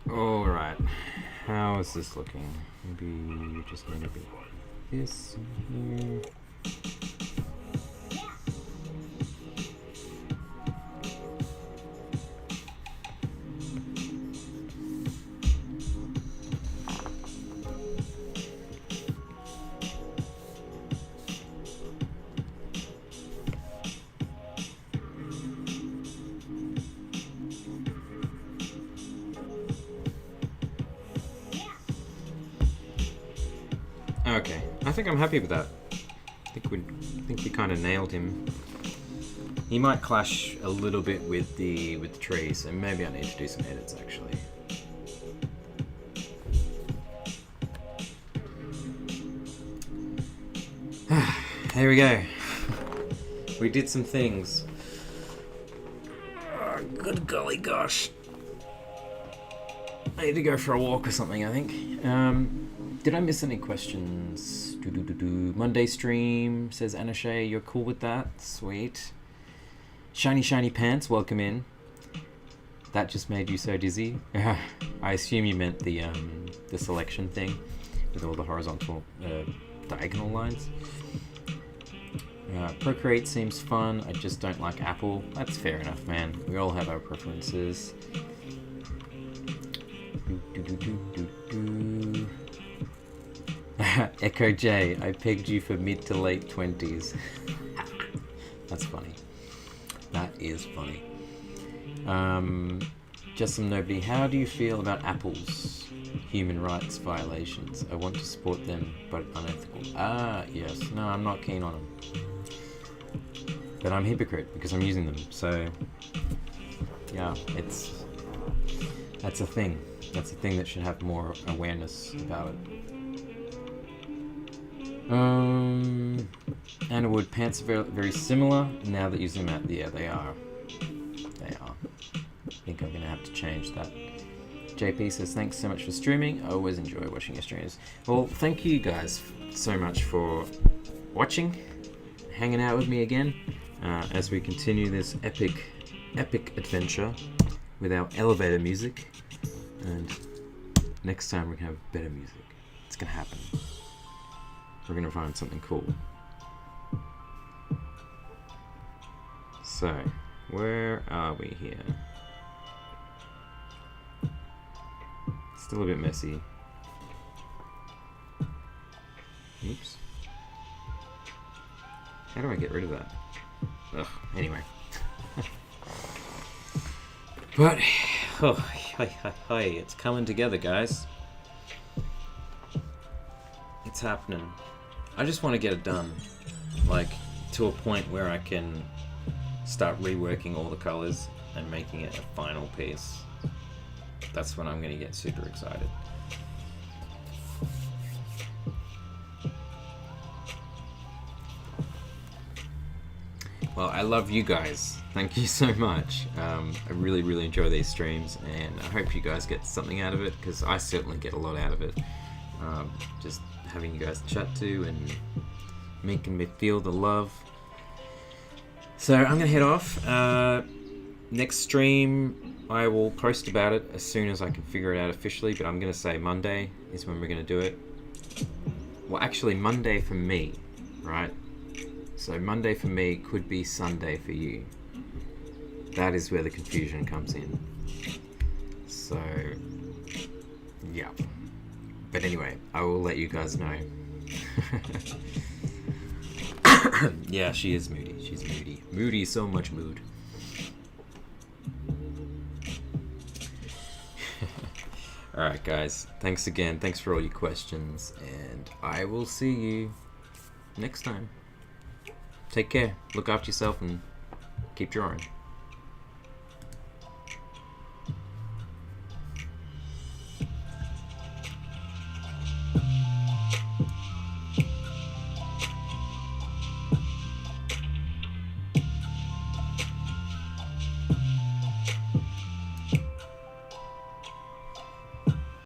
Alright, how is this looking? Maybe just need a bit this in here. Okay, I think I'm happy with that. I think we kind of nailed him. He might clash a little bit with the trees, so maybe I need to do some edits actually. There we go. We did some things. Oh, good golly gosh. I need to go for a walk or something, I think. Did I miss any questions? Monday stream, says Anashay. You're cool with that? Sweet. Shiny Pants, welcome in. That just made you so dizzy? I assume you meant the selection thing with all the horizontal diagonal lines. Procreate seems fun, I just don't like Apple. That's fair enough, man. We all have our preferences. Echo J, I pegged you for mid to late 20s. That's funny. That is funny. Just some nobody. How do you feel about Apple's human rights violations? I want to support them, but unethical. Ah, yes. No, I'm not keen on them. But I'm a hypocrite because I'm using them. So, yeah, that's a thing. That's a thing that should have more awareness about it. Anna Wood, pants are very, very similar now that you zoom out. Yeah, they are. They are. I think I'm going to have to change that. JP says, thanks so much for streaming. I always enjoy watching your streams. Well, thank you guys so much for watching, hanging out with me again, as we continue this epic adventure with our elevator music. And next time we're going to have better music. It's going to happen. We're going to find something cool. So, where are we here? Still a bit messy. Oops. How do I get rid of that? Ugh, anyway. But, oh, hi, it's coming together, guys. It's happening. I just want to get it done, like, to a point where I can start reworking all the colors and making it a final piece. That's when I'm going to get super excited. Well, I love you guys. Thank you so much. I really, really enjoy these streams, and I hope you guys get something out of it, because I certainly get a lot out of it. Just having you guys to chat to and making me feel the love. So I'm going to head off. Next stream, I will post about it as soon as I can figure it out officially, but I'm going to say Monday is when we're going to do it. Well, actually, Monday for me, right? So Monday for me could be Sunday for you. That is where the confusion comes in. So, yeah. But anyway, I will let you guys know. Yeah, she is moody. She's moody. Moody, so much mood. Alright guys, thanks again. Thanks for all your questions, and I will see you next time. Take care, look after yourself, and keep drawing.